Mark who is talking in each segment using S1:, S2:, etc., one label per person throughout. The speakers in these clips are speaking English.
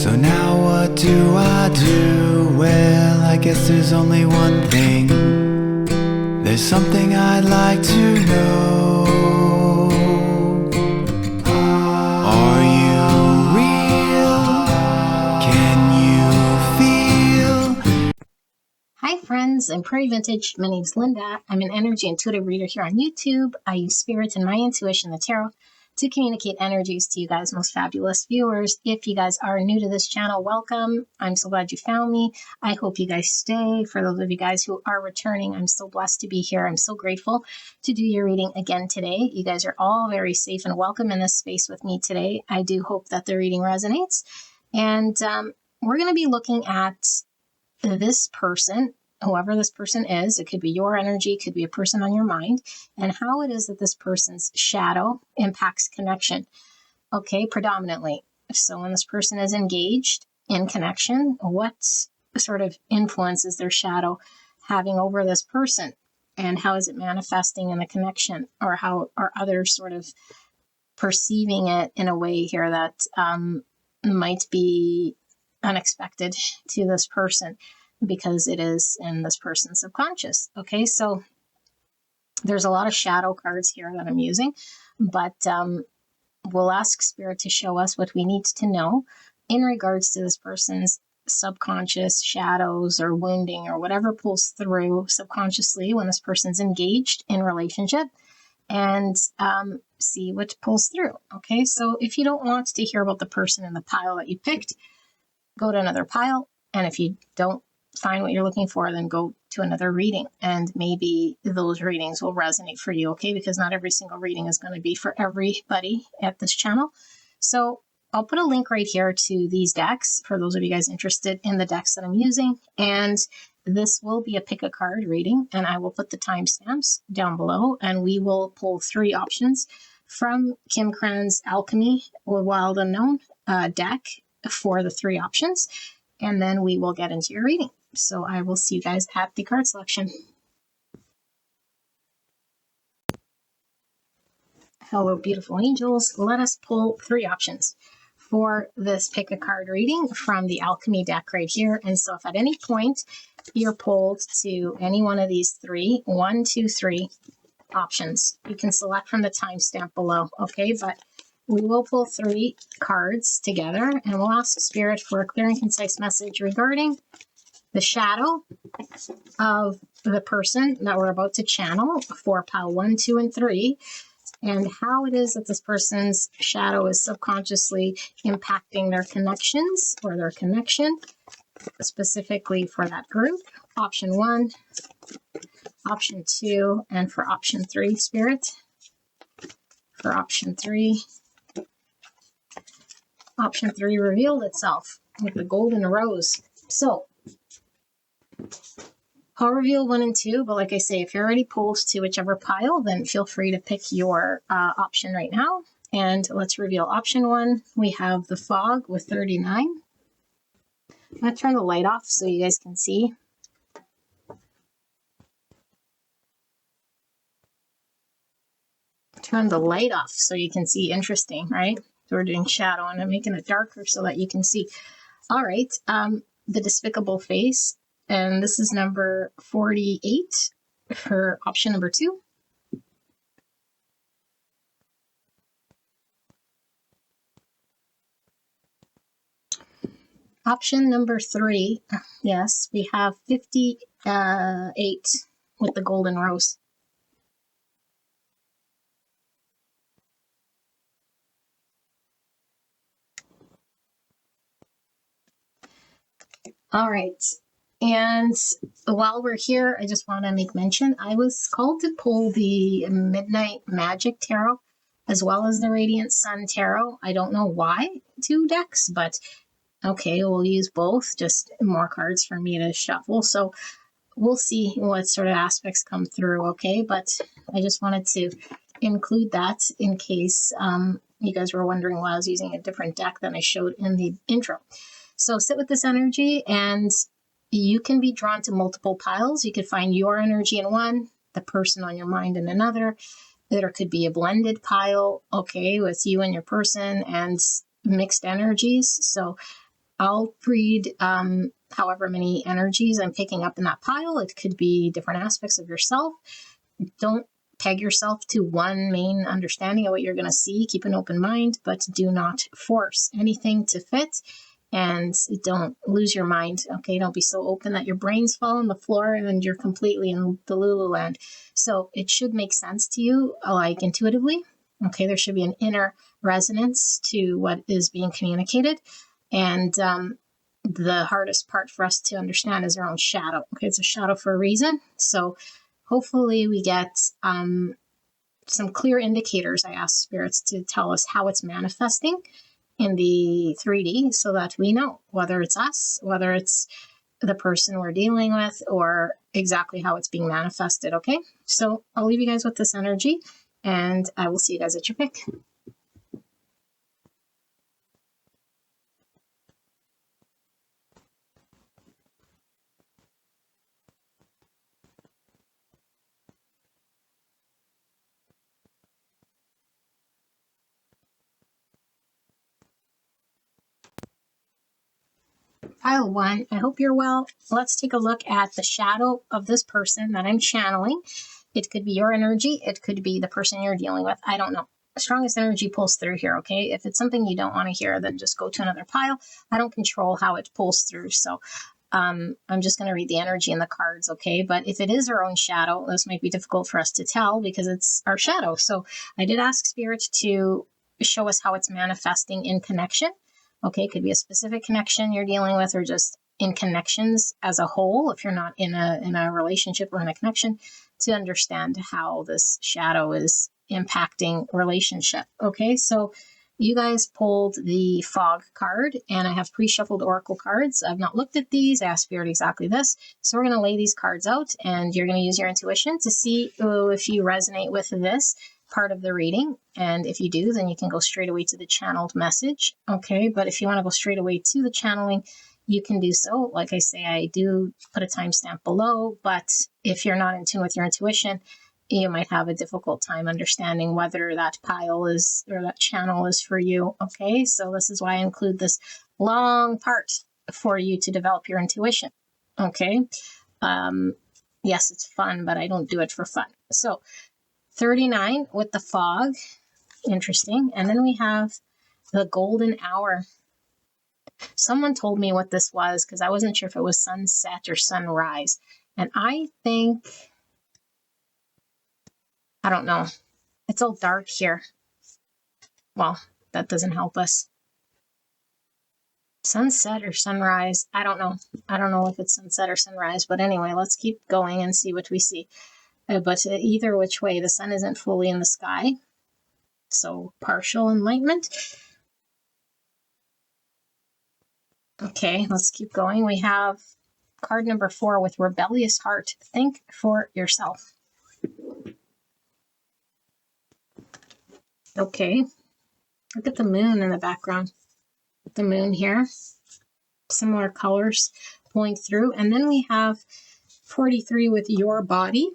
S1: So now what do I do? Well, I guess there's only one thing. There's something I'd like to know. Are you real? Can you feel?
S2: Hi friends, I'm Prairie Vintage. My name's Linda. I'm an energy intuitive reader here on YouTube. I use spirits and my intuition, the tarot, to communicate energies to you guys, most fabulous viewers. If you guys are new to this channel, welcome. I'm so glad you found me. I hope you guys stay. For those of you guys who are returning, I'm so blessed to be here. I'm so grateful to do your reading again today. You guys are all very safe and welcome in this space with me today. I do hope that the reading resonates. And we're going to be looking at this person, whoever this person is. It could be your energy, it could be a person on your mind, and how it is that this person's shadow impacts connection. Okay, predominantly. So when this person is engaged in connection, what sort of influence is their shadow having over this person? And how is it manifesting in the connection? Or how are others sort of perceiving it in a way here that might be unexpected to this person, because it is in this person's subconscious. Okay, so there's a lot of shadow cards here that I'm using, but we'll ask Spirit to show us what we need to know in regards to this person's subconscious shadows or wounding or whatever pulls through subconsciously when this person's engaged in relationship, and see what pulls through. Okay, so if you don't want to hear about the person in the pile that you picked, go to another pile. And if you don't find what you're looking for, then go to another reading, and maybe those readings will resonate for you. Okay, because not every single reading is going to be for everybody at this channel. So I'll put a link right here to these decks for those of you guys interested in the decks that I'm using. And this will be a pick a card reading, and I will put the timestamps down below, and we will pull 3 options from Kim Cran's Alchemy or Wild Unknown deck for the 3 options, and then we will get into your reading. So I will see you guys at the card selection. Hello, beautiful angels. Let us pull 3 options for this pick a card reading from the Alchemy deck right here. And so if at any point you're pulled to any one of these 3, 1, 2, 3 options, you can select from the timestamp below. Okay, but we will pull 3 cards together, and we'll ask Spirit for a clear and concise message regarding the shadow of the person that we're about to channel for pile 1, 2, and 3, and how it is that this person's shadow is subconsciously impacting their connections or their connection, specifically for that group. Option 1, option 2, and for option 3, Spirit. For option 3, option 3 revealed itself with the golden rose. So I'll reveal 1 and 2, but like I say, if you're already pulled to whichever pile, then feel free to pick your option right now. And let's reveal option 1. We have the fog with 39. I'm going to turn the light off so you guys can see. Turn the light off so you can see. Interesting, right? So we're doing shadow, and I'm making it darker so that you can see. All right, the despicable face, and this is number 48 for option number 2. Option number 3, yes, we have 58 with the golden rose. All right, and while we're here, I just want to make mention, I was called to pull the Midnight Magic Tarot as well as the Radiant Sun Tarot. I don't know why 2 decks, but okay, we'll use both, just more cards for me to shuffle. So we'll see what sort of aspects come through, okay? But I just wanted to include that in case you guys were wondering why I was using a different deck than I showed in the intro. So sit with this energy, and you can be drawn to multiple piles. You could find your energy in one, the person on your mind in another. There could be a blended pile, okay, with you and your person and mixed energies. So I'll read however many energies I'm picking up in that pile. It could be different aspects of yourself. Don't peg yourself to one main understanding of what you're going to see. Keep an open mind, but do not force anything to fit, and don't lose your mind. Okay, don't be so open that your brains fall on the floor and you're completely in the Lulu land. So it should make sense to you, like intuitively. Okay, there should be an inner resonance to what is being communicated. And the hardest part for us to understand is our own shadow. Okay, it's a shadow for a reason. So hopefully we get some clear indicators. I ask spirits to tell us how it's manifesting in the 3D so that we know whether it's us, whether it's the person we're dealing with, or exactly how it's being manifested. Okay, so I'll leave you guys with this energy, and I will see you guys at your pick. Pile 1, I hope you're well. Let's take a look at the shadow of this person that I'm channeling. It could be your energy. It could be the person you're dealing with. I don't know. The strongest energy pulls through here, okay? If it's something you don't want to hear, then just go to another pile. I don't control how it pulls through, so I'm just going to read the energy in the cards, okay? But if it is our own shadow, this might be difficult for us to tell because it's our shadow. So I did ask Spirit to show us how it's manifesting in connection. Okay, it could be a specific connection you're dealing with, or just in connections as a whole, if you're not in a relationship or in a connection, to understand how this shadow is impacting relationship. Okay, so you guys pulled the fog card, and I have pre-shuffled oracle cards. I've not looked at these. I asked Spirit exactly this. So we're going to lay these cards out, and you're going to use your intuition to see if you resonate with this part of the reading. And if you do, then you can go straight away to the channeled message. Okay, but if you want to go straight away to the channeling, you can do so. Like I say, I do put a timestamp below, but if you're not in tune with your intuition, you might have a difficult time understanding whether that pile is, or that channel is for you. Okay, so this is why I include this long part for you to develop your intuition. Okay, yes, it's fun, but I don't do it for fun. So 39 with the fog, interesting. And then we have the golden hour. Someone told me what this was because I wasn't sure if it was sunset or sunrise. And I think, I don't know. It's all dark here. Well, that doesn't help us. Sunset or sunrise, I don't know. I don't know if it's sunset or sunrise, but anyway, let's keep going and see what we see. But either which way, the sun isn't fully in the sky. So partial enlightenment. Okay, let's keep going. We have card number 4 with rebellious heart. Think for yourself. Okay, look at the moon in the background. The moon here, similar colors pulling through. And then we have 43 with your body,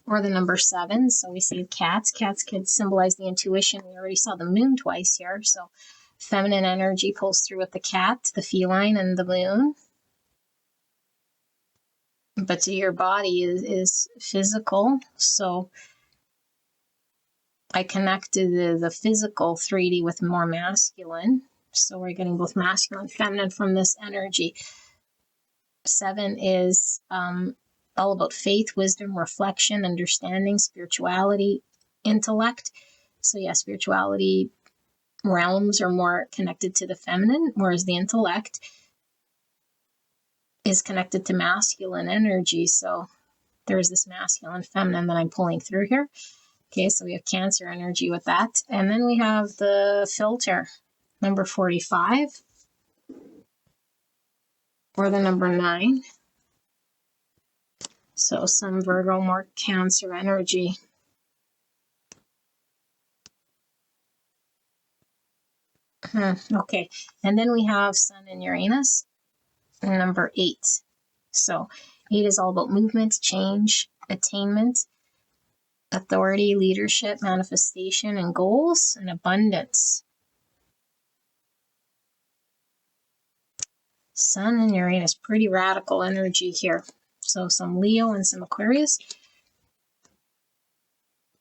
S2: or the number 7. So we see cats. Cats could symbolize the intuition. We already saw the moon twice here. So feminine energy pulls through with the cat, the feline, and the moon. But to your body is physical. So I connected the physical 3D with more masculine. So we're getting both masculine and feminine from this energy. 7 is all about faith, wisdom, reflection, understanding, spirituality, intellect. So yeah, spirituality realms are more connected to the feminine, whereas the intellect is connected to masculine energy. So there's this masculine feminine that I'm pulling through here. Okay, so we have Cancer energy with that. And then we have the filter, number 45, or the number 9. So some Virgo, more Cancer energy. Okay, and then we have Sun and Uranus, number 8. So 8 is all about movement, change, attainment. authority, leadership, manifestation, and goals, and abundance. Sun and Uranus, pretty radical energy here. So some Leo and some Aquarius.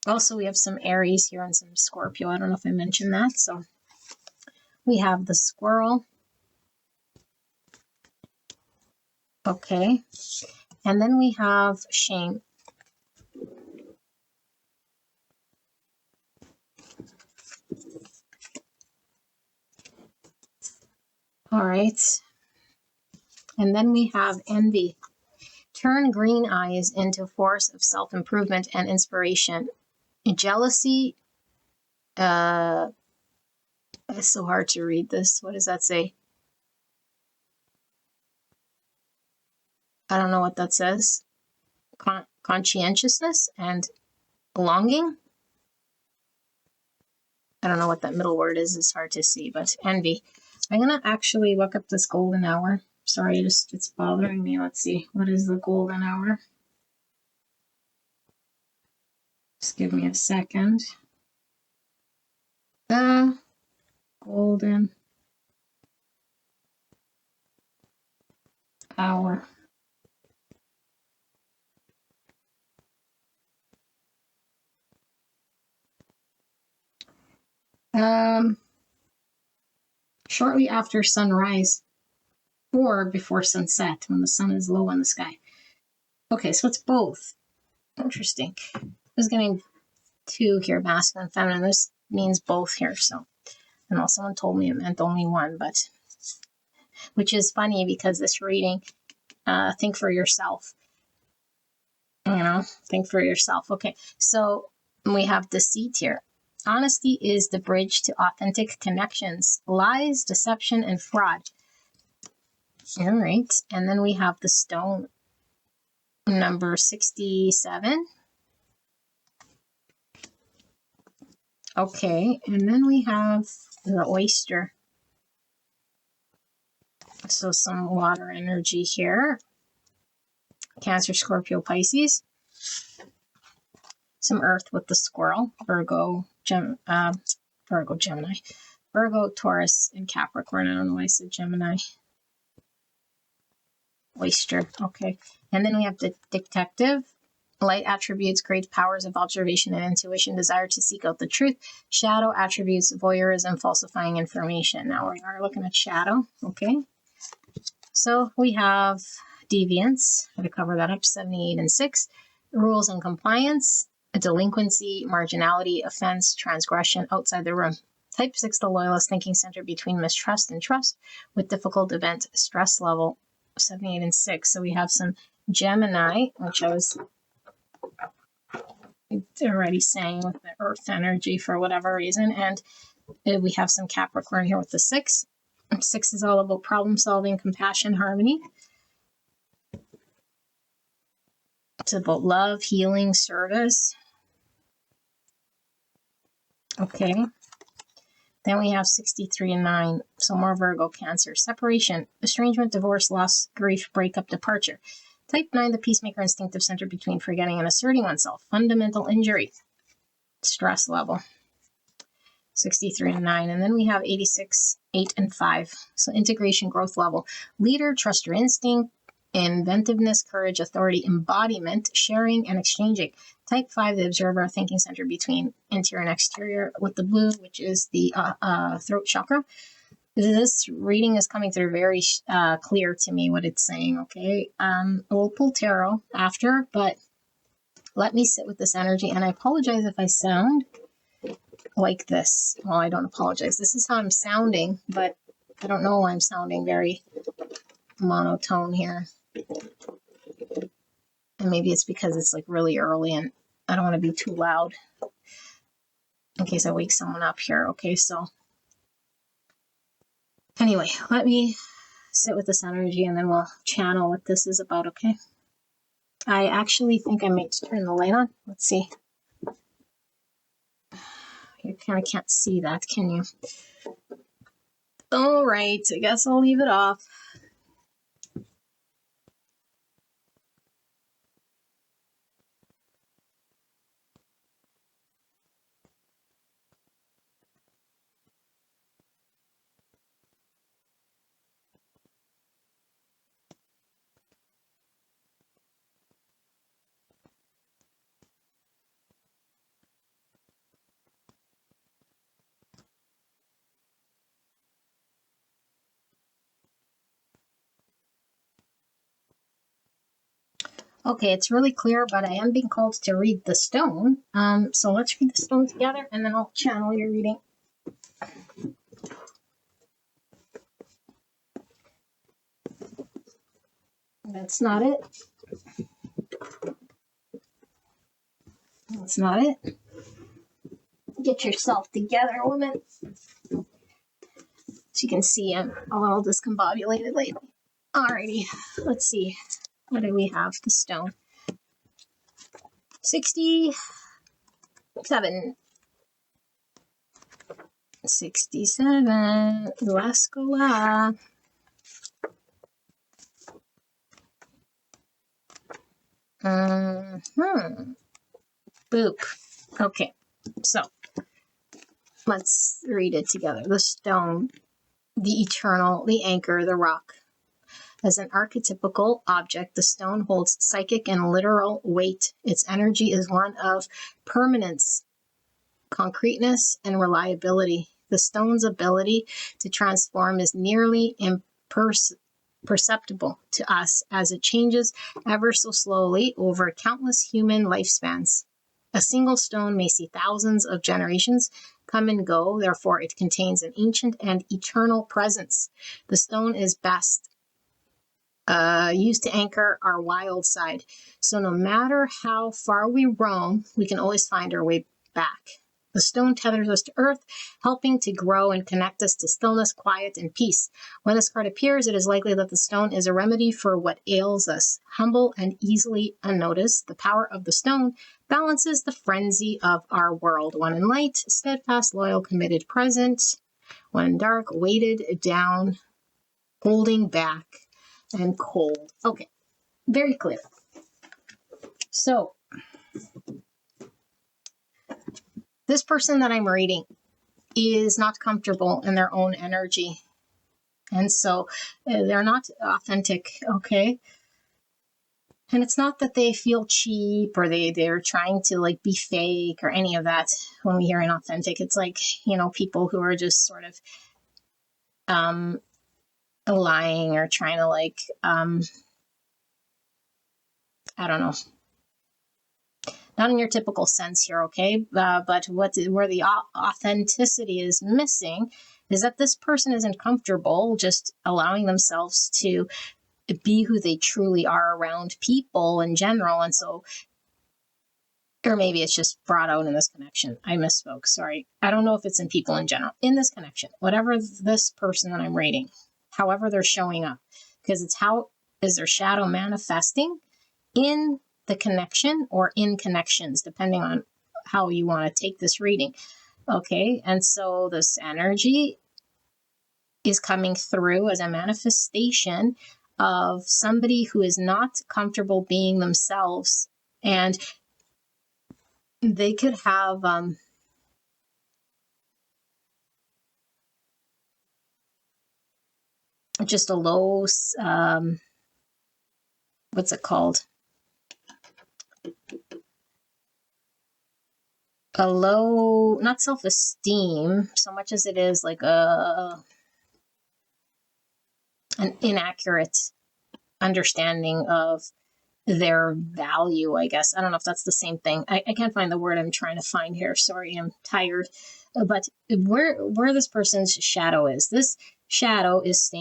S2: Also, we have some Aries here and some Scorpio. I don't know if I mentioned that. So we have the squirrel. Okay. And then we have shame. All right. And then we have envy. Turn green eyes into force of self-improvement and inspiration. Jealousy. It's so hard to read this. What does that say? I don't know what that says. Conscientiousness and longing. I don't know what that middle word is. It's hard to see, but envy. I'm going to actually look up this golden hour. Sorry, it's bothering me. Let's see. What is the golden hour? Just give me a second. The golden hour. Shortly after sunrise or before sunset when the sun is low in the sky. Okay, so it's both. Interesting. I was getting two here, masculine, feminine. This means both here. So, and also someone told me it meant only one, but which is funny because this reading, think for yourself. Think for yourself. Okay, so we have deceit here. Honesty is the bridge to authentic connections. Lies, deception, and fraud. All right. And then we have the stone, number 67. Okay. And then we have the oyster. So some water energy here. Cancer, Scorpio, Pisces. Some earth with the squirrel, Virgo, Gemini, Virgo, Taurus, and Capricorn. I don't know why I said Gemini. Oyster. Okay. And then we have the detective. Light attributes, great powers of observation and intuition, desire to seek out the truth. Shadow attributes, voyeurism, falsifying information. Now we are looking at shadow. Okay. So we have deviance. I'm going to cover that up. 78 and 6. Rules and compliance. Delinquency, marginality, offense, transgression, outside the room. Type 6, the loyalist, thinking center between mistrust and trust, with difficult event stress level. 78 and 6. So we have some Gemini, which I was already saying with the earth energy for whatever reason. And we have some Capricorn here with the 6. 6 is all about problem solving, compassion, harmony. It's about love, healing, service. Okay. Then we have 63 and 9. So more Virgo, Cancer. Separation, estrangement, divorce, loss, grief, breakup, departure. Type 9, the peacemaker, instinctive center between forgetting and asserting oneself. Fundamental injury. Stress level. 63 and 9. And then we have 86, 8 and 5. So integration, growth level. Leader, trust your instinct. Inventiveness, courage, authority, embodiment, sharing, and exchanging. Type 5, the observer, thinking center between interior and exterior, with the blue, which is the throat chakra. This reading is coming through very clear to me what it's saying, okay? We'll pull tarot after, but let me sit with this energy. And I apologize if I sound like this. Well, I don't apologize. This is how I'm sounding, but I don't know why I'm sounding very monotone here. And maybe it's because it's like really early and I don't want to be too loud in case I wake someone up here. Okay, so anyway, let me sit with this energy and then we'll channel what this is about, okay? I actually think I might turn the light on. Let's see. You kind of can't see that, can you? All right, I guess I'll leave it off. Okay, it's really clear, but I am being called to read the stone. So let's read the stone together, and then I'll channel your reading. That's not it. That's not it. Get yourself together, woman. As you can see, I'm a little discombobulated lately. Alrighty, let's see. What do we have? The stone. 67. 67. Let's go. Boop. Okay, so let's read it together. The stone, the eternal, the anchor, the rock. As an archetypical object, the stone holds psychic and literal weight. Its energy is one of permanence, concreteness, and reliability. The stone's ability to transform is nearly imperceptible to us as it changes ever so slowly over countless human lifespans. A single stone may see thousands of generations come and go, therefore it contains an ancient and eternal presence. The stone is best used to anchor our wild side. So no matter how far we roam, we can always find our way back. The stone tethers us to earth, helping to grow and connect us to stillness, quiet, and peace. When this card appears, it is likely that the stone is a remedy for what ails us. Humble and easily unnoticed, the power of the stone balances the frenzy of our world. One in light, steadfast, loyal, committed, present. One in dark, weighted down, holding back, and cold. Okay, very clear. So, this person that I'm reading is not comfortable in their own energy. And so they're not authentic, okay? And it's not that they feel cheap or they're trying to like be fake or any of that. When we hear inauthentic, it's like, people who are just sort of lying or trying to like, I don't know. Not in your typical sense here, okay? But where the authenticity is missing is that this person isn't comfortable just allowing themselves to be who they truly are around people in general. And so, or maybe it's just brought out in this connection. I misspoke, sorry. I don't know if it's in people in general. In this connection, whatever this person that I'm rating, however they're showing up, because it's how is their shadow manifesting in the connection or in connections, depending on how you want to take this reading. Okay, and so this energy is coming through as a manifestation of somebody who is not comfortable being themselves, and they could have just a low what's it called, a low, not self-esteem so much as it is like an inaccurate understanding of their value, I guess. I don't know if that's the same thing. I can't find the word I'm trying to find here. Sorry, I'm tired. But where this person's shadow is, this shadow is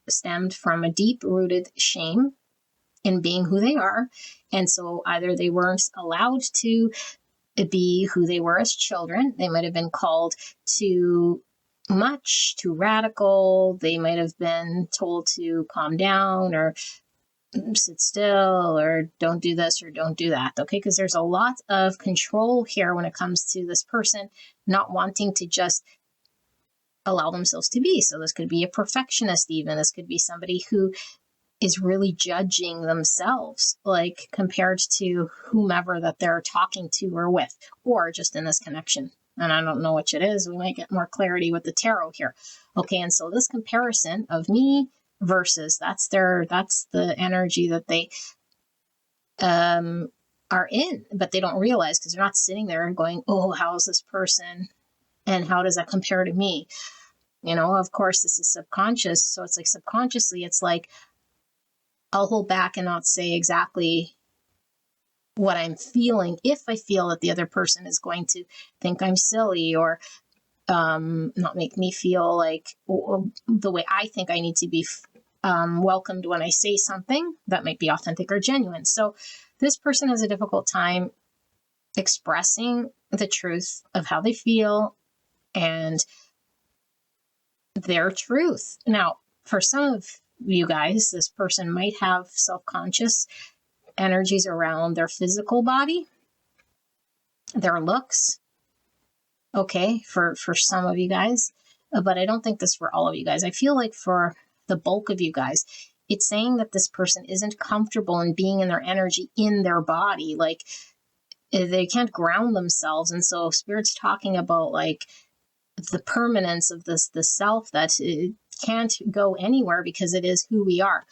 S2: stemmed from a deep-rooted shame in being who they are. And so either they weren't allowed to be who they were as children. They might have been called too much, too radical. They might have been told to calm down or sit still or don't do this or don't do that. Okay, because there's a lot of control here when it comes to this person not wanting to just allow themselves to be. So this could be a perfectionist, even. This could be somebody who is really judging themselves, like compared to whomever that they're talking to or with, or just in this connection. And I don't know which it is. We might get more clarity with the tarot here. Okay, and so this comparison of me versus that's the energy that they are in, but they don't realize because they're not sitting there and going, oh, how is this person and how does that compare to me? Of course, this is subconscious. So it's like subconsciously, it's like, I'll hold back and not say exactly what I'm feeling if I feel that the other person is going to think I'm silly or not make me feel like the way I think I need to be welcomed when I say something that might be authentic or genuine. So this person has a difficult time expressing the truth of how they feel and their truth. Now, for some of you guys, this person might have self-conscious energies around their physical body, their looks. Okay, for some of you guys, but I don't think this for all of you guys. I feel like for the bulk of you guys, it's saying that this person isn't comfortable in being in their energy in their body. Like they can't ground themselves. And so Spirit's talking about like the permanence of the self, that it can't go anywhere because it is who we are.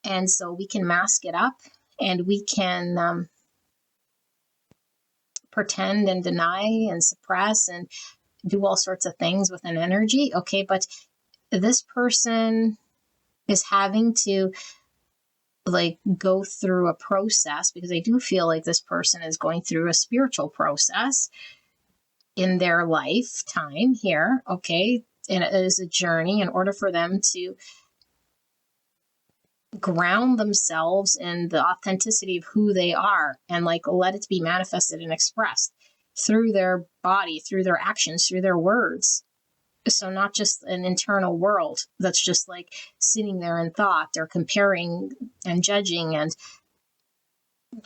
S2: And so we can mask it up and we can pretend and deny and suppress and do all sorts of things with an energy. Okay, but this person is having to like go through a process, because I do feel like this person is going through a spiritual process in their lifetime here. Okay, and it is a journey in order for them to ground themselves in the authenticity of who they are and like let it be manifested and expressed through their body, through their actions, through their words. So not just an internal world that's just like sitting there in thought or comparing and judging and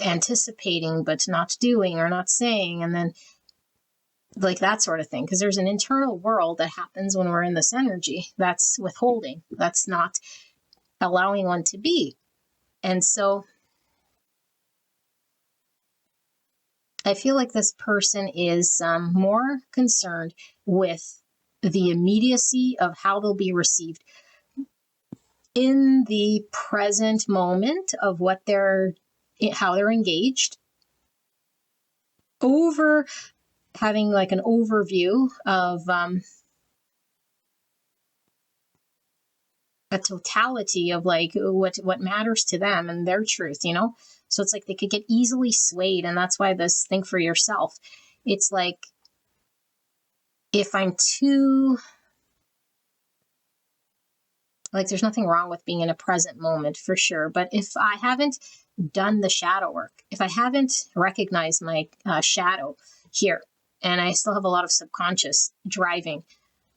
S2: anticipating but not doing or not saying, and then like that sort of thing. Because there's an internal world that happens when we're in this energy that's withholding, that's not allowing one to be. And so I feel like this person is more concerned with the immediacy of how they'll be received in the present moment of how they're engaged, over having like an overview of a totality of like what matters to them and their truth, you know? So it's like they could get easily swayed. And that's why this think for yourself. It's like, if I'm too, like, there's nothing wrong with being in a present moment for sure. But if I haven't done the shadow work, if I haven't recognized my shadow here, and I still have a lot of subconscious driving,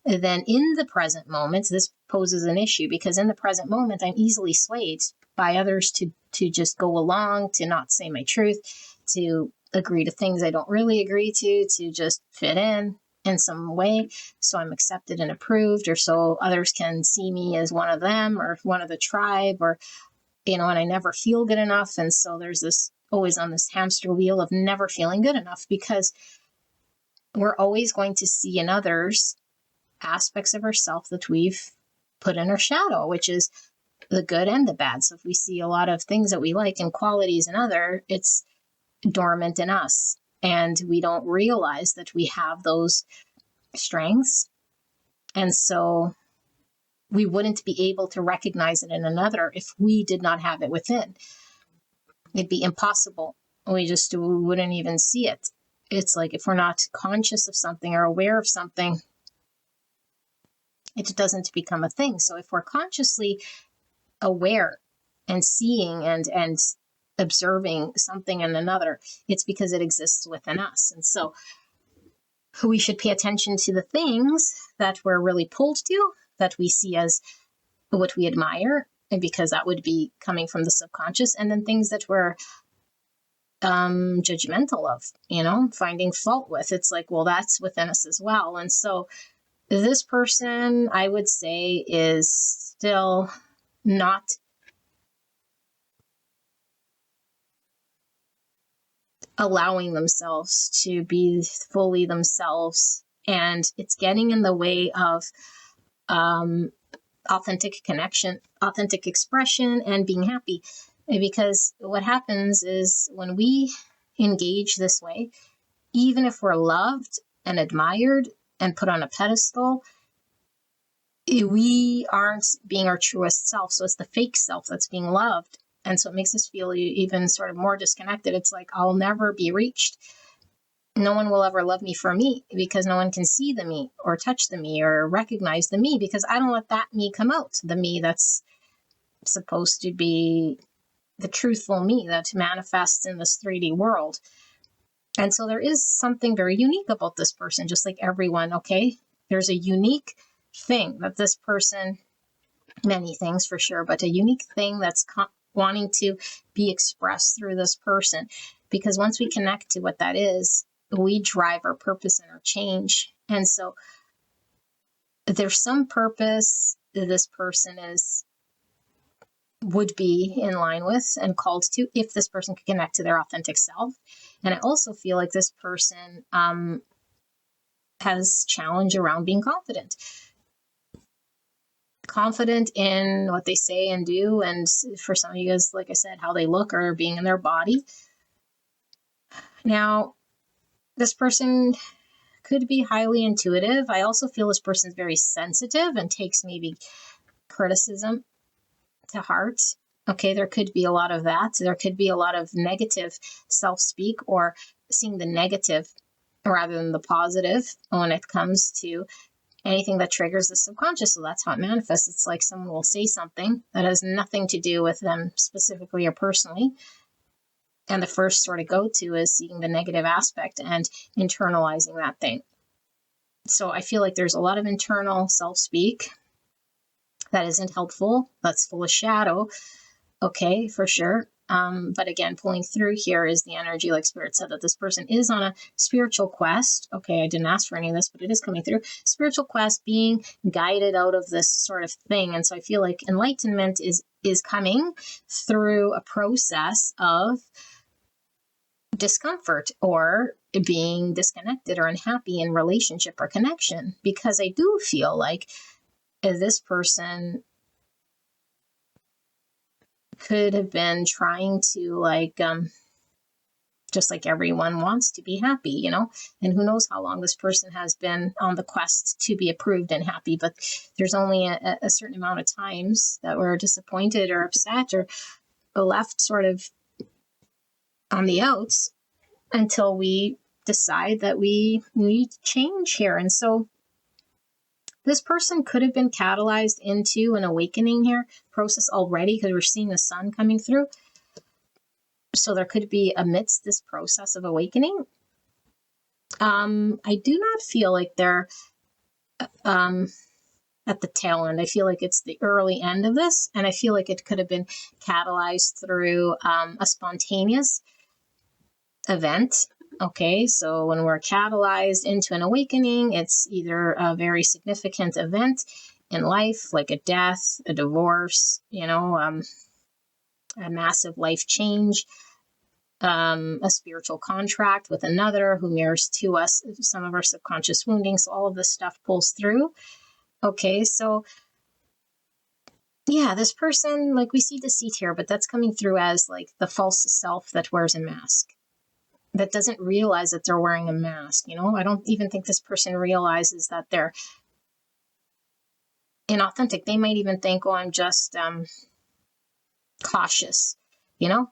S2: then in the present moment, this poses an issue, because in the present moment, I'm easily swayed by others to just go along, to not say my truth, to agree to things I don't really agree to just fit in some way, so I'm accepted and approved, or so others can see me as one of them or one of the tribe, or, you know, and I never feel good enough. And so there's this always on this hamster wheel of never feeling good enough, because we're always going to see in others aspects of ourselves that we've put in our shadow, which is the good and the bad. So if we see a lot of things that we like and qualities in other, it's dormant in us, and we don't realize that we have those strengths. And so we wouldn't be able to recognize it in another if we did not have it within. It'd be impossible. We wouldn't even see it. It's like if we're not conscious of something or aware of something, it doesn't become a thing. So if we're consciously aware and seeing and observing something in another, it's because it exists within us. And so we should pay attention to the things that we're really pulled to, that we see as what we admire, and because that would be coming from the subconscious, and then things that we're judgmental of, you know, finding fault with. It's like, well, that's within us as well. And so this person, I would say, is still not allowing themselves to be fully themselves, and it's getting in the way of authentic connection, authentic expression, and being happy. Because what happens is when we engage this way, even if we're loved and admired and put on a pedestal, we aren't being our truest self. So it's the fake self that's being loved And so it makes us feel even sort of more disconnected. It's like, I'll never be reached. No one will ever love me for me because no one can see the me or touch the me or recognize the me because I don't let that me come out. The me that's supposed to be the truthful me that manifests in this 3D world. And so there is something very unique about this person, just like everyone, okay? There's a unique thing that this person, many things for sure, but a unique thing that's wanting to be expressed through this person. Because once we connect to what that is, we drive our purpose and our change. And so there's some purpose that this person would be in line with and called to if this person could connect to their authentic self. And I also feel like this person has challenge around being confident in what they say and do. And for some of you guys, like I said, how they look or being in their body. Now, this person could be highly intuitive. I also feel this person's very sensitive and takes maybe criticism to heart. Okay, there could be a lot of that. There could be a lot of negative self-speak or seeing the negative rather than the positive when it comes to anything that triggers the subconscious. So that's how it manifests. It's like someone will say something that has nothing to do with them specifically or personally. And the first sort of go-to is seeing the negative aspect and internalizing that thing. So I feel like there's a lot of internal self-speak that isn't helpful, that's full of shadow. Okay, for sure. But again, pulling through here is the energy, like Spirit said, that this person is on a spiritual quest. Okay, I didn't ask for any of this, but it is coming through. Spiritual quest, being guided out of this sort of thing. And so I feel like enlightenment is coming through a process of discomfort or being disconnected or unhappy in relationship or connection. Because I do feel like this person could have been trying to just like everyone wants to be happy, you know, and who knows how long this person has been on the quest to be approved and happy, but there's only a certain amount of times that we're disappointed or upset or left sort of on the outs until we decide that we need change here. And so this person could have been catalyzed into an awakening here process already because we're seeing the sun coming through. So there could be amidst this process of awakening. I do not feel like they're at the tail end. I feel like it's the early end of this, and I feel like it could have been catalyzed through a spontaneous event. Okay, so when we're catalyzed into an awakening, it's either a very significant event in life, like a death, a divorce, you know, a massive life change, a spiritual contract with another who mirrors to us some of our subconscious wounding. So all of this stuff pulls through. Okay, so yeah, this person, like we see deceit here, but that's coming through as like the false self that wears a mask. That doesn't realize that they're wearing a mask, you know? I don't even think this person realizes that they're inauthentic. They might even think, oh, I'm just cautious, you know?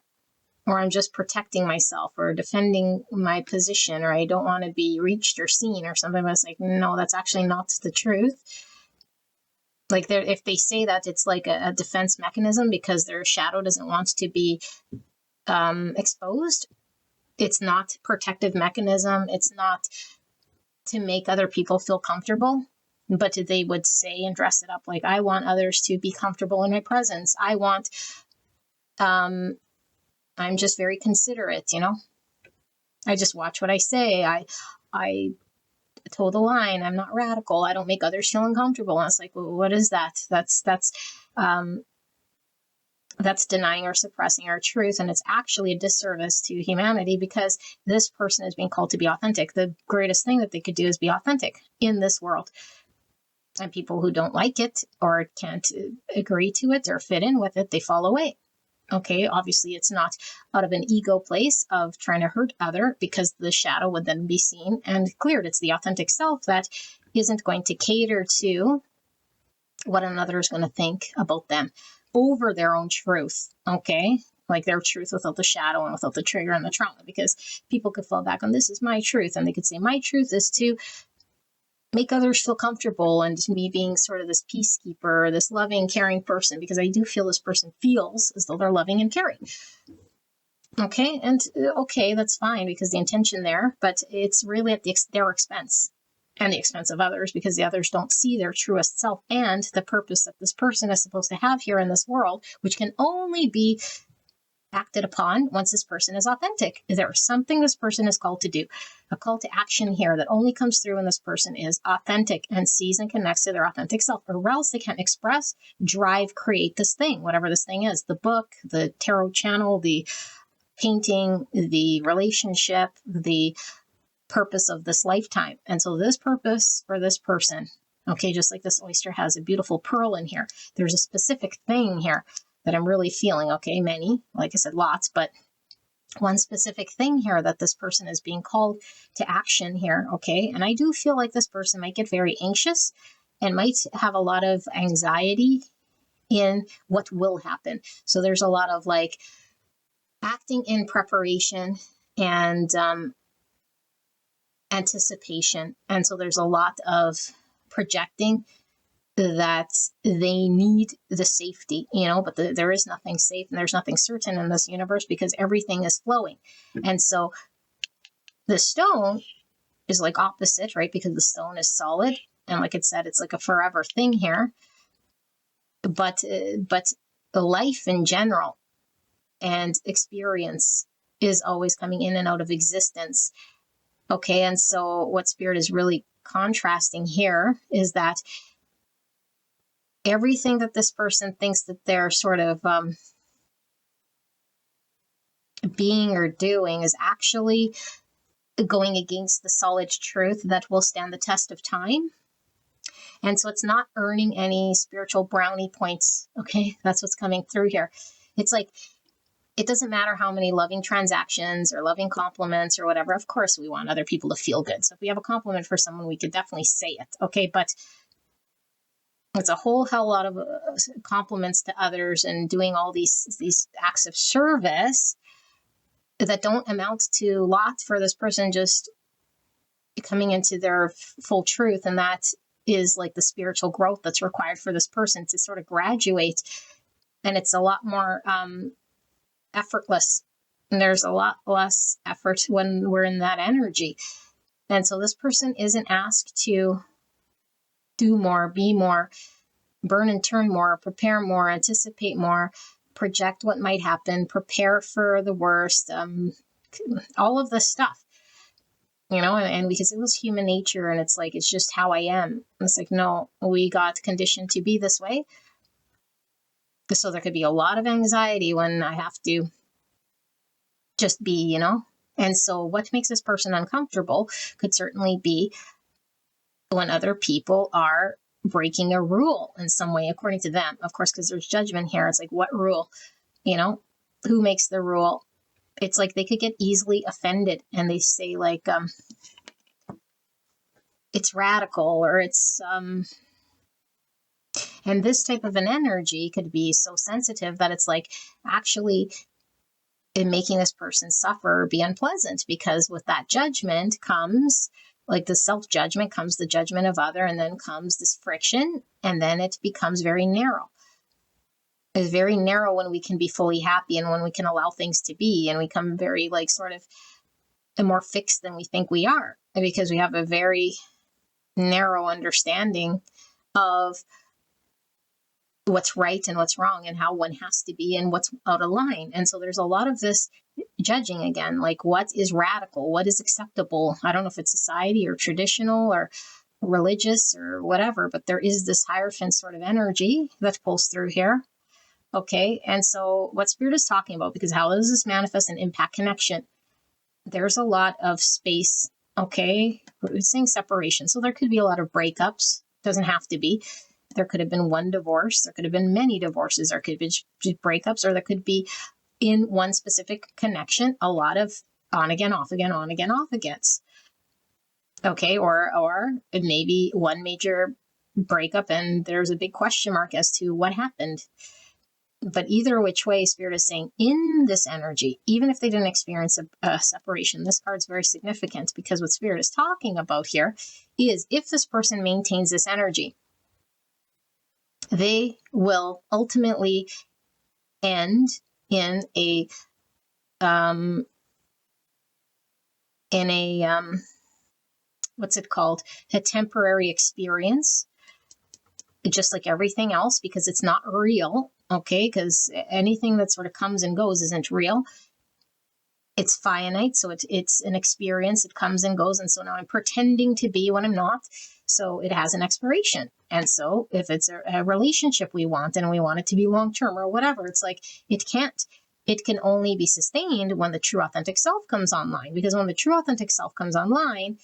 S2: Or I'm just protecting myself or defending my position, or I don't want to be reached or seen or something. But it's like, no, that's actually not the truth. Like if they say that, it's like a defense mechanism because their shadow doesn't want to be exposed. It's not protective mechanism. It's not to make other people feel comfortable, but they would say and dress it up like, I want others to be comfortable in my presence. I want, I'm just very considerate, you know, I just watch what I say. I toe the line. I'm not radical. I don't make others feel uncomfortable. And it's like, well, what is that? That's denying or suppressing our truth. And it's actually a disservice to humanity because this person is being called to be authentic. The greatest thing that they could do is be authentic in this world. And people who don't like it or can't agree to it or fit in with it, they fall away. Okay, obviously it's not out of an ego place of trying to hurt other because the shadow would then be seen and cleared. It's the authentic self that isn't going to cater to what another is going to think about them. over their own truth, okay? Like their truth without the shadow and without the trigger and the trauma, because people could fall back on, this is my truth. And they could say, my truth is to make others feel comfortable, and me being sort of this peacekeeper, this loving, caring person, because I do feel this person feels as though they're loving and caring. Okay, and okay, that's fine because the intention there, but it's really at their expense and the expense of others, because the others don't see their truest self and the purpose that this person is supposed to have here in this world, which can only be acted upon once this person is authentic. There's something this person is called to do, a call to action here that only comes through when this person is authentic and sees and connects to their authentic self, or else they can't express, drive, create this thing, whatever this thing is, the book, the tarot channel, the painting, the relationship, the purpose of this lifetime. And so this purpose for this person, okay, just like this oyster has a beautiful pearl in here, there's a specific thing here that I'm really feeling, okay, many, like I said, lots, but one specific thing here that this person is being called to action here, okay? And I do feel like this person might get very anxious and might have a lot of anxiety in what will happen. So there's a lot of like acting in preparation and anticipation. And so there's a lot of projecting that they need the safety, but there is nothing safe and there's nothing certain in this universe because everything is flowing. And so the stone is like opposite, right? Because the stone is solid. And like it said, it's like a forever thing here. But the life in general and experience is always coming in and out of existence. Okay. And so what Spirit is really contrasting here is that everything that this person thinks that they're sort of being or doing is actually going against the solid truth that will stand the test of time. And so it's not earning any spiritual brownie points. Okay, that's what's coming through here. It's like, it doesn't matter how many loving transactions or loving compliments or whatever. Of course, we want other people to feel good. So if we have a compliment for someone, we could definitely say it. Okay, but it's a whole hell lot of compliments to others and doing all these acts of service that don't amount to a lot for this person just coming into their full truth. And that is like the spiritual growth that's required for this person to sort of graduate. And it's a lot more effortless. And there's a lot less effort when we're in that energy. And so this person isn't asked to do more, be more, burn and turn more, prepare more, anticipate more, project what might happen, prepare for the worst, all of this stuff, and because it was human nature and it's like, it's just how I am. And it's like, no, we got conditioned to be this way. So there could be a lot of anxiety when I have to just be, And so what makes this person uncomfortable could certainly be when other people are breaking a rule in some way, according to them, of course, because there's judgment here. It's like, what rule, who makes the rule? It's like they could get easily offended and they say like, it's radical or it's, and this type of an energy could be so sensitive that it's like actually in making this person suffer or be unpleasant, because with that judgment comes like the self-judgment, comes the judgment of other, and then comes this friction, and then it becomes very narrow. It's very narrow when we can be fully happy and when we can allow things to be, and we come very like sort of more fixed than we think we are, because we have a very narrow understanding of what's right and what's wrong and how one has to be and what's out of line. And so there's a lot of this judging again, like what is radical, what is acceptable. I don't know if it's society or traditional or religious or whatever, but there is this Hierophant sort of energy that pulls through here. Okay, and so what Spirit is talking about, because how does this manifest and impact connection? There's a lot of space, okay? It's saying separation, so there could be a lot of breakups, doesn't have to be. There could have been one divorce, there could have been many divorces, there could be breakups, or there could be in one specific connection, a lot of on again, off again, on again, off agains. Okay, or maybe one major breakup and there's a big question mark as to what happened. But either which way, Spirit is saying in this energy, even if they didn't experience a separation, this card's very significant, because what Spirit is talking about here is if this person maintains this energy, they will ultimately end in a what's it called? A temporary experience, just like everything else, because it's not real. Okay, because anything that sort of comes and goes isn't real. It's finite, so it's an experience. It comes and goes, and so now I'm pretending to be when I'm not. So it has an expiration. And so if it's a relationship we want and we want it to be long-term or whatever, it's like it can't. It can only be sustained when the true authentic self comes online, because when the true authentic self comes online,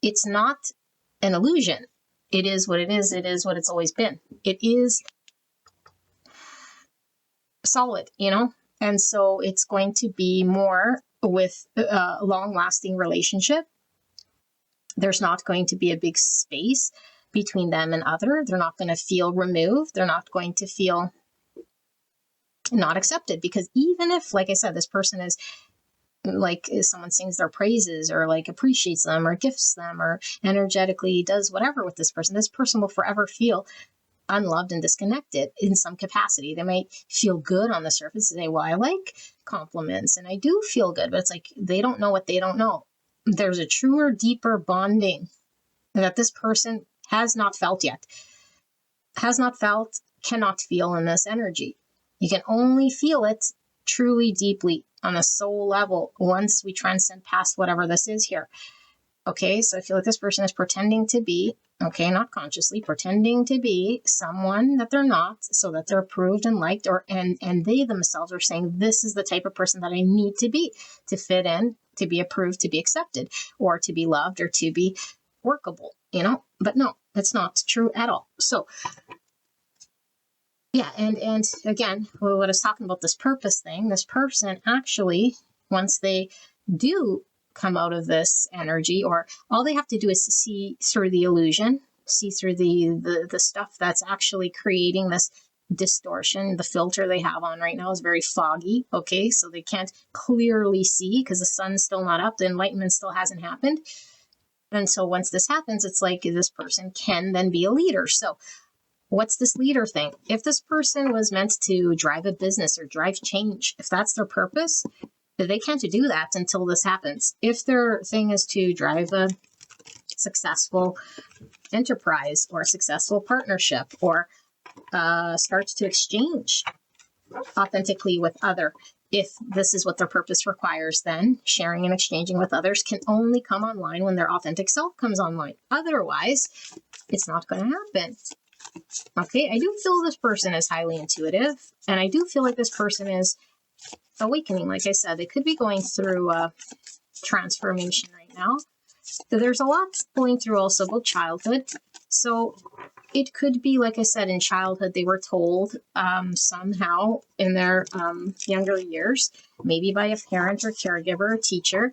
S2: it's not an illusion. It is what it is. It is what it's always been. It is solid, and so it's going to be more with a long-lasting relationship. There's not going to be a big space between them and other. They're not going to feel removed. They're not going to feel not accepted, because even if, like I said, this person is like, if someone sings their praises or like appreciates them or gifts them or energetically does whatever with this person will forever feel unloved and disconnected in some capacity. They might feel good on the surface and say, well, I like compliments and I do feel good, but it's like they don't know what they don't know. There's a truer, deeper bonding that this person has not felt yet. Has not felt, cannot feel in this energy. You can only feel it truly, deeply on a soul level once we transcend past whatever this is here. Okay, so I feel like this person is pretending to be, okay, not consciously, pretending to be someone that they're not, so that they're approved and liked, and they themselves are saying, this is the type of person that I need to be to fit in, to be approved, to be accepted, or to be loved, or to be workable, but no, it's not true at all. So yeah, and again, what I was talking about, this purpose thing, this person actually, once they do come out of this energy, or all they have to do is to see through the illusion, see through the stuff that's actually creating this distortion. The filter they have on right now is very foggy, okay, so they can't clearly see because the sun's still not up, the enlightenment still hasn't happened. And so once this happens, it's like this person can then be a leader. So what's this leader thing? If this person was meant to drive a business or drive change, if that's their purpose, they can't do that until this happens. If their thing is to drive a successful enterprise or a successful partnership, or start to exchange authentically with other, if this is what their purpose requires, then sharing and exchanging with others can only come online when their authentic self comes online. Otherwise, it's not going to happen. Okay, I do feel this person is highly intuitive, and I do feel like this person is awakening. Like I said, they could be going through a transformation right now. So there's a lot going through also about childhood. So it could be, like I said, in childhood, they were told somehow in their younger years, maybe by a parent or caregiver or teacher,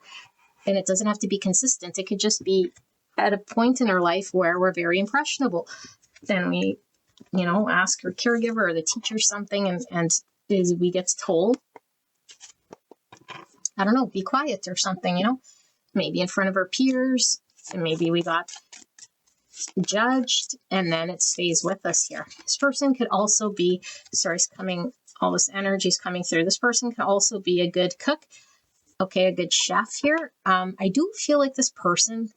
S2: and it doesn't have to be consistent. It could just be at a point in our life where we're very impressionable. Then we, ask our caregiver or the teacher something, and we get told, I don't know, be quiet or something, maybe in front of our peers, and maybe we got judged, and then it stays with us here. This person could also be, all this energy is coming through. This person can also be a good cook, okay, a good chef here. I do feel like this person,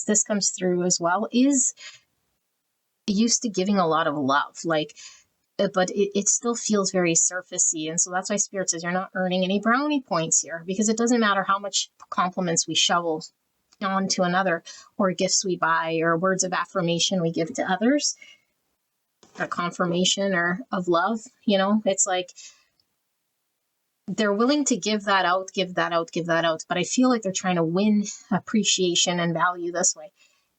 S2: this comes through as well, is used to giving a lot of love, but it still feels very surfacey. And so that's why Spirit says you're not earning any brownie points here, because it doesn't matter how much compliments we shovel on to another, or gifts we buy, or words of affirmation we give to others, or confirmation or of love. It's like they're willing to give that out. But I feel like they're trying to win appreciation and value this way.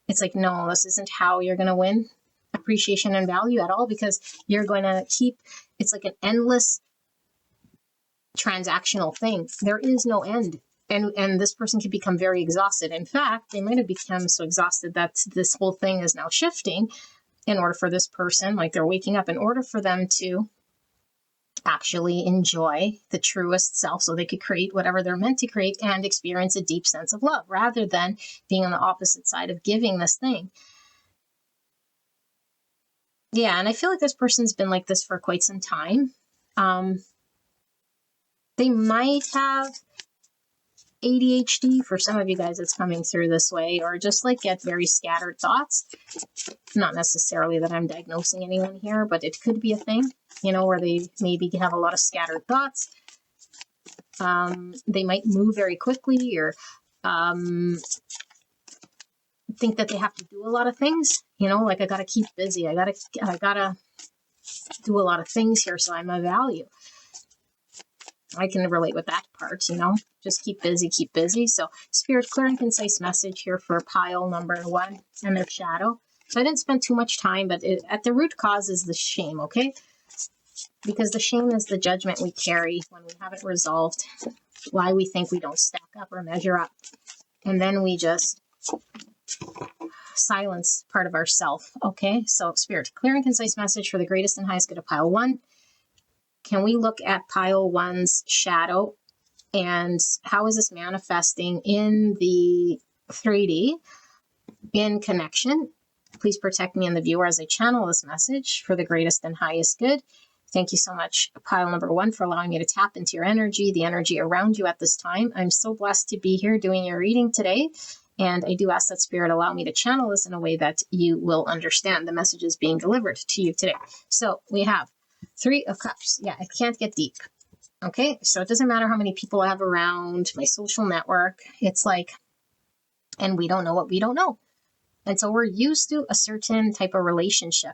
S2: It's like, no, this isn't how you're going to win appreciation and value at all, because you're going to it's like an endless transactional thing. There is no end. And this person can become very exhausted. In fact, they might have become so exhausted that this whole thing is now shifting in order for this person, like they're waking up, in order for them to actually enjoy the truest self so they could create whatever they're meant to create and experience a deep sense of love rather than being on the opposite side of giving this thing. Yeah, and I feel like this person's been like this for quite some time. They might have ADHD. For some of you guys, it's coming through this way, or just like get very scattered thoughts. Not necessarily that I'm diagnosing anyone here, but it could be a thing, where they maybe have a lot of scattered thoughts. They might move very quickly, or think that they have to do a lot of things, like I gotta keep busy. I gotta do a lot of things here so I'm of value. I can relate with that part, just keep busy. So Spirit, clear and concise message here for pile number 1 and their shadow. So I didn't spend too much time, but at the root cause is the shame, okay? Because the shame is the judgment we carry when we haven't resolved why we think we don't stack up or measure up. And then we just silence part of ourself, okay? So Spirit, clear and concise message for the greatest and highest good of pile 1. Can we look at pile 1's shadow and how is this manifesting in the 3D in connection? Please protect me and the viewer as I channel this message for the greatest and highest good. Thank you so much, pile number 1, for allowing me to tap into your energy, the energy around you at this time. I'm so blessed to be here doing your reading today. And I do ask that Spirit allow me to channel this in a way that you will understand the messages being delivered to you today. So we have 3 of Cups. Yeah, I can't get deep. Okay, so it doesn't matter how many people I have around my social network. It's like, and we don't know what we don't know. And so we're used to a certain type of relationship.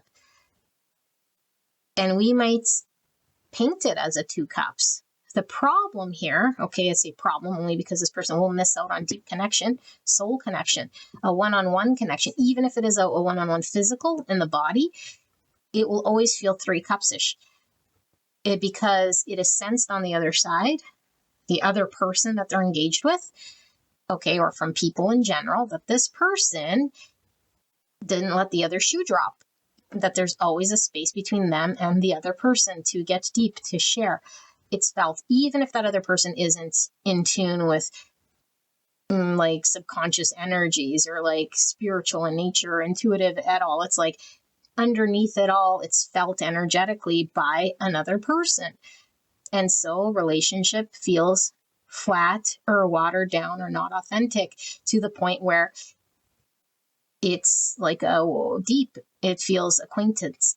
S2: And we might paint it as a 2 cups. The problem here, okay, it's a problem only because this person will miss out on deep connection, soul connection, a one-on-one connection. Even if it is a one-on-one physical in the body, it will always feel 3 cups-ish. Because it is sensed on the other side, the other person that they're engaged with, okay, or from people in general, that this person didn't let the other shoe drop, that there's always a space between them and the other person to get deep, to share. It's felt, even if that other person isn't in tune with like subconscious energies or like spiritual in nature or intuitive at all. It's like underneath it all, it's felt energetically by another person. And so relationship feels flat or watered down or not authentic to the point where it's like deep. It feels acquaintance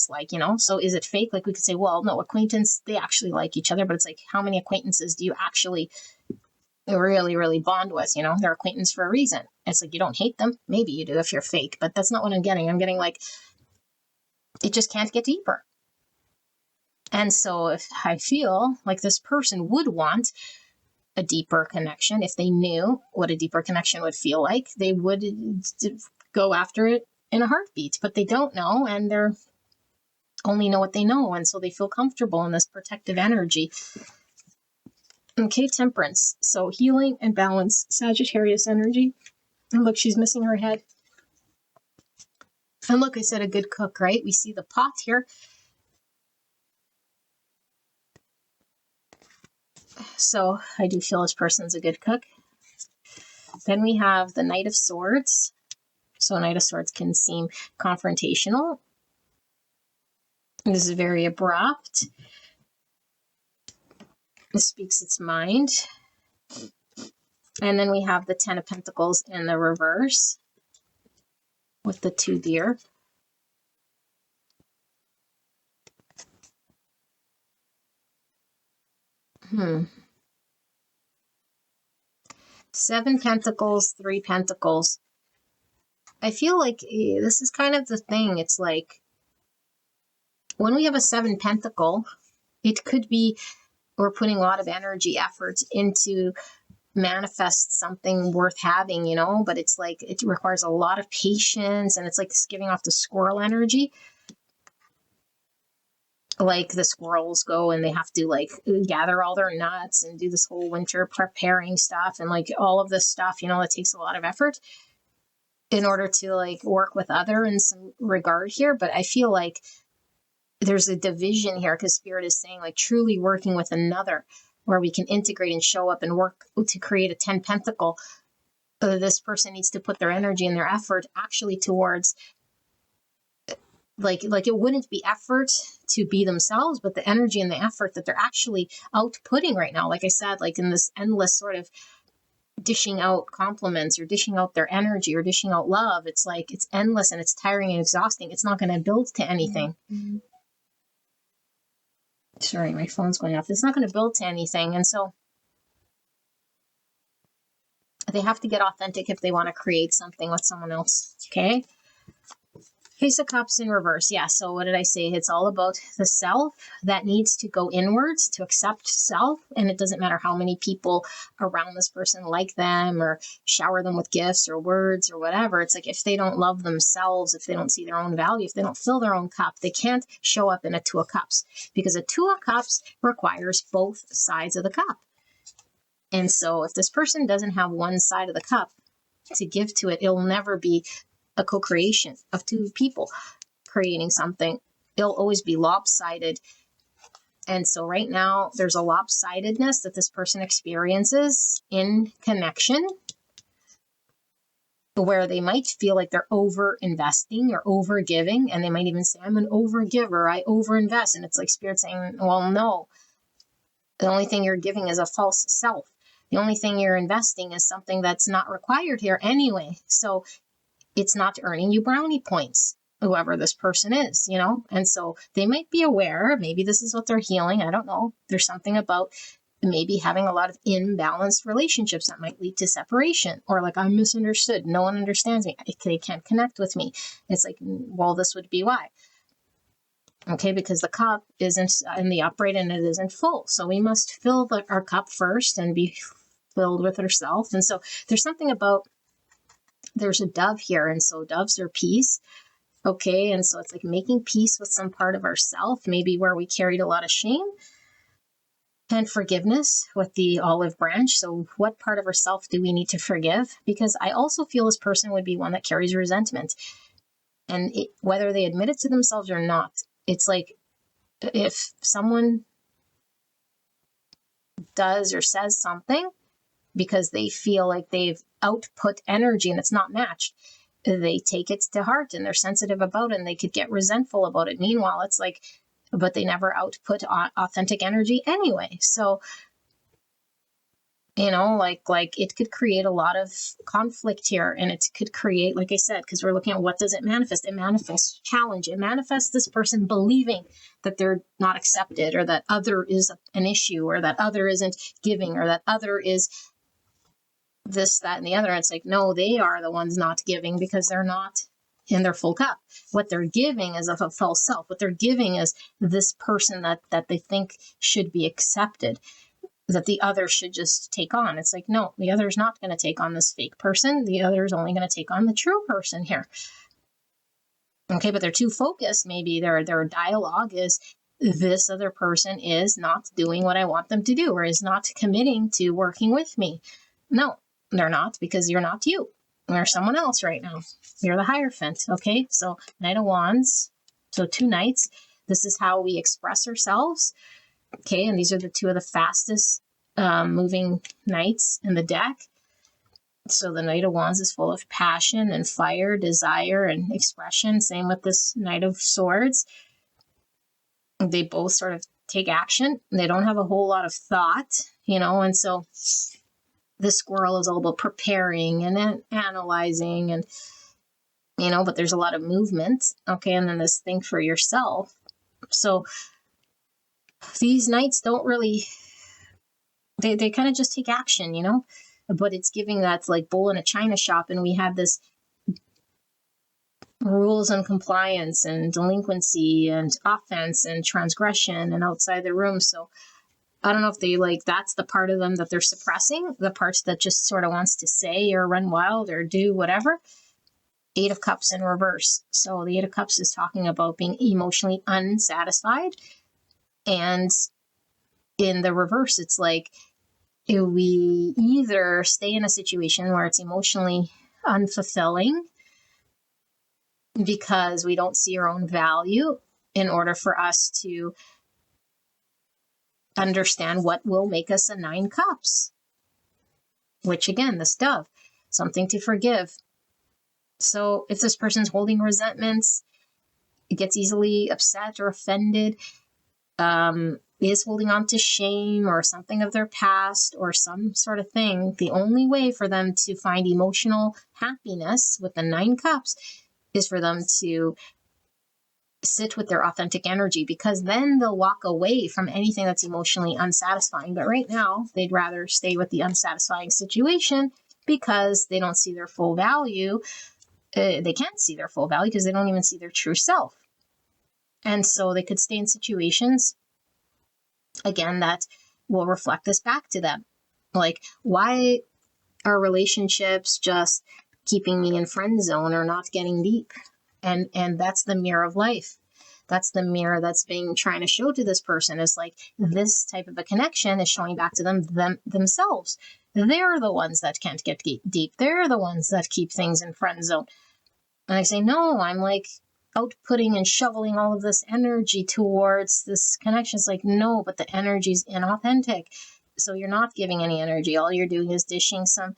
S2: like, so is it fake? Like we could say, well, no, acquaintance, they actually like each other, but it's like, how many acquaintances do you actually really, really bond with? They're acquaintance for a reason. It's like, you don't hate them. Maybe you do if you're fake, but that's not what I'm getting. I'm getting like, it just can't get deeper. And so if I feel like this person would want a deeper connection, if they knew what a deeper connection would feel like, they would go after it in a heartbeat, but they don't know, and they're only know what they know. And so they feel comfortable in this protective energy. Okay, Temperance. So healing and balance, Sagittarius energy. And look, she's missing her head. And look, I said a good cook, right? We see the pot here. So I do feel this person's a good cook. Then we have the Knight of Swords. So Knight of Swords can seem confrontational. This is very abrupt. This speaks its mind. And then we have the 10 of Pentacles in the reverse with the 2 deer. Seven Pentacles, 3 Pentacles. I feel like this is kind of the thing. It's like when we have a 7 Pentacle, it could be we're putting a lot of energy, effort into manifest something worth having, but it's like it requires a lot of patience, and it's like it's giving off the squirrel energy. Like the squirrels go and they have to like gather all their nuts and do this whole winter preparing stuff and like all of this stuff, it takes a lot of effort in order to like work with other in some regard here. But I feel like there's a division here, because Spirit is saying like truly working with another, where we can integrate and show up and work to create a 10 pentacle. This person needs to put their energy and their effort actually towards like it wouldn't be effort to be themselves, but the energy and the effort that they're actually outputting right now, like I said, like in this endless sort of dishing out compliments or dishing out their energy or dishing out love. It's like it's endless and it's tiring and exhausting. It's not going to build to anything. Mm-hmm. Sorry, my phone's going off. It's not going to build to anything. And so they have to get authentic if they want to create something with someone else. Okay. Ace of Cups in reverse. Yeah. So what did I say? It's all about the self that needs to go inwards to accept self. And it doesn't matter how many people around this person like them or shower them with gifts or words or whatever. It's like if they don't love themselves, if they don't see their own value, if they don't fill their own cup, they can't show up in a Two of Cups, because a Two of Cups requires both sides of the cup. And so if this person doesn't have one side of the cup to give to it, it'll never be a co-creation of two people creating something. It'll always be lopsided. And so right now there's a lopsidedness that this person experiences in connection, where they might feel like they're over investing or over giving. And they might even say, I'm an over giver, I over invest. And it's like Spirit saying, well, no, the only thing you're giving is a false self. The only thing you're investing is something that's not required here anyway. So it's not earning you brownie points, whoever this person is, you know? And so they might be aware, maybe this is what they're healing. I don't know. There's something about maybe having a lot of imbalanced relationships that might lead to separation, or like, I'm misunderstood. No one understands me. They can't connect with me. It's like, well, this would be why. Okay, because the cup isn't in the upright and it isn't full. So we must fill our cup first and be filled with ourselves. And so there's something about, there's a dove here, and so doves are peace. Okay, and so it's like making peace with some part of ourself, maybe where we carried a lot of shame, and forgiveness with the olive branch. So what part of ourself do we need to forgive? Because I also feel this person would be one that carries resentment, and whether they admit it to themselves or not, it's like if someone does or says something because they feel like they've output energy and it's not matched, they take it to heart and they're sensitive about it and they could get resentful about it. Meanwhile, it's like, but they never output authentic energy anyway. So, you know, like it could create a lot of conflict here, and it could create, like I said, because we're looking at what does it manifest? It manifests challenge. It manifests this person believing that they're not accepted, or that other is an issue, or that other isn't giving, or that other is this, that, and the other. And it's like, no, they are the ones not giving because they're not in their full cup. What they're giving is of a false self. What they're giving is this person that they think should be accepted, that the other should just take on. It's like, no, the other's not going to take on this fake person. The other is only going to take on the true person here. Okay, but they're too focused. Maybe their dialogue is, this other person is not doing what I want them to do, or is not committing to working with me. No, they're not, because you're not you. You're someone else right now. You're the Hierophant. Okay, so Knight of Wands. So 2 knights. This is how we express ourselves. Okay, and these are the 2 of the fastest moving knights in the deck. So the Knight of Wands is full of passion and fire, desire, and expression. Same with this Knight of Swords. They both sort of take action. They don't have a whole lot of thought, you know, and so the squirrel is all about preparing and analyzing, and, you know, but there's a lot of movement. Okay, and then this think for yourself. So these knights don't really, they kind of just take action, you know, but it's giving that like bull in a china shop, and we have this rules and compliance and delinquency and offense and transgression and outside the room. So I don't know if they like, that's the part of them that they're suppressing, the parts that just sort of wants to say or run wild or do whatever. 8 of Cups in reverse. So the 8 of Cups is talking about being emotionally unsatisfied. And in the reverse, it's like we either stay in a situation where it's emotionally unfulfilling because we don't see our own value, in order for us to understand what will make us a 9 cups, which again, this dove, something to forgive. So if this person's holding resentments, it gets easily upset or offended, is holding on to shame or something of their past or some sort of thing, the only way for them to find emotional happiness with the 9 cups is for them to sit with their authentic energy, because then they'll walk away from anything that's emotionally unsatisfying. But right now, they'd rather stay with the unsatisfying situation because they don't see their full value. They can't see their full value because they don't even see their true self. And so they could stay in situations, again, that will reflect this back to them. Like, why are relationships just keeping me in friend zone or not getting deep? And that's the mirror of life. That's the mirror that's being trying to show to this person, is like, this type of a connection is showing back to themselves. They're the ones that can't get deep. They're the ones that keep things in friend zone. And I say, no, I'm like outputting and shoveling all of this energy towards this connection. It's like, no, but the energy's inauthentic. So you're not giving any energy. All you're doing is dishing some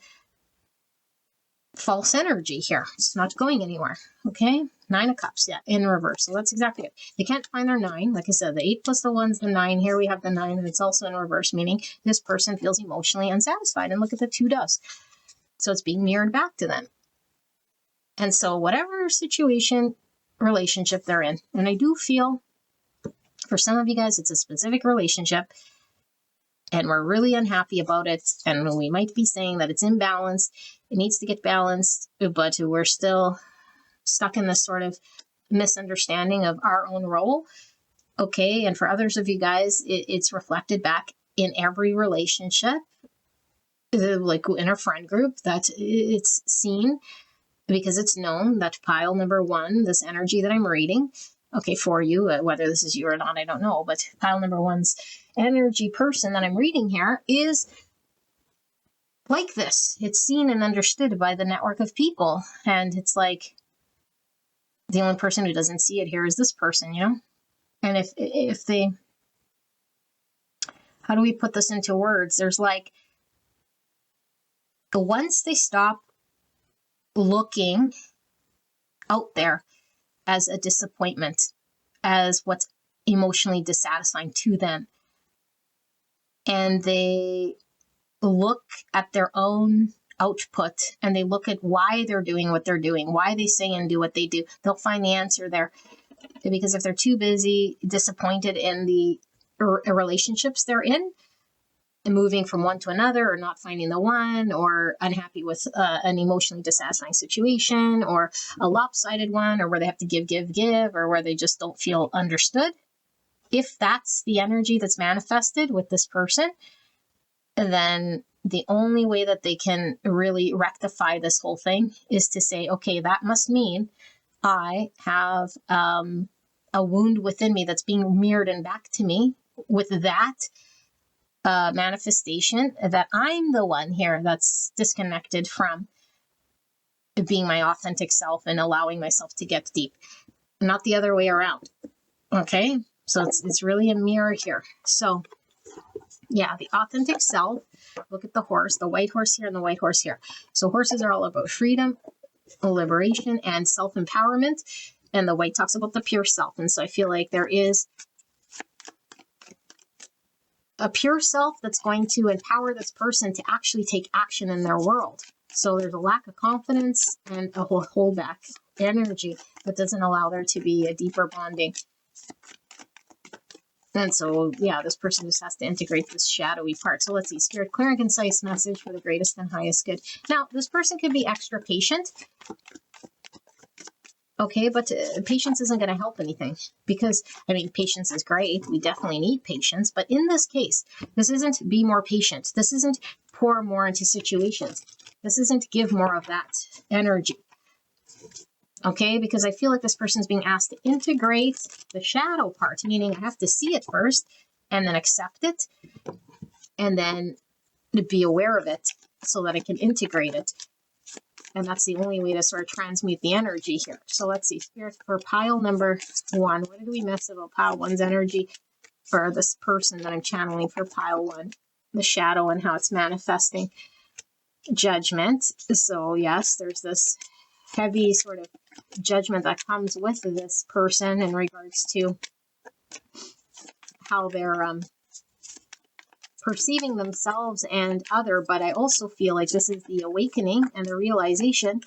S2: false energy here. It's not going anywhere. Okay. 9 of Cups. Yeah. In reverse. So that's exactly it. They can't find their 9. Like I said, the 8 plus the 1's the 9. Here we have the 9, and it's also in reverse, meaning this person feels emotionally unsatisfied. And look at the 2 doves. So it's being mirrored back to them. And so whatever situation, relationship they're in, and I do feel for some of you guys, it's a specific relationship and we're really unhappy about it. And we might be saying that it's imbalanced. It needs to get balanced, but we're still stuck in this sort of misunderstanding of our own role. Okay. And for others of you guys, it's reflected back in every relationship, like in a friend group, that it's seen, because it's known that pile number 1, this energy that I'm reading, okay, for you, whether this is you or not, I don't know, but pile number 1's energy person that I'm reading here is like this. It's seen and understood by the network of people. And it's like, the only person who doesn't see it here is this person, you know? And if they, how do we put this into words? There's like, once they stop looking out there as a disappointment, as what's emotionally dissatisfying to them, and they look at their own output and they look at why they're doing what they're doing, why they say and do what they do, they'll find the answer there. Because if they're too busy, disappointed in the relationships they're in, and moving from one to another, or not finding the one, or unhappy with an emotionally dissatisfying situation, or a lopsided one, or where they have to give, or where they just don't feel understood. If that's the energy that's manifested with this person, then the only way that they can really rectify this whole thing is to say, okay, that must mean I have a wound within me that's being mirrored and back to me with that manifestation, that I'm the one here that's disconnected from being my authentic self and allowing myself to get deep, not the other way around. Okay, so it's really a mirror here. So yeah, the authentic self. Look at the horse, the white horse here and the white horse here. So horses are all about freedom, liberation, and self-empowerment. And the white talks about the pure self. And so I feel like there is a pure self that's going to empower this person to actually take action in their world. So there's a lack of confidence and a holdback energy that doesn't allow there to be a deeper bonding. And so, yeah, this person just has to integrate this shadowy part. So let's see, Spirit, clear and concise message for the greatest and highest good. Now, this person could be extra patient. Okay, but patience isn't going to help anything, because, I mean, patience is great. We definitely need patience. But in this case, this isn't be more patient. This isn't pour more into situations. This isn't give more of that energy. Okay, because I feel like this person's being asked to integrate the shadow part, meaning I have to see it first and then accept it and then be aware of it so that I can integrate it. And that's the only way to sort of transmute the energy here. So let's see, Spirit, for pile number 1, what did we miss about pile 1's energy for this person that I'm channeling for pile 1? The shadow and how it's manifesting. Judgment. So yes, there's this heavy sort of judgment that comes with this person in regards to how they're perceiving themselves and other, but I also feel like this is the awakening and the realization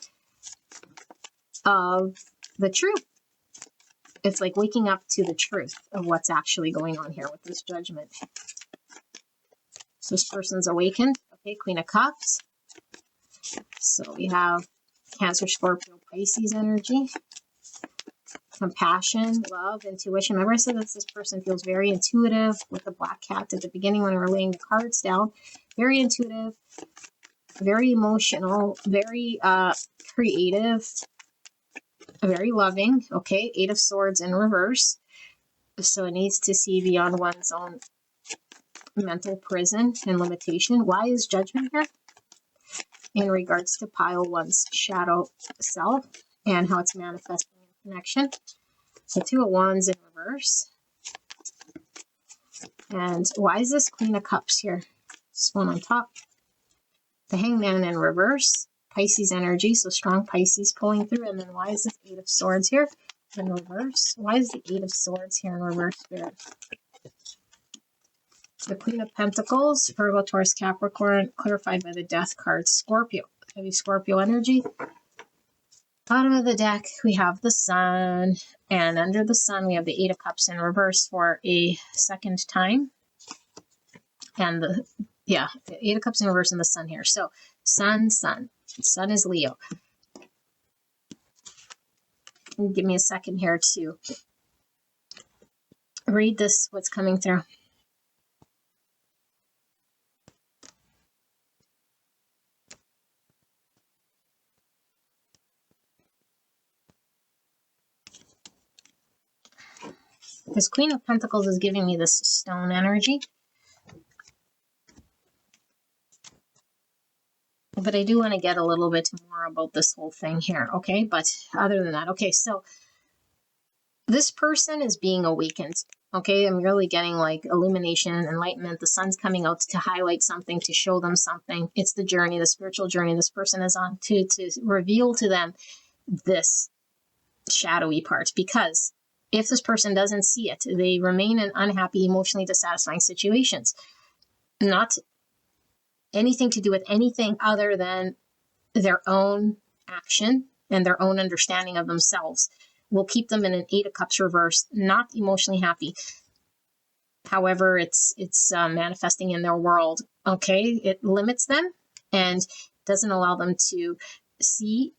S2: of the truth. It's like waking up to the truth of what's actually going on here with this judgment. So this person's awakened. Okay, Queen of Cups. So we have Cancer, Scorpio, Pisces energy. Compassion, love, intuition. Remember I said that this person feels very intuitive with the black cat at the beginning when we were laying the cards down. Very intuitive, very emotional, very creative, very loving. Okay, 8 of Swords in reverse. So it needs to see beyond one's own mental prison and limitation. Why is judgment here? In regards to pile 1's shadow self and how it's manifesting in connection. So 2 of Wands in reverse. And why is this Queen of Cups here? This one on top. The Hangman in reverse. Pisces energy, so strong Pisces pulling through. And then why is this 8 of Swords here in reverse? Why is the 8 of Swords here in reverse, Spirit? The Queen of Pentacles, Virgo, Taurus, Capricorn, clarified by the Death card. Scorpio, heavy Scorpio energy. Bottom of the deck, we have the Sun, and under the Sun, we have the 8 of Cups in reverse for a second time. And the 8 of Cups in reverse and the Sun here. So, Sun. Sun is Leo. Give me a second here to read this, what's coming through. This Queen of Pentacles is giving me this stone energy. But I do want to get a little bit more about this whole thing here, okay? But other than that, okay, so this person is being awakened, okay? I'm really getting like illumination, enlightenment. The sun's coming out to highlight something, to show them something. It's the journey, the spiritual journey this person is on to reveal to them this shadowy part. Because if this person doesn't see it, they remain in unhappy, emotionally dissatisfying situations. Not anything to do with anything other than their own action and their own understanding of themselves will keep them in an 8 of Cups reverse, not emotionally happy. However, it's manifesting in their world. Okay, it limits them and doesn't allow them to see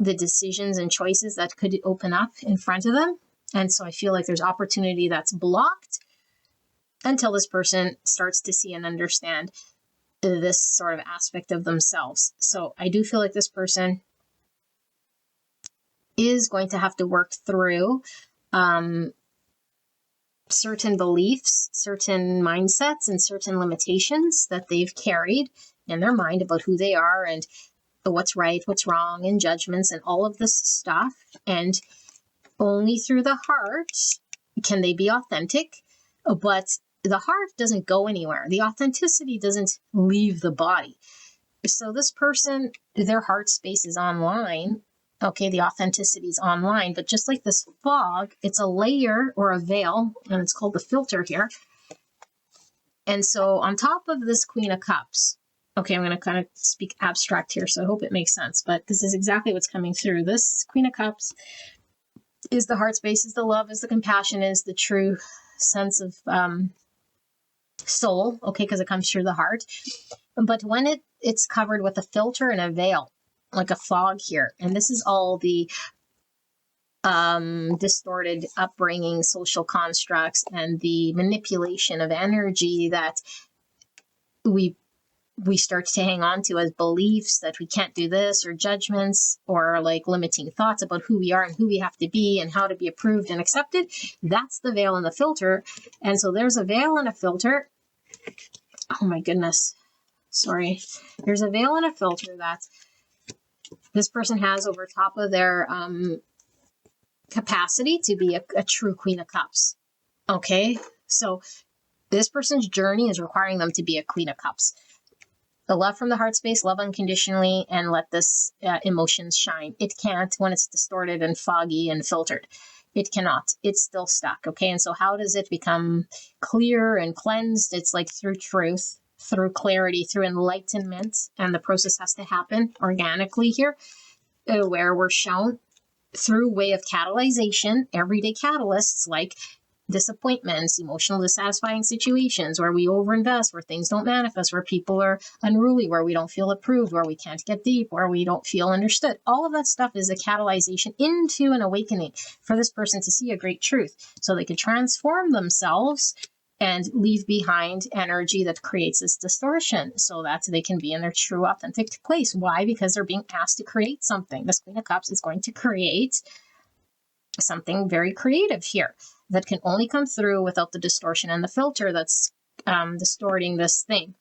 S2: the decisions and choices that could open up in front of them. And so I feel like there's opportunity that's blocked until this person starts to see and understand this sort of aspect of themselves. So I do feel like this person is going to have to work through certain beliefs, certain mindsets, and certain limitations that they've carried in their mind about who they are and what's right, what's wrong, and judgments and all of this stuff. And only through the heart can they be authentic, but the heart doesn't go anywhere. The authenticity doesn't leave the body. So this person, their heart space is online. Okay, the authenticity is online, but just like this fog, it's a layer or a veil, and it's called the filter here. And so on top of this Queen of Cups, okay, I'm going to kind of speak abstract here, so I hope it makes sense, but this is exactly what's coming through. This Queen of Cups is the heart space, is the love, is the compassion, is the true sense of soul, okay, because it comes through the heart. But when it's covered with a filter and a veil, like a fog here, and this is all the distorted upbringing, social constructs, and the manipulation of energy that we start to hang on to as beliefs that we can't do this, or judgments, or like limiting thoughts about who we are and who we have to be and how to be approved and accepted. That's the veil and the filter. And so there's a veil and a filter. Oh my goodness. Sorry. There's a veil and a filter that This person has over top of their capacity to be a true Queen of Cups. Okay, so this person's journey is requiring them to be a Queen of Cups. The love from the heart space, love unconditionally, and let this emotions shine. It can't when it's distorted and foggy and filtered. It cannot. It's still stuck. Okay, and so how does it become clear and cleansed? It's like through truth, through clarity, through enlightenment, and the process has to happen organically here, where we're shown through way of catalyzation, everyday catalysts like disappointments, emotional dissatisfying situations where we overinvest, where things don't manifest, where people are unruly, where we don't feel approved, where we can't get deep, where we don't feel understood. All of that stuff is a catalyzation into an awakening for this person to see a great truth so they could transform themselves and leave behind energy that creates this distortion so that they can be in their true authentic place. Why? Because they're being asked to create something. This Queen of Cups is going to create something very creative here that can only come through without the distortion and the filter that's distorting this thing.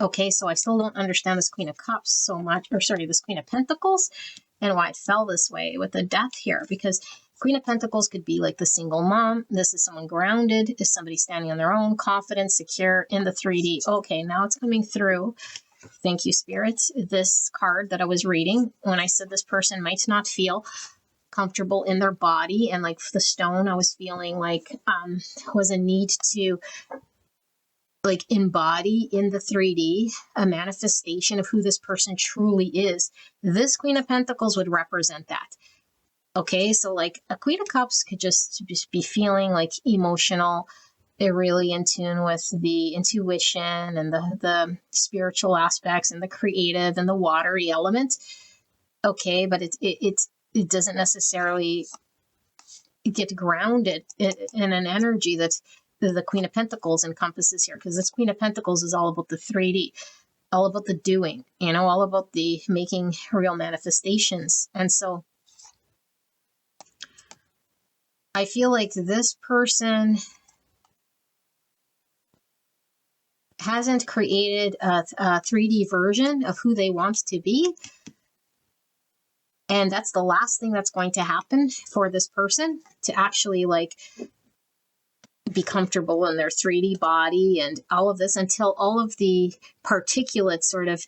S2: Okay, so I still don't understand this Queen of Cups so much, or sorry, this Queen of Pentacles and why it fell this way with the death here, because Queen of Pentacles could be like the single mom. This is someone grounded, is somebody standing on their own, confident, secure in the 3D. Okay, now it's coming through. Thank you, Spirit. This card that I was reading, when I said this person might not feel comfortable in their body, and like the stone I was feeling like was a need to like embody in the 3D a manifestation of who this person truly is. This Queen of Pentacles would represent that. Okay, so like a Queen of Cups could just be feeling like emotional. They're really in tune with the intuition and the spiritual aspects and the creative and the watery element. Okay, but it doesn't necessarily get grounded in an energy that the Queen of Pentacles encompasses here, because this Queen of Pentacles is all about the 3D, all about the doing, all about the making real manifestations. And so I feel like this person hasn't created a 3D version of who they want to be. And that's the last thing that's going to happen for this person, to actually like be comfortable in their 3D body and all of this, until all of the particulate sort of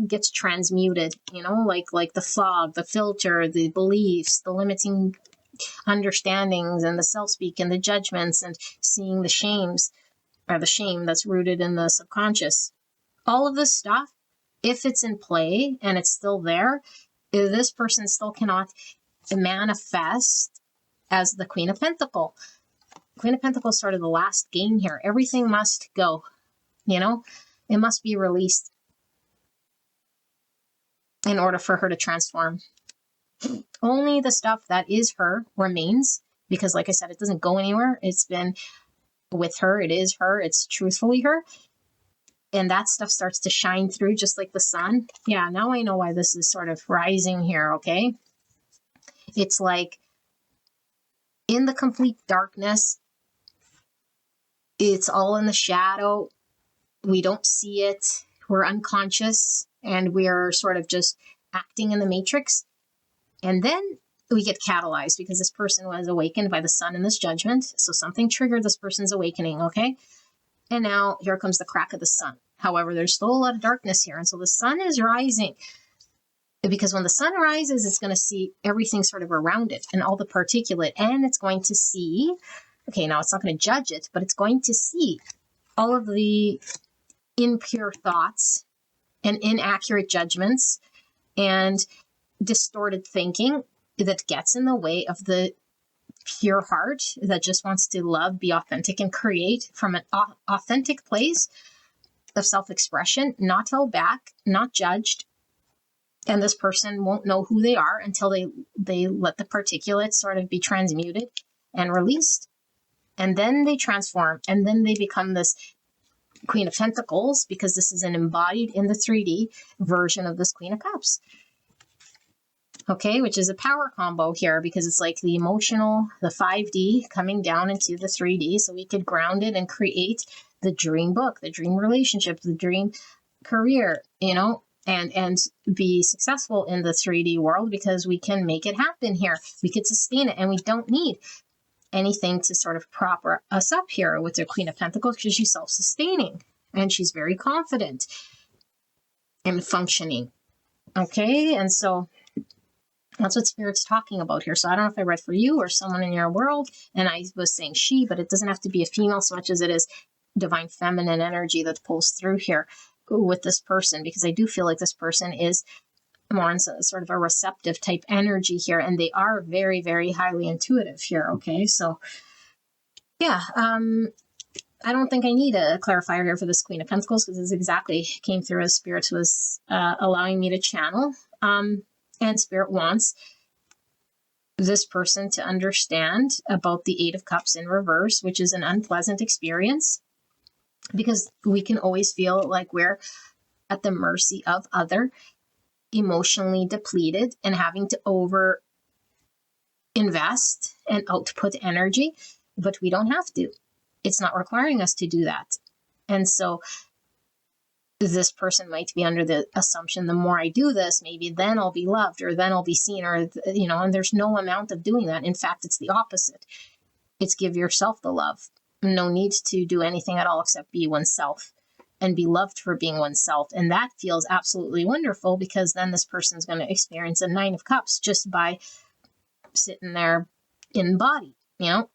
S2: gets transmuted, like the fog, the filter, the beliefs, the limiting understandings, and the self-speak and the judgments, and seeing the shames, or the shame that's rooted in the subconscious. All of this stuff, if it's in play and it's still there, this person still cannot manifest as the Queen of Pentacles. Queen of Pentacles is sort of the last game here. Everything must go, it must be released in order for her to transform. Only the stuff that is her remains, because like I said, it doesn't go anywhere. It's been with her. It is her. It's truthfully her. And that stuff starts to shine through just like the sun. Yeah, now I know why this is sort of rising here, okay? It's like in the complete darkness, it's all in the shadow. We don't see it. We're unconscious, and we're sort of just acting in the matrix. And then we get catalyzed because this person was awakened by the sun in this judgment. So something triggered this person's awakening, okay? And now here comes the crack of the sun. However, there's still a lot of darkness here. And so the sun is rising, because when the sun rises, it's going to see everything sort of around it and all the particulate. And it's going to see, okay, now it's not going to judge it, but it's going to see all of the impure thoughts and inaccurate judgments and distorted thinking that gets in the way of the pure heart that just wants to love, be authentic, and create from an authentic place of self-expression, not held back, not judged. And this person won't know who they are until they let the particulates sort of be transmuted and released. And then they transform, and then they become this Queen of Pentacles, because this is an embodied in the 3D version of this Queen of Cups. Okay, which is a power combo here, because it's like the emotional, the 5D coming down into the 3D, so we could ground it and create the dream book, the dream relationship, the dream career, and be successful in the 3D world, because we can make it happen here. We can sustain it, and we don't need anything to sort of prop us up here with the Queen of Pentacles, because she's self-sustaining and she's very confident and functioning. Okay, and so that's what Spirit's talking about here. So I don't know if I read for you or someone in your world, and I was saying she, but it doesn't have to be a female so much as it is divine feminine energy that pulls through here with this person, because I do feel like this person is more in sort of a receptive type energy here, and they are very, very highly intuitive here. Okay, so yeah, I don't think I need a clarifier here for this Queen of Pentacles, because this exactly came through as Spirit was allowing me to channel. And Spirit wants this person to understand about the Eight of Cups in reverse, which is an unpleasant experience, because we can always feel like we're at the mercy of other, emotionally depleted, and having to over invest and output energy, but we don't have to. It's not requiring us to do that. And so this person might be under the assumption, the more I do this, maybe then I'll be loved, or then I'll be seen, or, you know, and there's no amount of doing that. In fact, it's the opposite. It's give yourself the love. No need to do anything at all except be oneself and be loved for being oneself. And that feels absolutely wonderful, because then this person's going to experience a Nine of Cups just by sitting there in body, you know,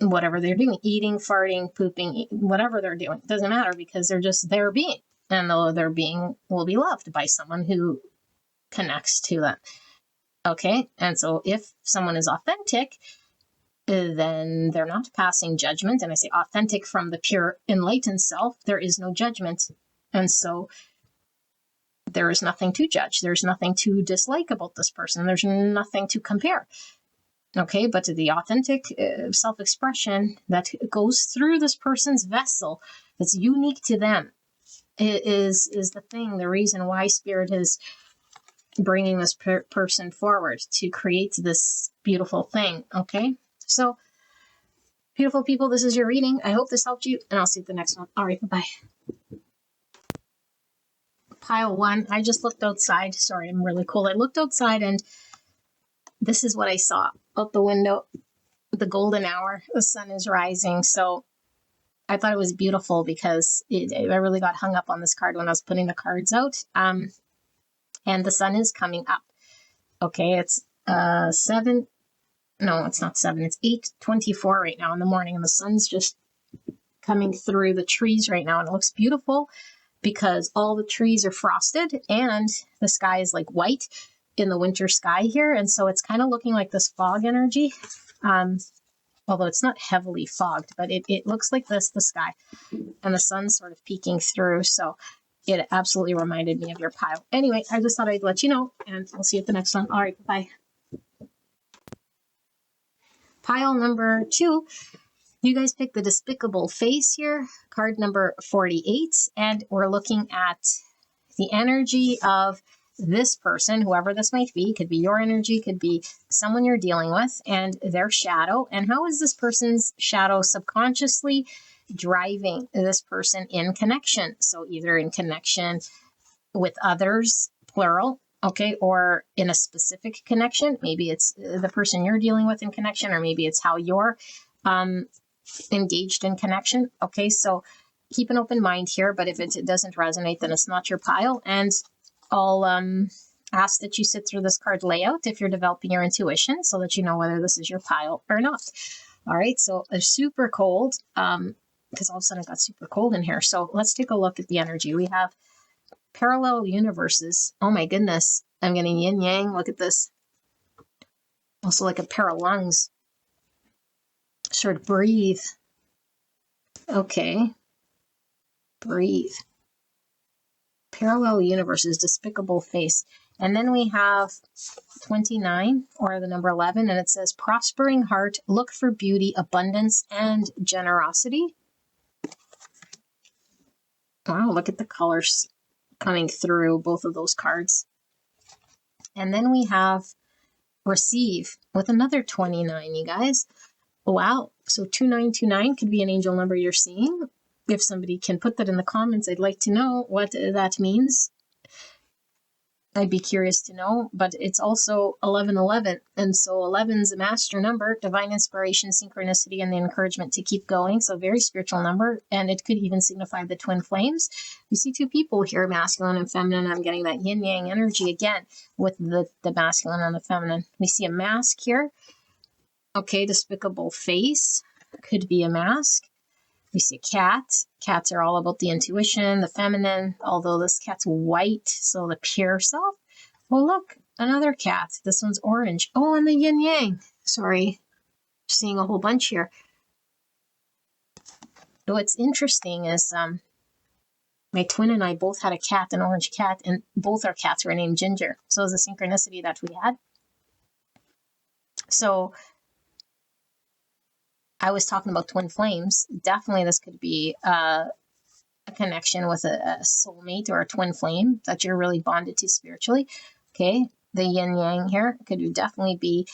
S2: whatever they're doing, eating, farting, pooping, whatever they're doing, it doesn't matter, because they're just their being. And their being will be loved by someone who connects to them. Okay, and so if someone is authentic, then they're not passing judgment. And I say authentic from the pure enlightened self, there is no judgment. And so there is nothing to judge. There's nothing to dislike about this person. There's nothing to compare. Okay, but the authentic self-expression that goes through this person's vessel, that's unique to them, is the thing, the reason why Spirit is bringing this person forward to create this beautiful thing. Okay, so beautiful people, this is your reading. I hope this helped you, and I'll see you at the next one. All right, bye-bye. Pile 1, I just looked outside. Sorry, I'm really cold. I looked outside, and this is what I saw out the window. The golden hour, the sun is rising. So I thought it was beautiful, because I really got hung up on this card when I was putting the cards out. And the sun is coming up. Okay, it's 7. No, it's not 7. It's 8:24 right now in the morning, and the sun's just coming through the trees right now, and it looks beautiful because all the trees are frosted and the sky is like white in the winter sky here, and so it's kind of looking like this fog energy. Although it's not heavily fogged, but it looks like this, the sky, and the sun's sort of peeking through. So it absolutely reminded me of your pile. Anyway, I just thought I'd let you know, and we'll see you at the next one. All right, bye. Pile number 2, you guys picked the Despicable Face here, card number 48, and we're looking at the energy of this person, whoever this might be. Could be your energy, could be someone you're dealing with, and their shadow. And how is this person's shadow subconsciously driving this person in connection? So either in connection with others, plural, okay, or in a specific connection. Maybe it's the person you're dealing with in connection, or maybe it's how you're engaged in connection. Okay, so keep an open mind here, but if it doesn't resonate, then it's not your pile. And I'll ask that you sit through this card layout if you're developing your intuition, so that you know whether this is your pile or not. All right, so it's super cold, because all of a sudden it got super cold in here. So let's take a look at the energy. We have parallel universes. Oh my goodness, I'm getting yin yang. Look at this. Also like a pair of lungs. Sort of breathe. Okay. Breathe. Parallel universes, Despicable Face. And then we have 29, or the number 11, and it says prospering heart, look for beauty, abundance, and generosity. Wow, look at the colors coming through both of those cards. And then we have receive with another 29, you guys. Wow, so 2929 could be an angel number you're seeing. If somebody can put that in the comments, I'd like to know what that means. I'd be curious to know, but it's also 1111. And so 11 is a master number, divine inspiration, synchronicity, and the encouragement to keep going. So very spiritual number. And it could even signify the twin flames. We see two people here, masculine and feminine. I'm getting that yin yang energy again with the masculine and the feminine. We see a mask here. Okay, despicable face could be a mask. We see a cat. Cats are all about the intuition, the feminine, although this cat's white, so the pure self. Oh, look, another cat. This one's orange. Oh, and the yin yang. Sorry, seeing a whole bunch here. What's interesting is my twin and I both had a cat, an orange cat, and both our cats were named Ginger. So it was a synchronicity that we had. So I was talking about twin flames. Definitely this could be a connection with a soulmate or a twin flame that you're really bonded to spiritually. Okay, the yin yang here could definitely be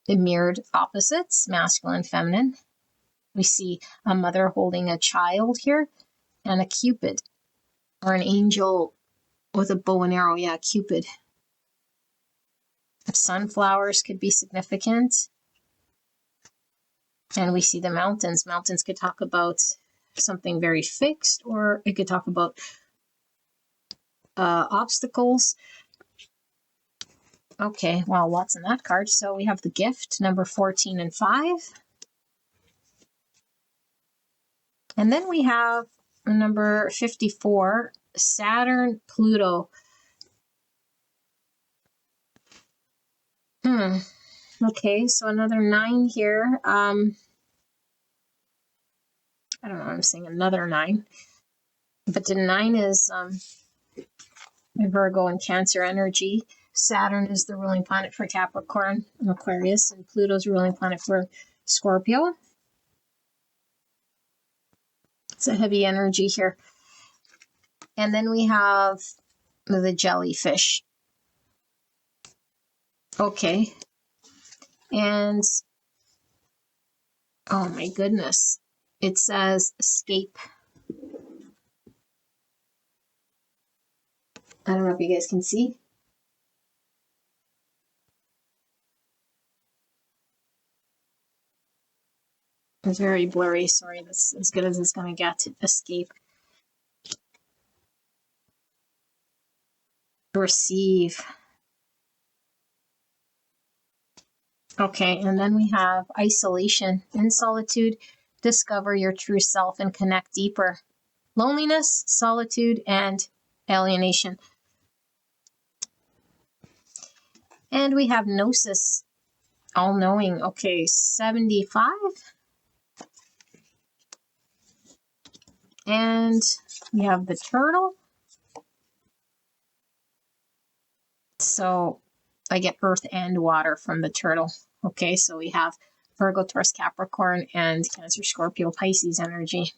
S2: the mirrored opposites, masculine and feminine. We see a mother holding a child here and a cupid or an angel with a bow and arrow. Yeah, cupid. Sunflowers could be significant. And we see the mountains. Mountains could talk about something very fixed, or it could talk about obstacles. Okay, well, lots in that card. So we have the gift, number 14 and 5. And then we have number 54, Saturn, Pluto. Okay, so another 9 here. I don't know, I'm saying another 9. But the 9 is Virgo and Cancer energy. Saturn is the ruling planet for Capricorn and Aquarius, and Pluto's ruling planet for Scorpio. It's a heavy energy here. And then we have the jellyfish. Okay. And, oh my goodness, it says escape. I don't know if you guys can see. It's very blurry. Sorry, that's as good as it's going to get. Escape. Receive. Okay, and then we have isolation. In solitude, discover your true self and connect deeper. Loneliness, solitude, and alienation. And we have gnosis, all-knowing. Okay, 75. And we have the turtle. So I get earth and water from the turtle. Okay, so we have Virgo, Taurus, Capricorn, and Cancer, Scorpio, Pisces energy.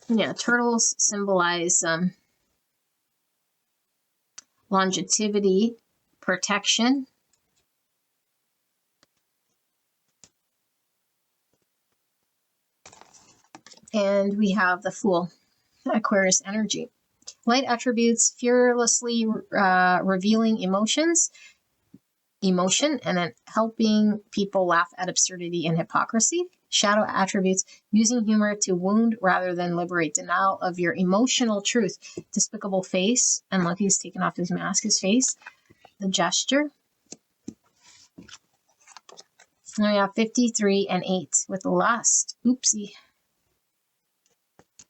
S2: Yeah, turtles symbolize longevity, protection. And we have the Fool, Aquarius energy. Light attributes, fearlessly revealing emotion, and then helping people laugh at absurdity and hypocrisy. Shadow attributes, using humor to wound rather than liberate. Denial of your emotional truth. Despicable face, and look, he's taken off his mask, his face. The gesture. And we have 53 and 8 with lust. Oopsie.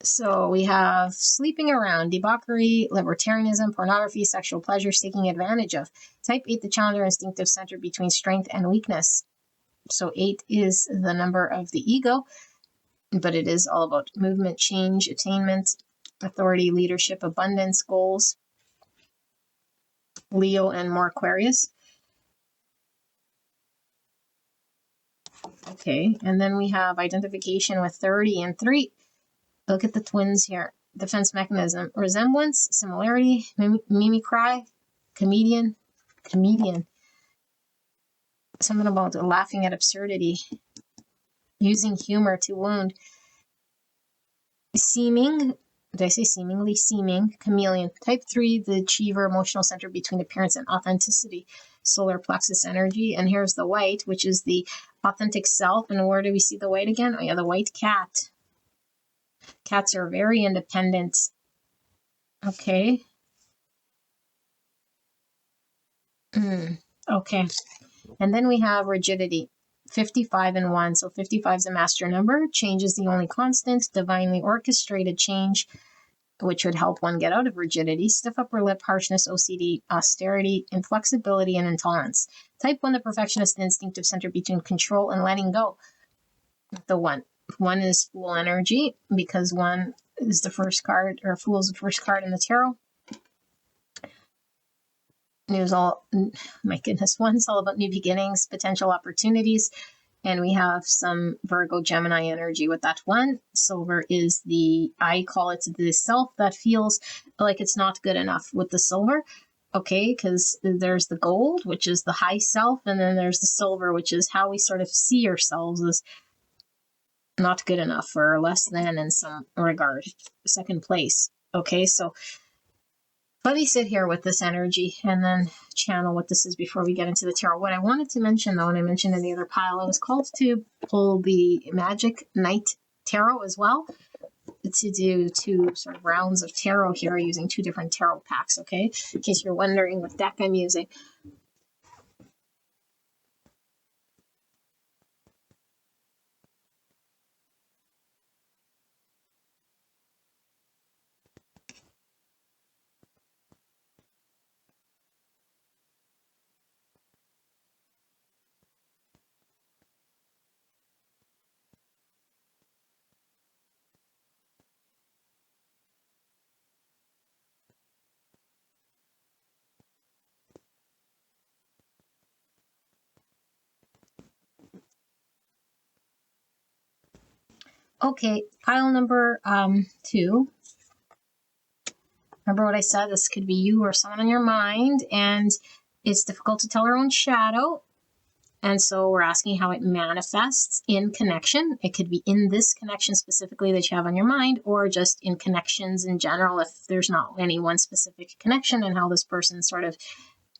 S2: So we have sleeping around, debauchery, libertarianism, pornography, sexual pleasure, taking advantage of. Type 8, the challenger, instinctive center between strength and weakness. So 8 is the number of the ego, but it is all about movement, change, attainment, authority, leadership, abundance, goals. Leo and more Aquarius. Okay, and then we have identification with 30 and 3. Look at the twins here. Defense mechanism. Resemblance, similarity, mimicry, comedian. Something about laughing at absurdity. Using humor to wound. Seeming, did I say seemingly? Seeming, chameleon. Type 3, the achiever, emotional center between appearance and authenticity, solar plexus energy. And here's the white, which is the authentic self. And where do we see the white again? Oh yeah, the white cat. Cats are very independent. Okay. Okay. And then we have rigidity. 55 and 1. So 55 is a master number. Change is the only constant. Divinely orchestrated change, which would help one get out of rigidity. Stiff upper lip, harshness, OCD, austerity, inflexibility, and intolerance. Type 1, the perfectionist instinctive center between control and letting go. The 1. 1 is Fool energy because 1 is the first card, or Fool is the first card in the tarot. My goodness, 1's all about new beginnings, potential opportunities. And we have some Virgo Gemini energy with that 1. Silver is I call it the self that feels like it's not good enough with the silver. Okay, because there's the gold, which is the high self, and then there's the silver, which is how we sort of see ourselves as not good enough or less than in some regard, second place. Okay, so let me sit here with this energy and then channel what this is before we get into the tarot. What I wanted to mention, though, and I mentioned in the other pile, I was called to pull the Magic Night Tarot as well, to do 2 sort of rounds of tarot here using 2 different tarot packs, okay? In case you're wondering what deck I'm using. Okay, pile number 2. Remember what I said? This could be you or someone on your mind, and it's difficult to tell our own shadow. And so we're asking how it manifests in connection. It could be in this connection specifically that you have on your mind, or just in connections in general, if there's not any one specific connection, and how this person sort of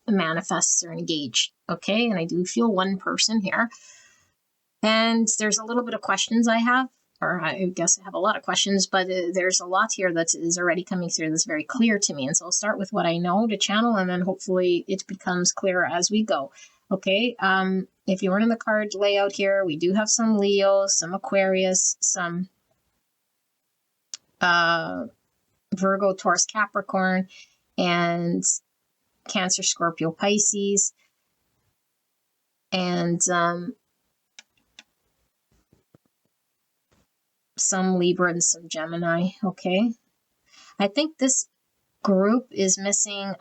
S2: manifests or engaged. Okay, and I do feel one person here. And there's a little bit of questions I have, or I guess I have a lot of questions, but there's a lot here that is already coming through that's very clear to me. And so I'll start with what I know to channel, and then hopefully it becomes clearer as we go. Okay, if you weren't in the card layout here, we do have some Leos, some Aquarius, some Virgo, Taurus, Capricorn, and Cancer, Scorpio, Pisces, and some Libra and some Gemini. Okay, I think this group is missing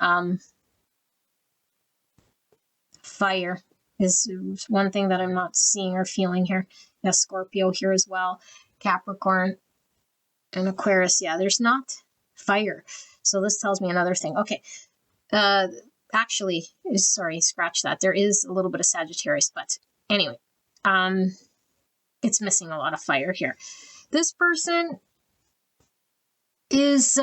S2: fire is one thing that I'm not seeing or feeling here. Yes, Scorpio here as well, Capricorn and Aquarius. Yeah, there's not fire. So this tells me another thing. Okay, actually, sorry, scratch that. There is a little bit of Sagittarius, but anyway, it's missing a lot of fire here. This person is,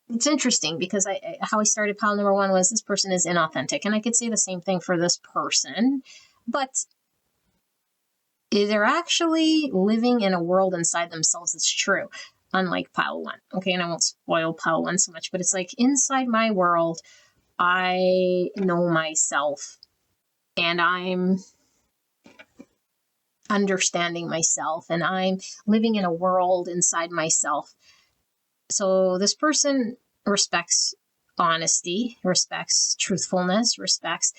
S2: it's interesting because how I started pile number 1 was this person is inauthentic. And I could say the same thing for this person, but they're actually living in a world inside themselves that's true, unlike pile 1. Okay, and I won't spoil pile 1 so much, but it's like inside my world, I know myself and I'm understanding myself and I'm living in a world inside myself. So this person respects honesty, respects truthfulness, respects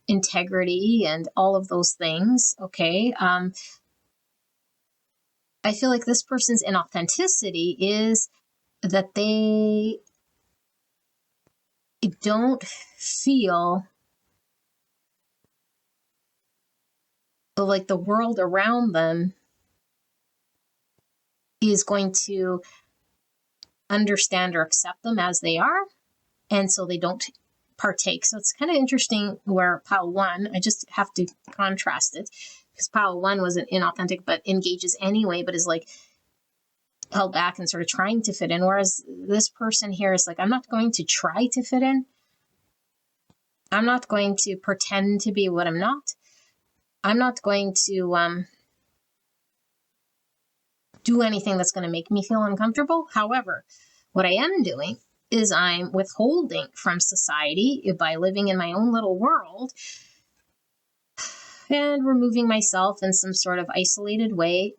S2: integrity, and all of those things. Okay. I feel like this person's inauthenticity is that they don't feel like the world around them is going to understand or accept them as they are, and so they don't partake. So it's kind of interesting where pile 1, I just have to contrast it, because pile 1 was an inauthentic but engages anyway, but is like held back and sort of trying to fit in. Whereas this person here is like, I'm not going to try to fit in. I'm not going to pretend to be what I'm not. I'm not going to do anything that's going to make me feel uncomfortable. However, what I am doing is I'm withholding from society by living in my own little world and removing myself in some sort of isolated way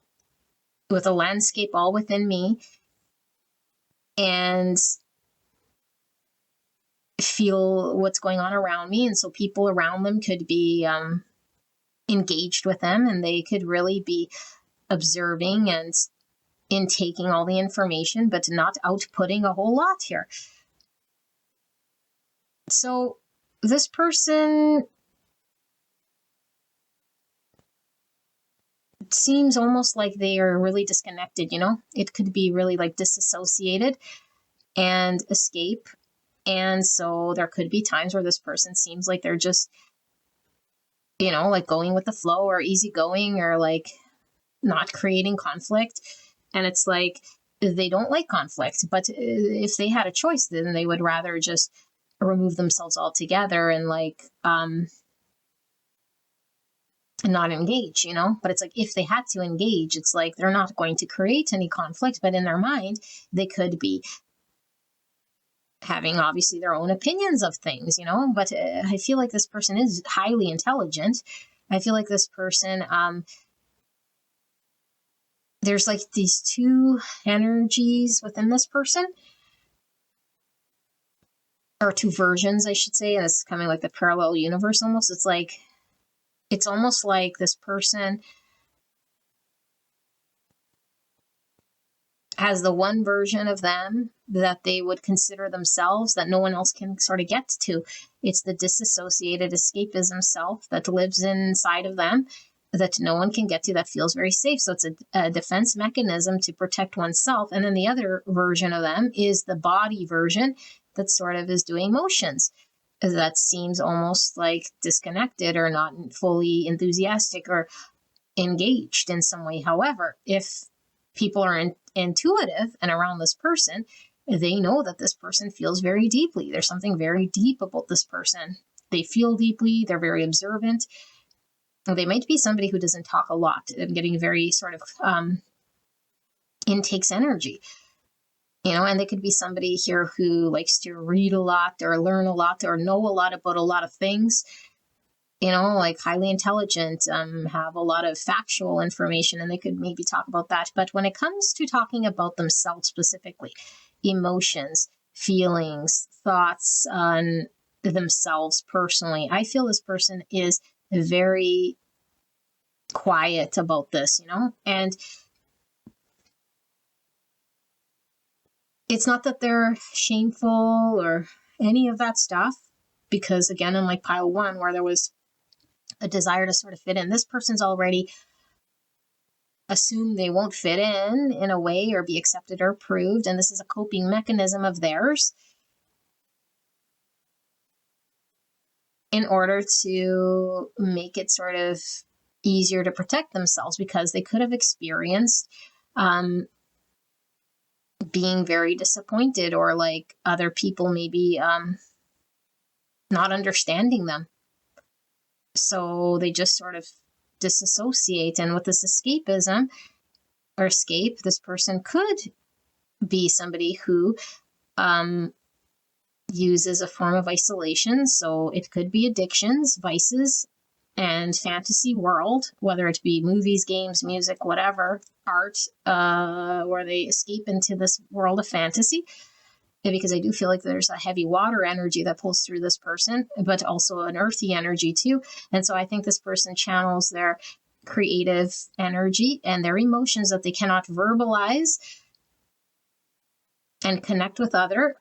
S2: with a landscape all within me, and feel what's going on around me. And so people around them could be engaged with them, and they could really be observing and intaking all the information, but not outputting a whole lot here. So this person seems almost like they are really disconnected, you know? It could be really like disassociated and escape. And so there could be times where this person seems like they're just, you know, like going with the flow or easygoing or like not creating conflict. And it's like they don't like conflict, but if they had a choice, then they would rather just remove themselves altogether and like not engage, you know? But it's like if they had to engage, it's like they're not going to create any conflict, but in their mind, they could be having obviously their own opinions of things, you know? But I feel like this person is highly intelligent. I feel like this person, there's like these two energies within this person, or two versions, I should say. And it's coming like the parallel universe almost. It's almost like this person has the one version of them that they would consider themselves that no one else can sort of get to. It's the disassociated escapism self that lives inside of them that no one can get to, that feels very safe. So it's a defense mechanism to protect oneself. And then the other version of them is the body version that sort of is doing motions. That seems almost like disconnected or not fully enthusiastic or engaged in some way. However, if people are intuitive and around this person, they know that this person feels very deeply. There's something very deep about this person. They feel deeply. They're very observant. They might be somebody who doesn't talk a lot and getting very sort of intakes energy. You know, and they could be somebody here who likes to read a lot or learn a lot or know a lot about a lot of things, you know, like highly intelligent, have a lot of factual information, and they could maybe talk about that. But when it comes to talking about themselves specifically, emotions, feelings, thoughts on themselves personally, I feel this person is very quiet about this, you know, and it's not that they're shameful or any of that stuff, because again, in like pile one, where there was a desire to sort of fit in, this person's already assumed they won't fit in a way or be accepted or approved. And this is a coping mechanism of theirs in order to make it sort of easier to protect themselves, because they could have experienced being very disappointed, or like other people maybe not understanding them. So they just sort of disassociate. And with this escapism or escape, this person could be somebody who uses a form of isolation. So it could be addictions, vices, and fantasy world, whether it be movies, games, music, whatever, art, where they escape into this world of fantasy. Because I do feel like there's a heavy water energy that pulls through this person, but also an earthy energy too. And so I think this person channels their creative energy and their emotions that they cannot verbalize and connect with other.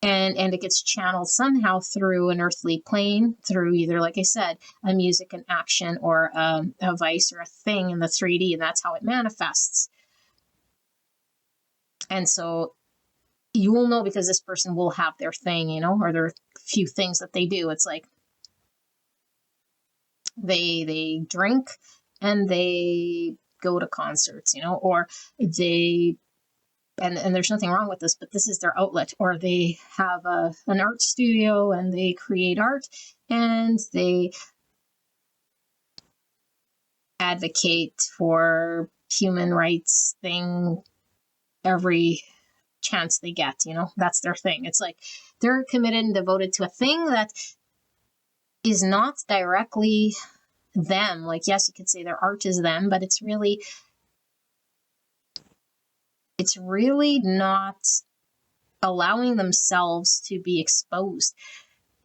S2: And it gets channeled somehow through an earthly plane, through either, like I said, a music, an action, or a vice or a thing in the 3D, and that's how it manifests. And so you will know, because this person will have their thing, you know, or their few things that they do. It's like they drink and they go to concerts, or they, and there's nothing wrong with this, but this is their outlet, or they have an art studio and they create art and they advocate for human rights thing every chance they get, that's their thing. It's like they're committed and devoted to a thing that is not directly them. Like, yes, you could say their art is them, but it's really not allowing themselves to be exposed.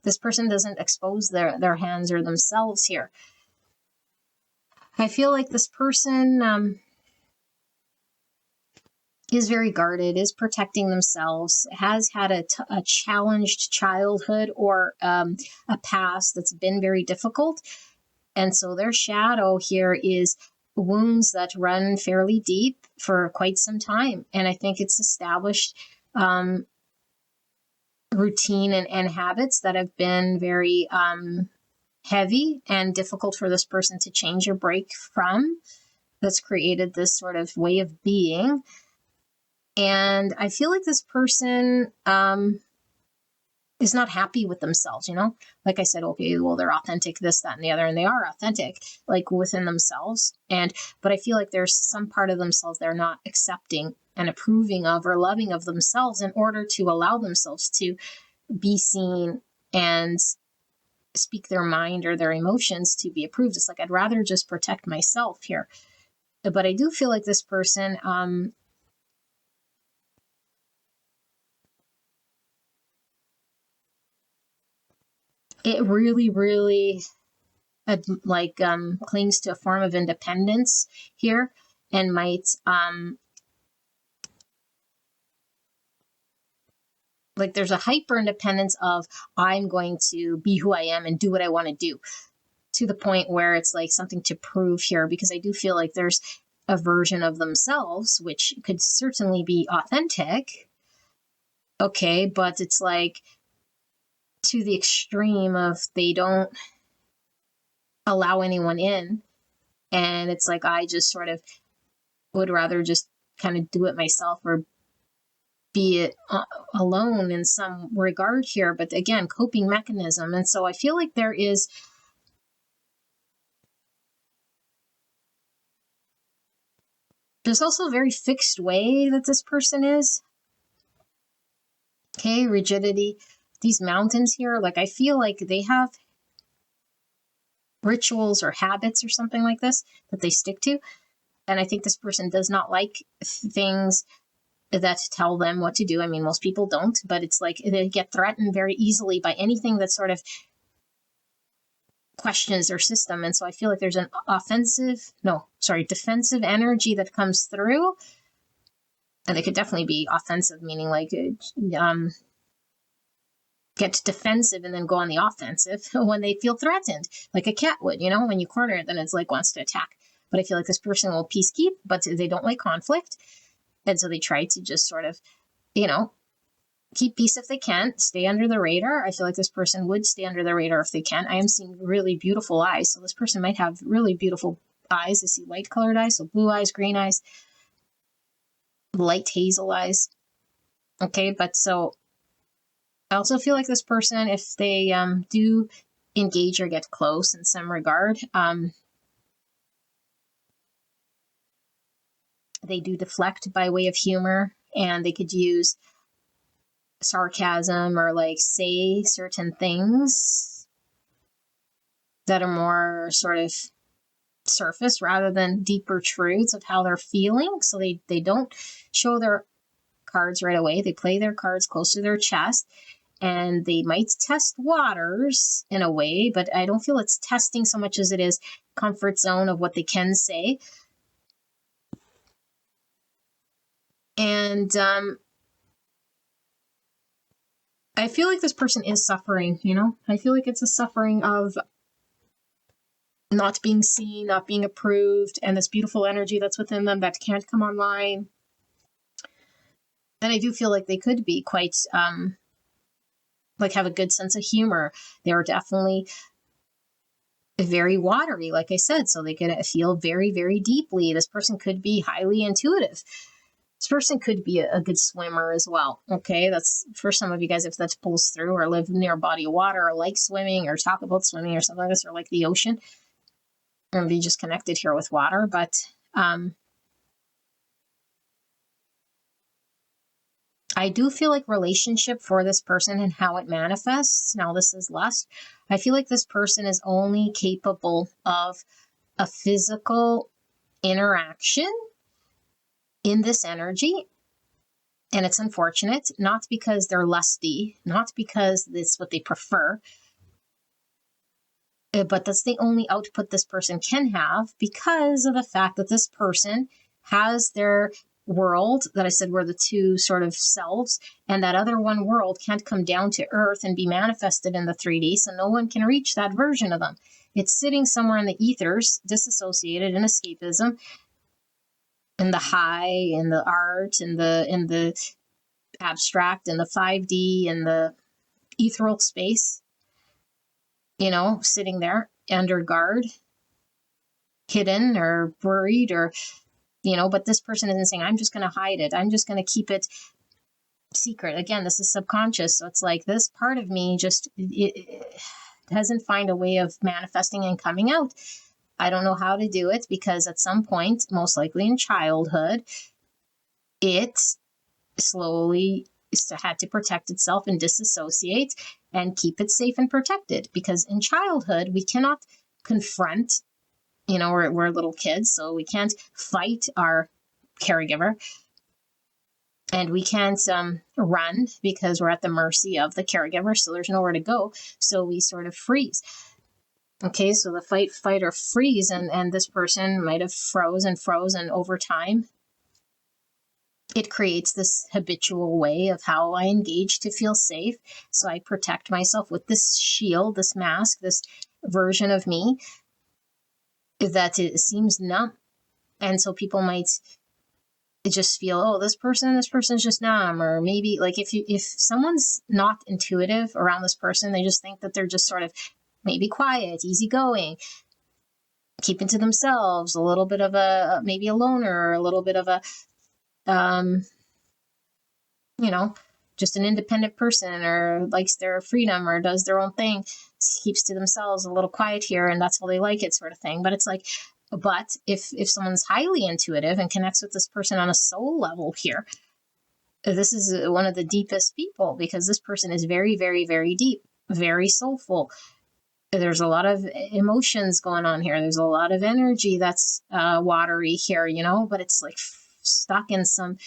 S2: This person doesn't expose their hands or themselves here. I feel like this person is very guarded, is protecting themselves, has had a challenged childhood or a past that's been very difficult. And so their shadow here is wounds that run fairly deep for quite some time. And I think it's established routine and habits that have been very heavy and difficult for this person to change or break from. That's created this sort of way of being. And I feel like this person is not happy with themselves, Like I said, okay, well, they're authentic, this, that, and the other, and they are authentic, like within themselves. But I feel like there's some part of themselves they're not accepting and approving of or loving of themselves in order to allow themselves to be seen and speak their mind or their emotions to be approved. It's like, I'd rather just protect myself here. But I do feel like this person, it really, really clings to a form of independence here and might like there's a hyper independence of I'm going to be who I am and do what I want to do, to the point where it's like something to prove here, because I do feel like there's a version of themselves which could certainly be authentic, okay, but it's like to the extreme of they don't allow anyone in, and it's like I just sort of would rather just kind of do it myself or be it alone in some regard here. But again, coping mechanism. And so I feel like there's also a very fixed way that this person is. Okay, rigidity. These mountains here, like I feel like they have rituals or habits or something like this that they stick to. And I think this person does not like things that tell them what to do. I mean, most people don't, but it's like they get threatened very easily by anything that sort of questions their system. And so I feel like there's an defensive energy that comes through. And it could definitely be offensive, meaning like get defensive and then go on the offensive when they feel threatened, like a cat would, when you corner it, then it's like wants to attack. But I feel like this person will peacekeep, but they don't like conflict. And so they try to just sort of, keep peace if they can, stay under the radar. I feel like this person would stay under the radar if they can. I am seeing really beautiful eyes. So this person might have really beautiful eyes. I see light colored eyes, so blue eyes, green eyes, light hazel eyes. Okay, but so I also feel like this person, if they do engage or get close in some regard, they do deflect by way of humor, and they could use sarcasm or like say certain things that are more sort of surface rather than deeper truths of how they're feeling. So they don't show their cards right away. They play their cards close to their chest, and they might test waters in a way, but I don't feel it's testing so much as it is comfort zone of what they can say. And I feel like this person is suffering, I feel like it's a suffering of not being seen, not being approved, and this beautiful energy that's within them that can't come online. And I do feel like they could be quite, like have a good sense of humor. They are definitely very watery, like I said, so they could feel very, very deeply. This person could be highly intuitive. This person could be a good swimmer as well. Okay, that's for some of you guys, if that pulls through, or live near a body of water, or like swimming, or talk about swimming, or something like this, or like the ocean, and be just connected here with water. But I do feel like relationship for this person and how it manifests. Now, this is lust. I feel like this person is only capable of a physical interaction in this energy. And it's unfortunate, not because they're lusty, not because it's what they prefer, but that's the only output this person can have because of the fact that this person has their world that I said were the two sort of selves, and that other one world can't come down to earth and be manifested in the 3D, so no one can reach that version of them. It's sitting somewhere in the ethers, disassociated in escapism, in the high, in the art, in the abstract, in the 5D, in the ethereal space, sitting there under guard, hidden or buried, or but this person isn't saying, I'm just going to hide it, I'm just going to keep it secret. Again, this is subconscious, so it's like this part of me just it doesn't find a way of manifesting and coming out. I don't know how to do it, because at some point, most likely in childhood, it slowly had to protect itself and disassociate and keep it safe and protected, because in childhood we cannot confront, we're little kids, so we can't fight our caregiver, and we can't run because we're at the mercy of the caregiver, so there's nowhere to go, so we sort of freeze. Okay, so the fight or freeze, and this person might have frozen over time. It creates this habitual way of how I engage to feel safe. So I protect myself with this shield, this mask, this version of me that it seems numb. And so people might just feel, oh, this person's just numb. Or maybe like if someone's not intuitive around this person, they just think that they're just sort of maybe quiet, easygoing, keeping to themselves, a little bit of maybe a loner, or a little bit of a just an independent person, or likes their freedom, or does their own thing, keeps to themselves, a little quiet here, and that's how they like it, sort of thing. But it's like, but if someone's highly intuitive and connects with this person on a soul level here, this is one of the deepest people, because this person is very, very, very deep, very soulful. There's a lot of emotions going on here. There's a lot of energy that's watery here, but it's like stuck in some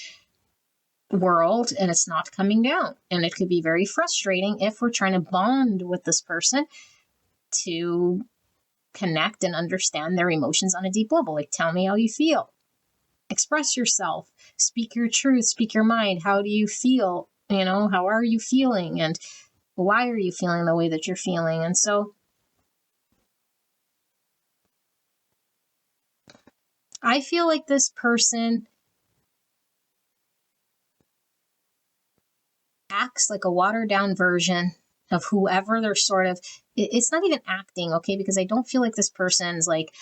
S2: world, and it's not coming down. And it could be very frustrating if we're trying to bond with this person to connect and understand their emotions on a deep level. Like, tell me how you feel, express yourself, speak your truth, speak your mind. How do you feel? How are you feeling, and why are you feeling the way that you're feeling? And so I feel like this person acts like a watered down version of whoever they're sort of, it's not even acting, okay, because I don't feel like this person's like,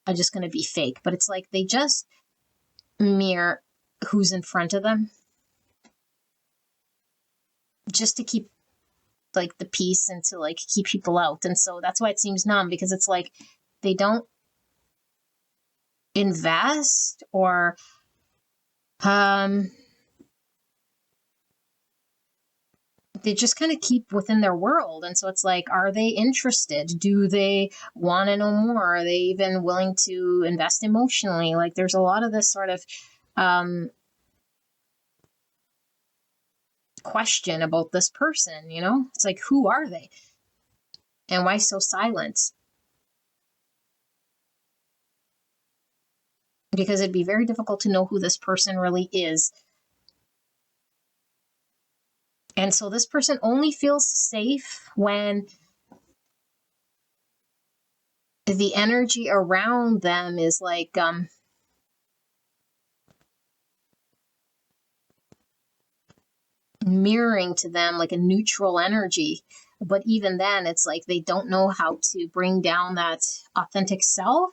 S2: I'm just going to be fake, but it's like they just mirror who's in front of them just to keep like the peace and to like keep people out. And so that's why it seems numb, because it's like they don't invest, or they just kind of keep within their world. And so it's like, are they interested? Do they want to know more? Are they even willing to invest emotionally? Like, there's a lot of this sort of question about this person, It's like, who are they? And why so silent? Because it'd be very difficult to know who this person really is. And so this person only feels safe when the energy around them is like mirroring to them like a neutral energy. But even then, it's like they don't know how to bring down that authentic self.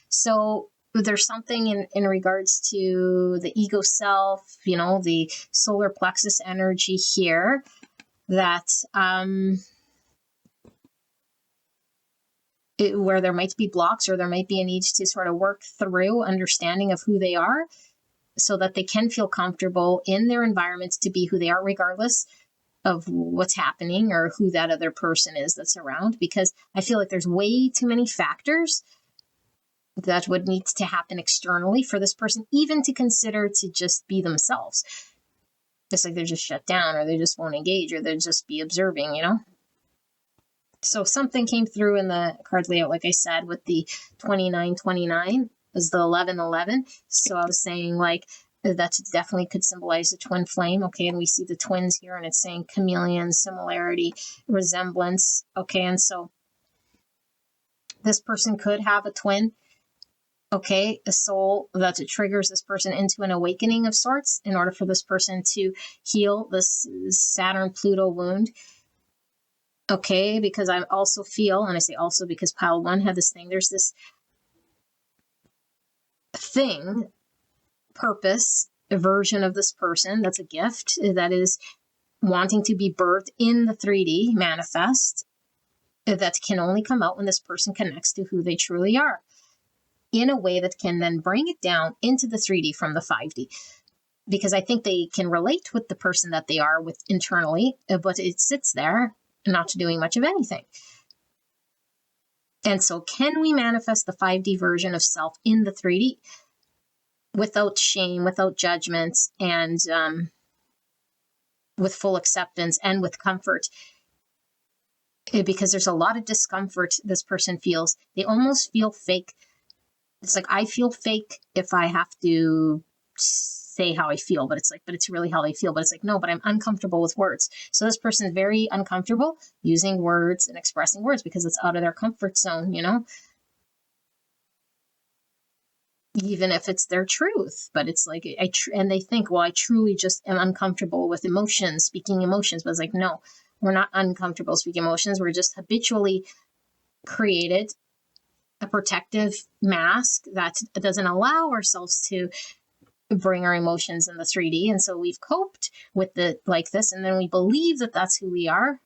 S2: So there's something in regards to the ego self, the solar plexus energy here that where there might be blocks, or there might be a need to sort of work through understanding of who they are so that they can feel comfortable in their environments to be who they are, regardless of what's happening or who that other person is that's around. Because I feel like there's way too many factors that would need to happen externally for this person even to consider to just be themselves. It's like they're just shut down, or they just won't engage, or they'll just be observing, So something came through in the card layout, like I said, with the 2929 is the 1111. So I was saying like that definitely could symbolize a twin flame. Okay, and we see the twins here, and it's saying chameleon, similarity, resemblance. Okay, and so this person could have a twin. Okay, a soul that triggers this person into an awakening of sorts in order for this person to heal this Saturn-Pluto wound. Okay, because I also feel, and I say also because pile 1 had this thing, there's this thing, purpose, a version of this person that's a gift that is wanting to be birthed in the 3D manifest that can only come out when this person connects to who they truly are in a way that can then bring it down into the 3D from the 5D. Because I think they can relate with the person that they are with internally, but it sits there not doing much of anything. And so can we manifest the 5D version of self in the 3D without shame, without judgment, and with full acceptance and with comfort? Because there's a lot of discomfort this person feels. They almost feel fake. It's like, I feel fake if I have to say how I feel, but it's really how they feel. But it's like, no, but I'm uncomfortable with words. So this person is very uncomfortable using words and expressing words because it's out of their comfort zone, even if it's their truth. But it's like, and they think, well, I truly just am uncomfortable with emotions, speaking emotions. But it's like, no, we're not uncomfortable speaking emotions. We're just habitually created a protective mask that doesn't allow ourselves to bring our emotions in the 3D. And so we've coped with it like this, and then we believe that that's who we are.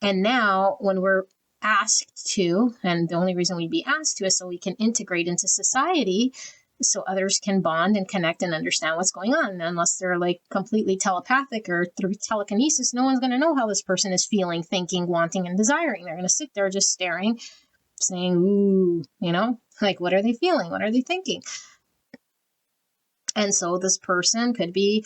S2: And now when we're asked to, and the only reason we'd be asked to is so we can integrate into society, so others can bond and connect and understand what's going on. And unless they're like completely telepathic or through telekinesis, no one's going to know how this person is feeling, thinking, wanting, and desiring. They're going to sit there just staring, saying, ooh, like, what are they feeling? What are they thinking? And so this person could be,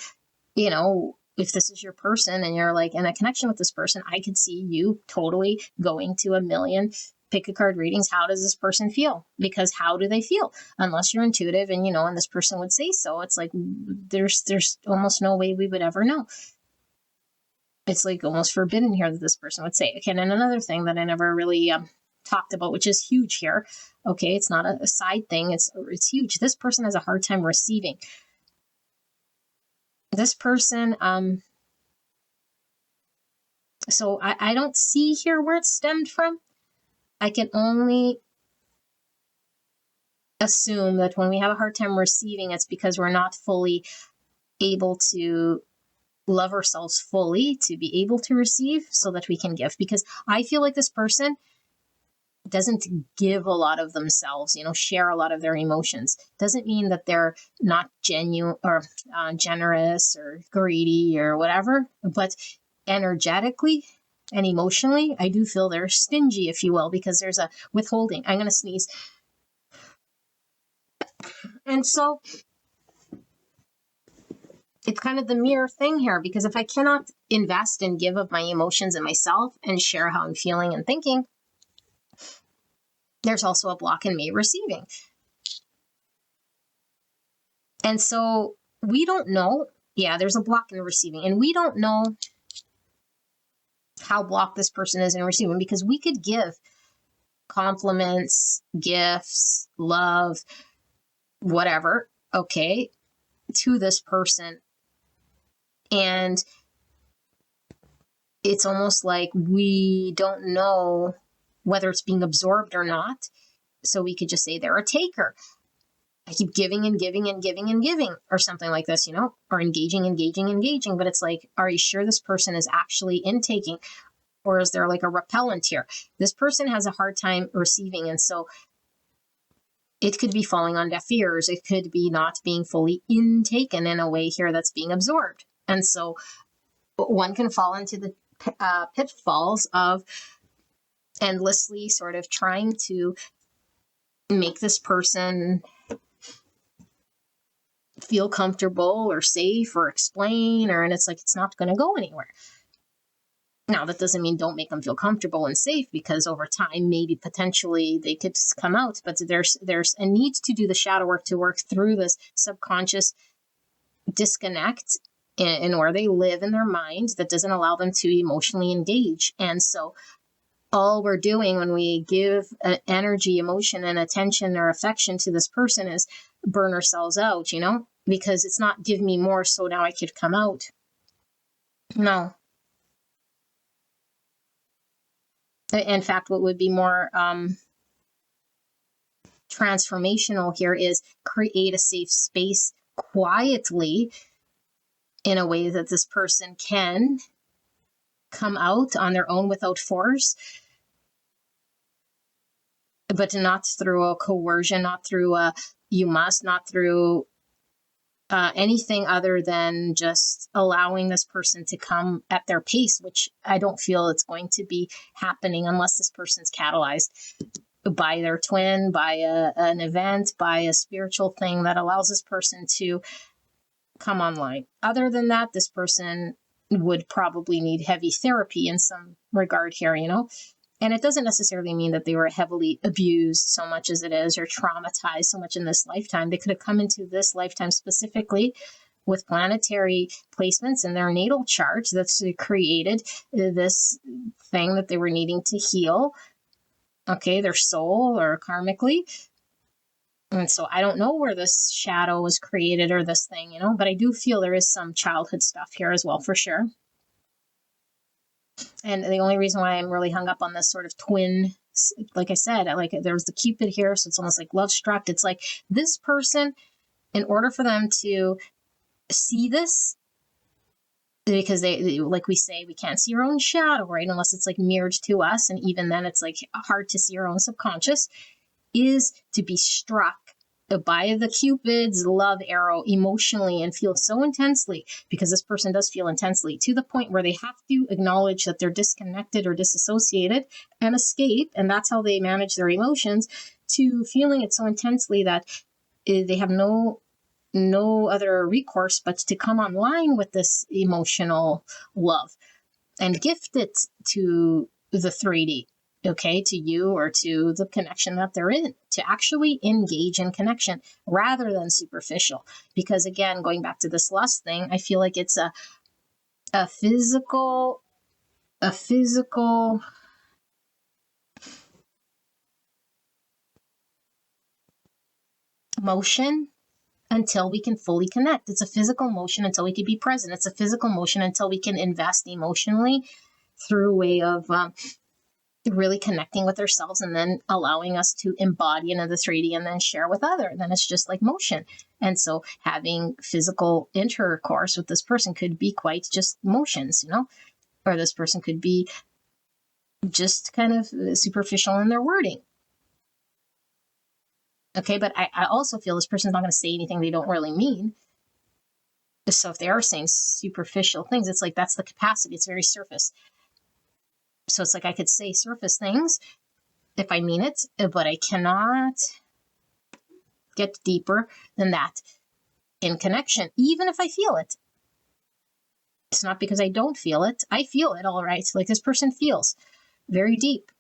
S2: if this is your person and you're like in a connection with this person, I could see you totally going to a million pick a card readings. How does this person feel? Because how do they feel? Unless you're intuitive and, and this person would say so. It's like, there's almost no way we would ever know. It's like almost forbidden here that this person would say. Okay, and another thing that I never really talked about, which is huge here. Okay, it's not a side thing. It's huge. This person has a hard time receiving. This person, so I don't see here where it stemmed from. I can only assume that when we have a hard time receiving, it's because we're not fully able to love ourselves fully to be able to receive so that we can give. Because I feel like this person doesn't give a lot of themselves, share a lot of their emotions. Doesn't mean that they're not genuine or generous or greedy or whatever, but energetically and emotionally, I do feel they're stingy, if you will, because there's a withholding. I'm going to sneeze. And so it's kind of the mirror thing here, because if I cannot invest and give of my emotions and myself and share how I'm feeling and thinking, there's also a block in me receiving. And so we don't know. Yeah, there's a block in receiving, and we don't know how blocked this person is in receiving, because we could give compliments, gifts, love, whatever, okay, to this person. And it's almost like we don't know whether it's being absorbed or not. So we could just say they're a taker. I keep giving and giving and giving and giving, or something like this, or engaging. But it's like, are you sure this person is actually intaking, or is there like a repellent here? This person has a hard time receiving, and so it could be falling on deaf ears. It could be not being fully intaken in a way here that's being absorbed. And so one can fall into the pitfalls of endlessly sort of trying to make this person feel comfortable or safe or explain, and it's like, it's not going to go anywhere. Now, that doesn't mean don't make them feel comfortable and safe, because over time, maybe potentially they could come out, but there's a need to do the shadow work to work through this subconscious disconnect in where they live in their mind that doesn't allow them to emotionally engage. And so all we're doing when we give energy, emotion, and attention or affection to this person is burn ourselves out, because it's not give me more so now I could come out. No. In fact, what would be more transformational here is create a safe space quietly in a way that this person can come out on their own without force, but not through a coercion, not through a you must, not through anything other than just allowing this person to come at their pace, which I don't feel it's going to be happening unless this person's catalyzed by their twin, by an event, by a spiritual thing that allows this person to come online. Other than that, this person would probably need heavy therapy in some regard here, And it doesn't necessarily mean that they were heavily abused so much as it is, or traumatized so much in this lifetime. They could have come into this lifetime specifically with planetary placements in their natal chart that's created this thing that they were needing to heal, their soul or karmically. And so I don't know where this shadow was created or this thing, but I do feel there is some childhood stuff here as well, for sure. And the only reason why I'm really hung up on this sort of twin, like I said, there was the Cupid here, so it's almost like love struck. It's like this person, in order for them to see this, because they like we say, we can't see our own shadow, right? Unless it's like mirrored to us. And even then it's like hard to see our own subconscious, is to be struck by the Cupid's love arrow emotionally and feel so intensely, because this person does feel intensely, to the point where they have to acknowledge that they're disconnected or disassociated and escape. And that's how they manage their emotions, to feeling it so intensely that they have no other recourse but to come online with this emotional love and gift it to the 3D. To you or to the connection that they're in, to actually engage in connection rather than superficial. Because again, going back to this lust thing, I feel like it's a physical motion until we can fully connect. It's a physical motion until we can be present. It's a physical motion until we can invest emotionally through a way of really connecting with ourselves, and then allowing us to embody into the 3D and then share with other. Then it's just like motion. And so having physical intercourse with this person could be quite just motions, or this person could be just kind of superficial in their wording. But I also feel this person's not going to say anything they don't really mean. So if they are saying superficial things, it's like that's the capacity. It's very surface. So it's like I could say surface things if I mean it, but I cannot get deeper than that in connection, even if I feel it. It's not because I don't feel it. I feel it, all right. Like this person feels very deep.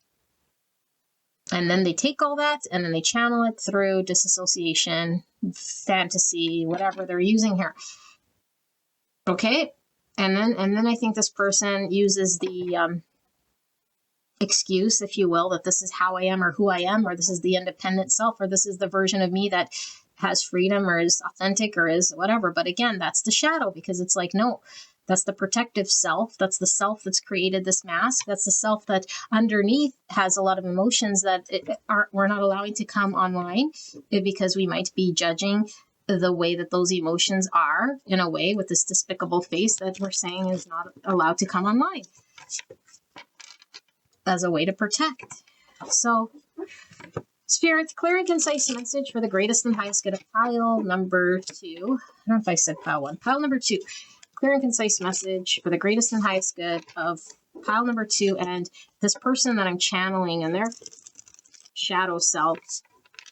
S2: And then they take all that and then they channel it through disassociation, fantasy, whatever they're using here. And then I think this person uses the excuse, if you will, that this is how I am or who I am, or this is the independent self, or this is the version of me that has freedom or is authentic or is whatever. But again, that's the shadow, because it's like, no, That's the protective self. That's the self that's created this mask. That's the self that underneath has a lot of emotions that we're not allowing to come online because we might be judging the way that those emotions are, in a way, with this despicable face that we're saying is not allowed to come online as a way to protect. So, Spirit, clear and concise message for the greatest and highest good of pile number 2. I don't know if I said pile 1. Pile number 2. Clear and concise message for the greatest and highest good of pile number 2 and this person that I'm channeling and their shadow self.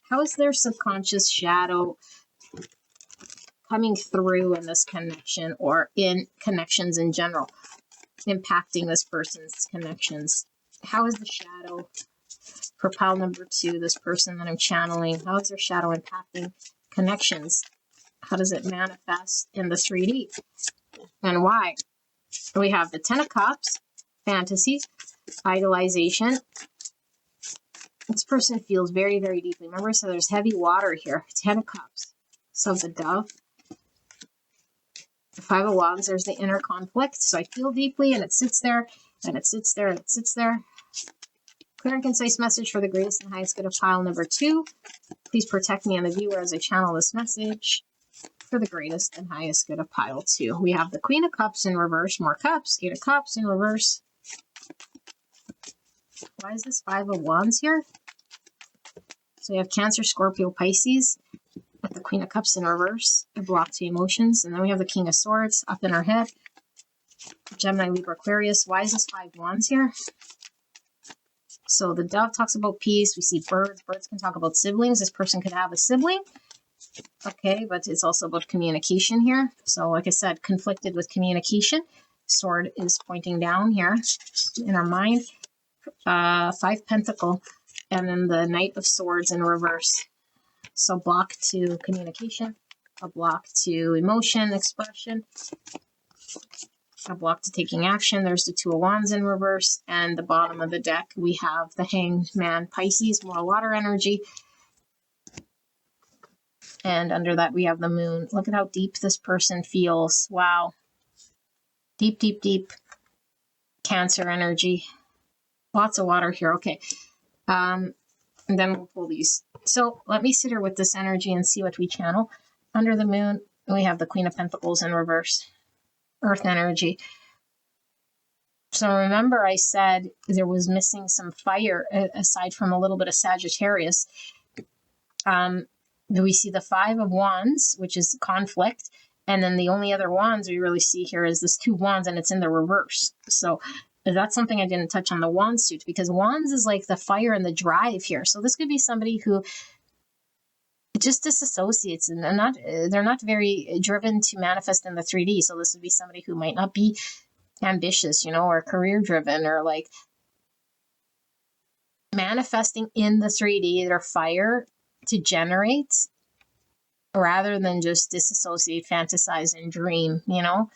S2: How is their subconscious shadow coming through in this connection or in connections in general, impacting this person's connections? How is the shadow for pile number 2, this person that I'm channeling, how is their shadow impacting connections? How does it manifest in the 3D? And why? We have the 10 of Cups, fantasies, idolization. This person feels very, very deeply. Remember, so there's heavy water here. 10 of Cups. So the Dove. The 5 of Wands, there's the inner conflict. So I feel deeply, and it sits there, and it sits there, and it sits there. Clear and concise message for the greatest and highest good of pile number 2. Please protect me and the viewer as I channel this message for the greatest and highest good of pile 2. We have the Queen of Cups in reverse, more cups, 8 of Cups in reverse. Why is this 5 of Wands here? So we have Cancer, Scorpio, Pisces with the Queen of Cups in reverse, a block to emotions. And then we have the King of Swords up in our head. Gemini, Libra, Aquarius. Why is this 5 Wands here? So the Dove talks about peace. We see birds. Birds can talk about siblings. This person could have a sibling. Okay, but it's also about communication here. So like I said, conflicted with communication. Sword is pointing down here in our mind. 5 Pentacle. And then the Knight of Swords in reverse. So block to communication, a block to emotion, expression, a block to taking action. There's the 2 of Wands in reverse. And the bottom of the deck, we have the Hanged Man, Pisces, more water energy. And under that, we have the Moon. Look at how deep this person feels. Wow. Deep, deep, deep Cancer energy. Lots of water here. Okay. And then we'll pull these. So let me sit here with this energy and see what we channel. Under the Moon, we have the Queen of Pentacles in reverse. Earth energy. So remember I said there was missing some fire aside from a little bit of Sagittarius. We see the 5 of Wands, which is conflict. And then the only other wands we really see here is this 2 Wands, and it's in the reverse. So that's something I didn't touch on the Wands suit, because Wands is like the fire and the drive here. So this could be somebody who just disassociates and they're not very driven to manifest in the 3D. So this would be somebody who might not be ambitious, you know, or career driven, or like manifesting in the 3D, their fire to generate rather than just disassociate, fantasize, and dream, you know.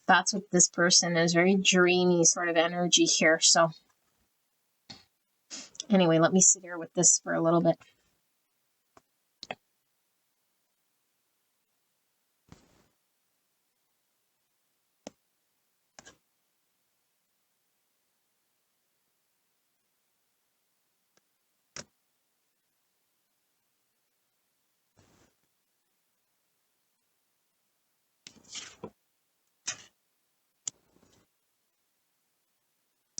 S2: That's what this person is, very dreamy sort of energy here. So anyway, let me sit here with this for a little bit.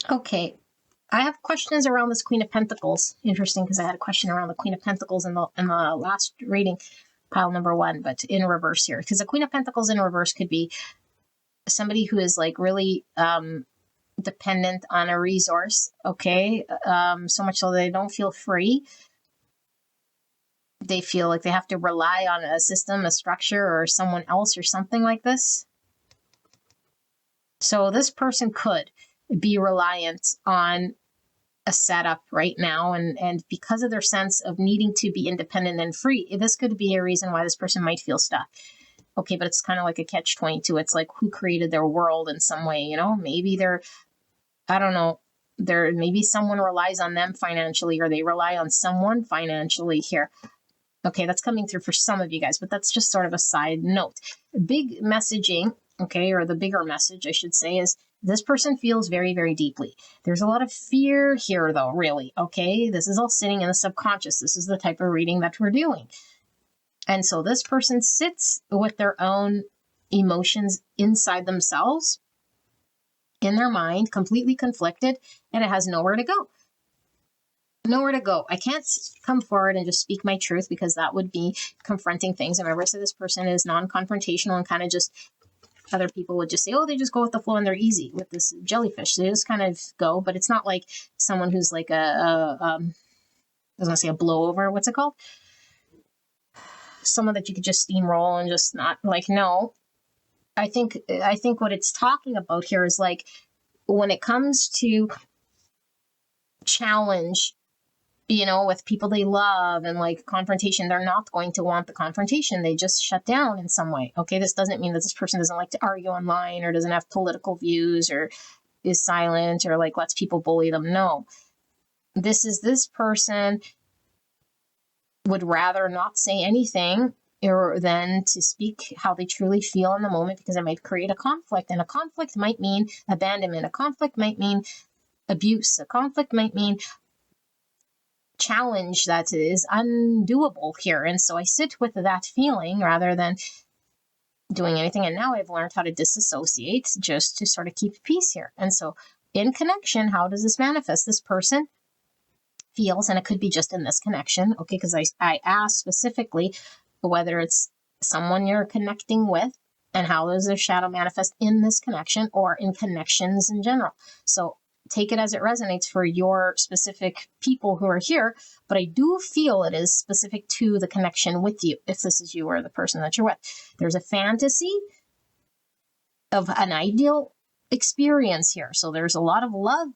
S2: Okay, I have questions around this Queen of Pentacles. Interesting, because I had a question around the Queen of Pentacles in the last reading, pile number 1, but in reverse here. Because the Queen of Pentacles in reverse could be somebody who is like really dependent on a resource, okay? So much so they don't feel free. They feel like they have to rely on a system, a structure, or someone else or something like this. So this person could be reliant on a setup right now, and because of their sense of needing to be independent and free, this could be a reason why this person might feel stuck. Okay, but it's kind of like a catch-22. It's like, who created their world in some way, you know? Maybe they're, I don't know, maybe someone relies on them financially, or they rely on someone financially here. Okay, that's coming through for some of you guys, but that's just sort of a side note. Big messaging okay, or the bigger message, I should say, is this person feels very, very deeply. There's a lot of fear here, though, really, okay? This is all sitting in the subconscious. This is the type of reading that we're doing. And so this person sits with their own emotions inside themselves, in their mind, completely conflicted, and it has nowhere to go. Nowhere to go. I can't come forward and just speak my truth because that would be confronting things. Remember, I said this person is non-confrontational and kind of just, other people would just say, oh, they just go with the flow and they're easy with this jellyfish. They just kind of go, but it's not like someone who's like I was gonna say a blowover. What's it called? Someone that you could just steamroll and just not like, no. I think what it's talking about here is like when it comes to challenge, with people they love and like confrontation, they're not going to want the confrontation. They just shut down in some way. Okay, this doesn't mean that this person doesn't like to argue online or doesn't have political views or is silent or like lets people bully them. No, this person would rather not say anything or than to speak how they truly feel in the moment, because it might create a conflict, and a conflict might mean abandonment. A conflict might mean abuse. A conflict might mean challenge that is undoable here. And so I sit with that feeling rather than doing anything. And now I've learned how to disassociate just to sort of keep peace here. And so in connection, how does this manifest? This person feels, and it could be just in this connection, okay, because I asked specifically whether it's someone you're connecting with and how does their shadow manifest in this connection or in connections in general. So take it as it resonates for your specific people who are here, but I do feel it is specific to the connection with you, if this is you or the person that you're with. There's a fantasy of an ideal experience here. So there's a lot of love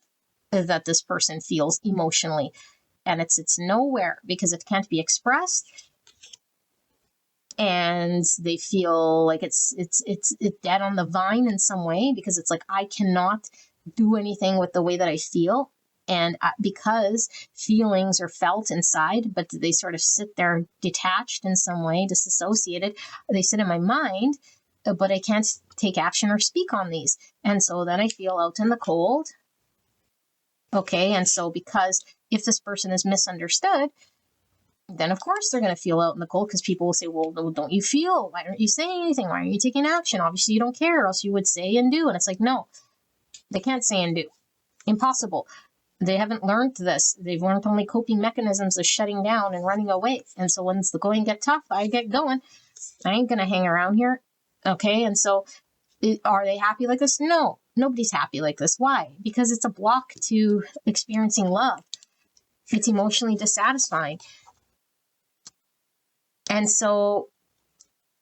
S2: that this person feels emotionally, and it's nowhere because it can't be expressed, and they feel like it's dead on the vine in some way, because it's like I cannot do anything with the way that I feel, and because feelings are felt inside, but they sort of sit there detached in some way, disassociated. They sit in my mind, but I can't take action or speak on these, and so then I feel out in the cold. Okay, and so because if this person is misunderstood, then of course they're going to feel out in the cold, because people will say, well, don't you feel? Why aren't you saying anything? Why aren't you taking action? Obviously you don't care, or else you would say and do. And it's like, no, they can't say and do. Impossible. They haven't learned this. They've learned only coping mechanisms of shutting down and running away. And so when the going get tough, I get going. I ain't going to hang around here. Okay, and so are they happy like this? No, nobody's happy like this. Why? Because it's a block to experiencing love. It's emotionally dissatisfying. And so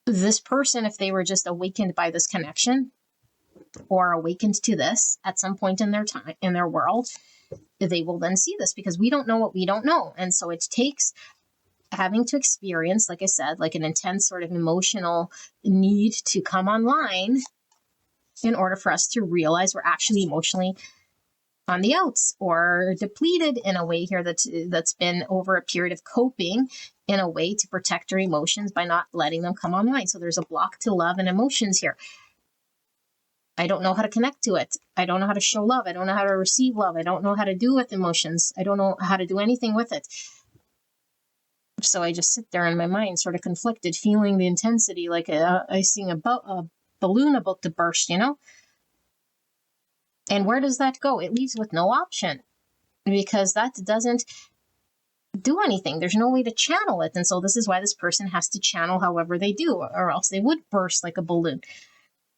S2: this person, if they were just awakened by this connection or awakened to this at some point in their time, in their world, they will then see this, because we don't know what we don't know. And so it takes having to experience, like I said, like an intense sort of emotional need to come online in order for us to realize we're actually emotionally on the outs or depleted in a way here that's been over a period of coping in a way to protect our emotions by not letting them come online. So there's a block to love and emotions here. I don't know how to connect to it. I don't know how to show love. I don't know how to receive love. I don't know how to do with emotions. I don't know how to do anything with it. So I just sit there in my mind, sort of conflicted, feeling the intensity, like I see a balloon about to burst, And where does that go? It leaves with no option, because that doesn't do anything. There's no way to channel it. And so this is why this person has to channel however they do, or else they would burst like a balloon.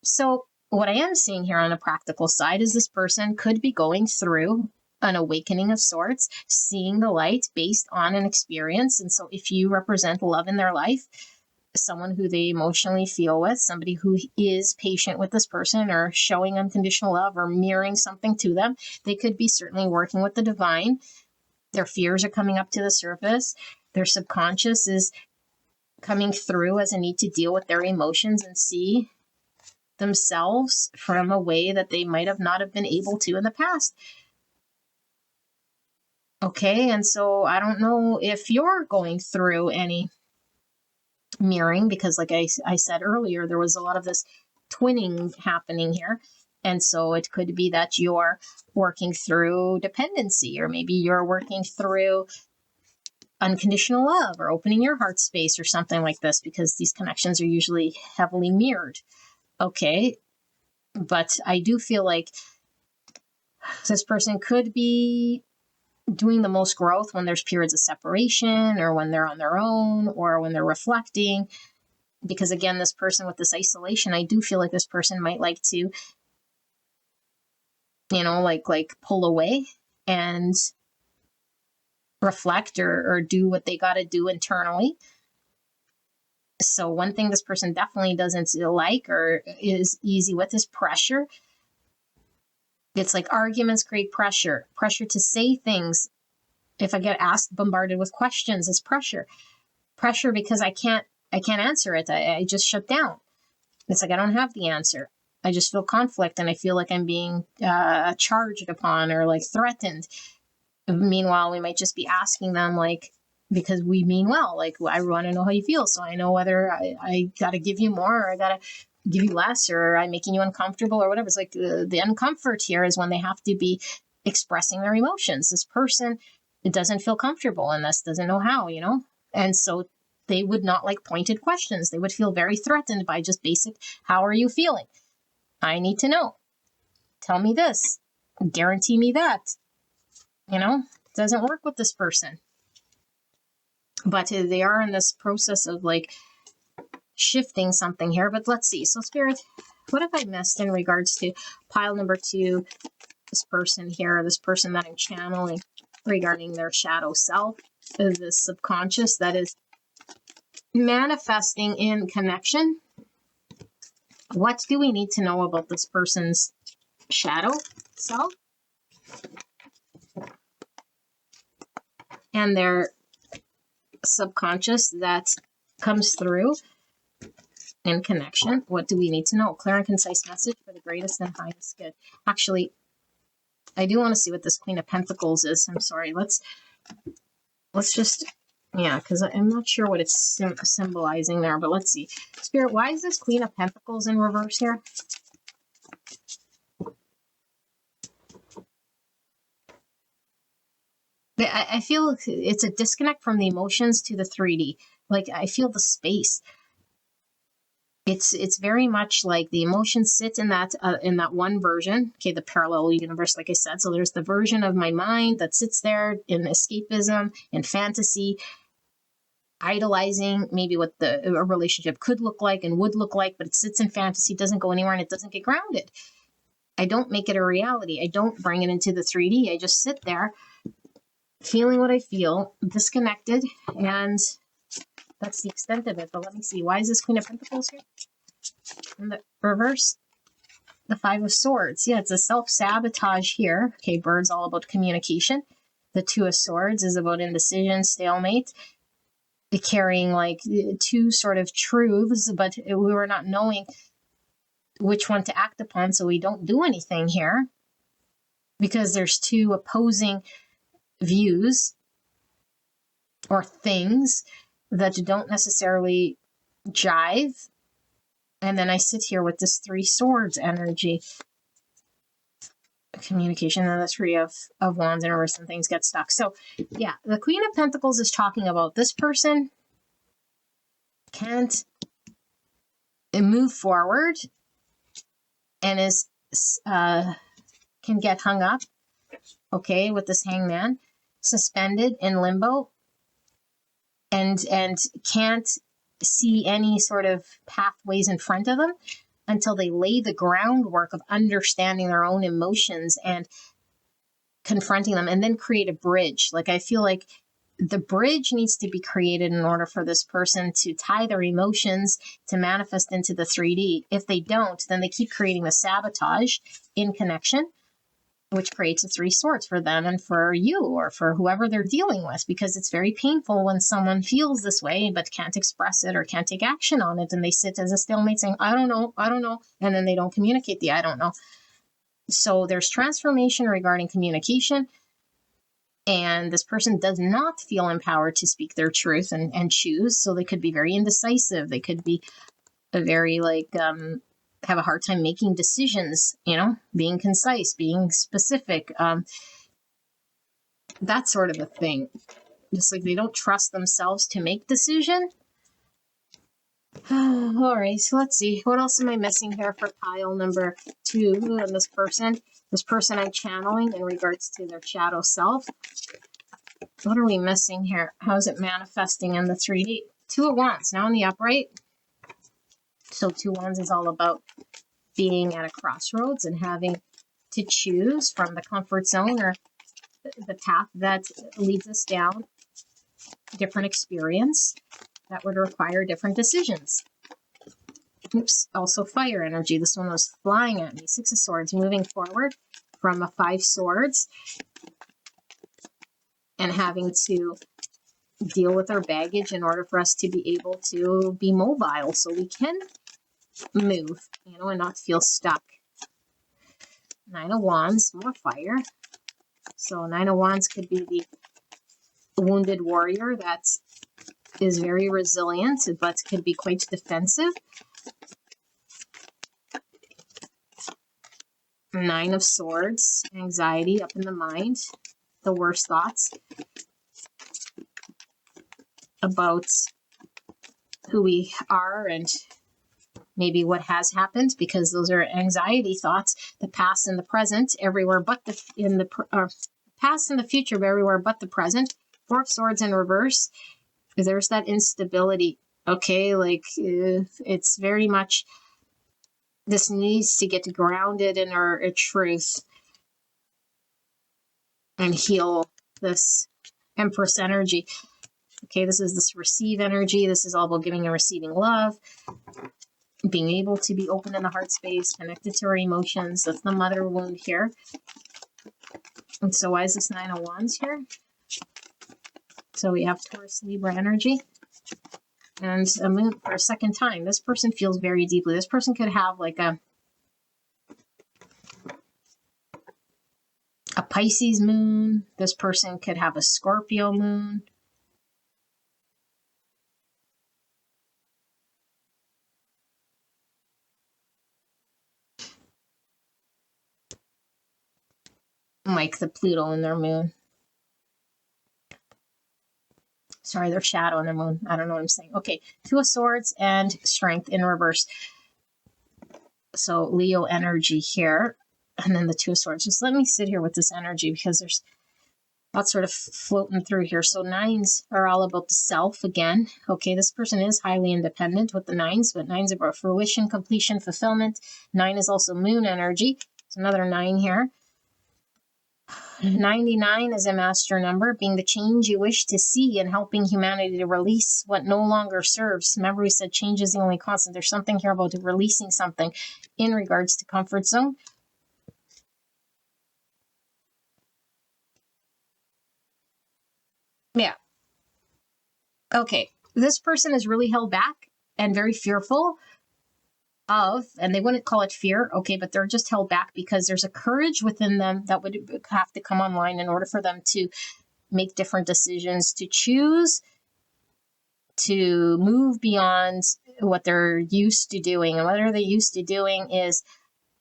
S2: So what I am seeing here on a practical side is this person could be going through an awakening of sorts, seeing the light based on an experience. And so if you represent love in their life, someone who they emotionally feel with, somebody who is patient with this person or showing unconditional love or mirroring something to them, they could be certainly working with the divine. Their fears are coming up to the surface. Their subconscious is coming through as a need to deal with their emotions and see themselves from a way that they might have not have been able to in the past. Okay, and so I don't know if you're going through any mirroring, because like I said earlier, there was a lot of this twinning happening here. And so it could be that you're working through dependency, or maybe you're working through unconditional love or opening your heart space or something like this, because these connections are usually heavily mirrored. Okay. But I do feel like this person could be doing the most growth when there's periods of separation, or when they're on their own, or when they're reflecting. Because again, this person with this isolation, I do feel like this person might like to, like pull away and reflect or do what they got to do internally. So one thing this person definitely doesn't like or is easy with is pressure. It's like arguments create pressure to say things. If I get asked, bombarded with questions, it's pressure because I can't answer it. I just shut down. It's like I don't have the answer. I just feel conflict, and I feel like I'm being charged upon or like threatened. Meanwhile, we might just be asking them, like, because we mean well. Like, I want to know how you feel, so I know whether I got to give you more, or I got to give you less, or I'm making you uncomfortable, or whatever. It's like the uncomfort here is when they have to be expressing their emotions. This person, it doesn't feel comfortable in this, doesn't know how, and so they would not like pointed questions. They would feel very threatened by just basic, how are you feeling? I need to know. Tell me this. Guarantee me that. It doesn't work with this person. But they are in this process of like shifting something here. But let's see. So Spirit, what have I missed in regards to pile number 2, this person here, this person that I'm channeling regarding their shadow self, is this subconscious that is manifesting in connection. What do we need to know about this person's shadow self and their subconscious that comes through in connection? What do we need to know? Clear and concise message for the greatest and highest good. Actually, I do want to see what this Queen of Pentacles is. I'm sorry. Let's just, because I'm not sure what it's symbolizing there, but let's see. Spirit, why is this Queen of Pentacles in reverse here? I feel it's a disconnect from the emotions to the 3D. Like, I feel the space. It's very much like the emotions sit in that one version. Okay, the parallel universe, like I said. So there's the version of my mind that sits there in escapism, in fantasy, idolizing maybe what a relationship could look like and would look like, but it sits in fantasy, doesn't go anywhere, and it doesn't get grounded. I don't make it a reality. I don't bring it into the 3D. I just sit there feeling what I feel, disconnected, and that's the extent of it. But let me see. Why is this Queen of Pentacles here? In the reverse, the 5 of Swords. Yeah, it's a self-sabotage here. Okay, Bird's all about communication. The 2 of Swords is about indecision, stalemate. Carrying like 2 sort of truths, but we were not knowing which one to act upon, so we don't do anything here because there's 2 opposing views or things that don't necessarily jive. And then I sit here with this 3 Swords energy. Communication, and the 3 of Wands in reverse, and things get stuck. So yeah, the Queen of Pentacles is talking about this person can't move forward and is can get hung up, okay, with this Hangman, suspended in limbo, and can't see any sort of pathways in front of them until they lay the groundwork of understanding their own emotions and confronting them, and then create a bridge. Like, I feel like the bridge needs to be created in order for this person to tie their emotions to manifest into the 3D. If they don't, then they keep creating the sabotage in connection, which creates a 3 Swords for them and for you or for whoever they're dealing with, because it's very painful when someone feels this way but can't express it or can't take action on it, and they sit as a stalemate saying, I don't know, and then they don't communicate the I don't know. So there's transformation regarding communication, and this person does not feel empowered to speak their truth and choose, so they could be very indecisive. They could be very have a hard time making decisions, being concise, being specific, that sort of a thing. Just like they don't trust themselves to make decisions. All right, so let's see. What else am I missing here for pile number 2 and this person? This person I'm channeling in regards to their shadow self. What are we missing here? How is it manifesting in the 3D? 2 of Wands, now in the upright. So 2 Wands is all about being at a crossroads and having to choose from the comfort zone or the path that leads us down different experience that would require different decisions. Oops, also fire energy. This one was flying at me. 6 of Swords, moving forward from a 5 Swords and having to deal with our baggage in order for us to be able to be mobile so we can move, and not feel stuck. 9 of Wands, more fire. So 9 of Wands could be the wounded warrior that is very resilient, but could be quite defensive. 9 of Swords, anxiety up in the mind, the worst thoughts about who we are and maybe what has happened, because those are anxiety thoughts. The past and the present, everywhere but past and the future, everywhere but the present. 4 of Swords in reverse. There's that instability. Okay, like it's very much, this needs to get grounded in our truth and heal this Empress energy. Okay, this is this receive energy. This is all about giving and receiving love, being able to be open in the heart space, connected to our emotions. That's the mother wound here. And so why is this 9 of Wands here? So we have Taurus, Libra energy. And a moon for a second time. This person feels very deeply. This person could have like a Pisces moon. This person could have a Scorpio moon. Like the Pluto in their moon. Sorry, their shadow in their moon. I don't know what I'm saying. Okay, 2 of Swords and Strength in reverse. So Leo energy here. And then the 2 of Swords. Just let me sit here with this energy because there's lots sort of floating through here. So 9s are all about the self again. Okay, this person is highly independent with the 9s, but 9s are about fruition, completion, fulfillment. 9 is also moon energy. It's another 9 here. 99 is a master number, being the change you wish to see and helping humanity to release what no longer serves. Remember, we said change is the only constant. There's something here about releasing something in regards to comfort zone. Yeah. Okay. This person is really held back and very fearful of, and they wouldn't call it fear, okay, but they're just held back because there's a courage within them that would have to come online in order for them to make different decisions, to choose to move beyond what they're used to doing. And what they're used to doing is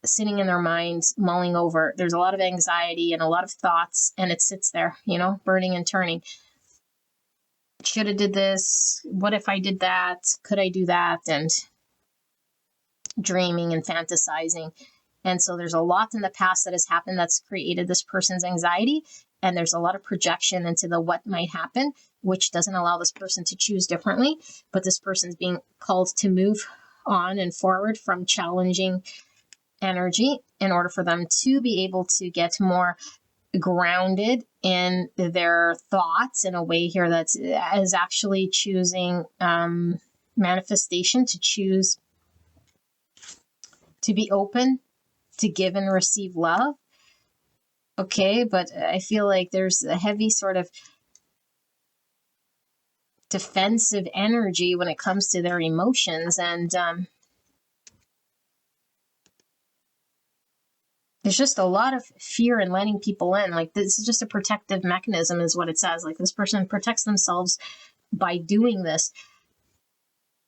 S2: sitting in their minds, mulling over. There's a lot of anxiety and a lot of thoughts, and it sits there, burning and turning. Should have did this. What if I did that? Could I do that? And dreaming and fantasizing. And so there's a lot in the past that has happened that's created this person's anxiety. And there's a lot of projection into the what might happen, which doesn't allow this person to choose differently. But this person's being called to move on and forward from challenging energy in order for them to be able to get more grounded in their thoughts in a way here that is actually choosing manifestation, to choose to be open, to give and receive love. Okay, but I feel like there's a heavy sort of defensive energy when it comes to their emotions. And there's just a lot of fear in letting people in. Like, this is just a protective mechanism is what it says. Like, this person protects themselves by doing this.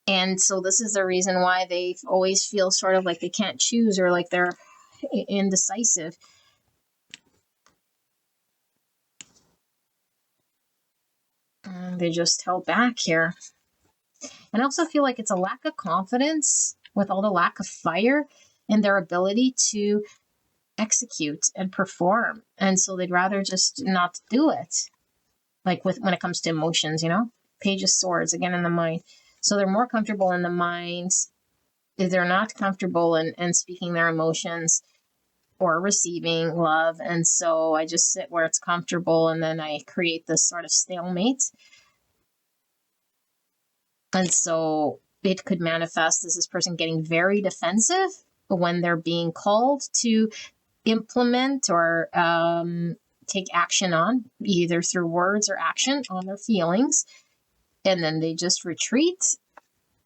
S2: And so this is the reason why they always feel sort of like they can't choose, or like they're indecisive. They just held back here. And I also feel like it's a lack of confidence with all the lack of fire in their ability to execute and perform. And so they'd rather just not do it. Like when it comes to emotions, Page of Swords, again, in the mind. So they're more comfortable in the mind. They're not comfortable in speaking their emotions or receiving love. And so I just sit where it's comfortable, and then I create this sort of stalemate. And so it could manifest as this person getting very defensive when they're being called to implement or take action on, either through words or action on their feelings. And then they just retreat.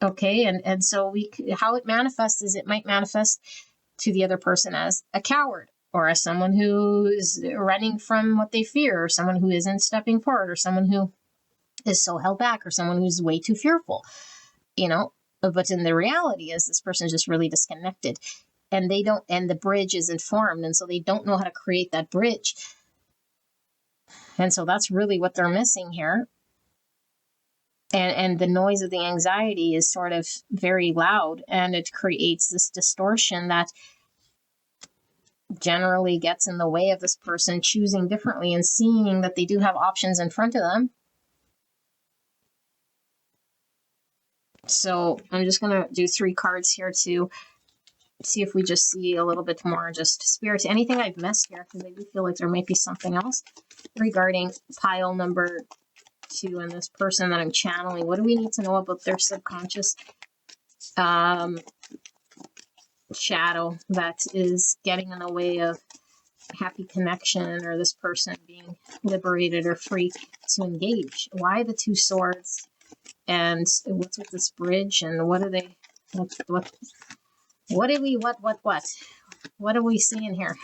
S2: Okay. And so how it manifests is it might manifest to the other person as a coward, or as someone who is running from what they fear, or someone who isn't stepping forward, or someone who is so held back, or someone who's way too fearful, But in the reality is this person is just really disconnected, and the bridge isn't formed. And so they don't know how to create that bridge. And so that's really what they're missing here. And the noise of the anxiety is sort of very loud, and it creates this distortion that generally gets in the way of this person choosing differently and seeing that they do have options in front of them. So I'm just going to do 3 cards here to see if we just see a little bit more just spirit. Anything I've missed here, because I do feel like there might be something else regarding pile number 2 and this person that I'm channeling. What do we need to know about their subconscious shadow that is getting in the way of happy connection, or this person being liberated or free to engage? Why the 2 swords? And what's with this bridge? And what are they? What are we seeing here?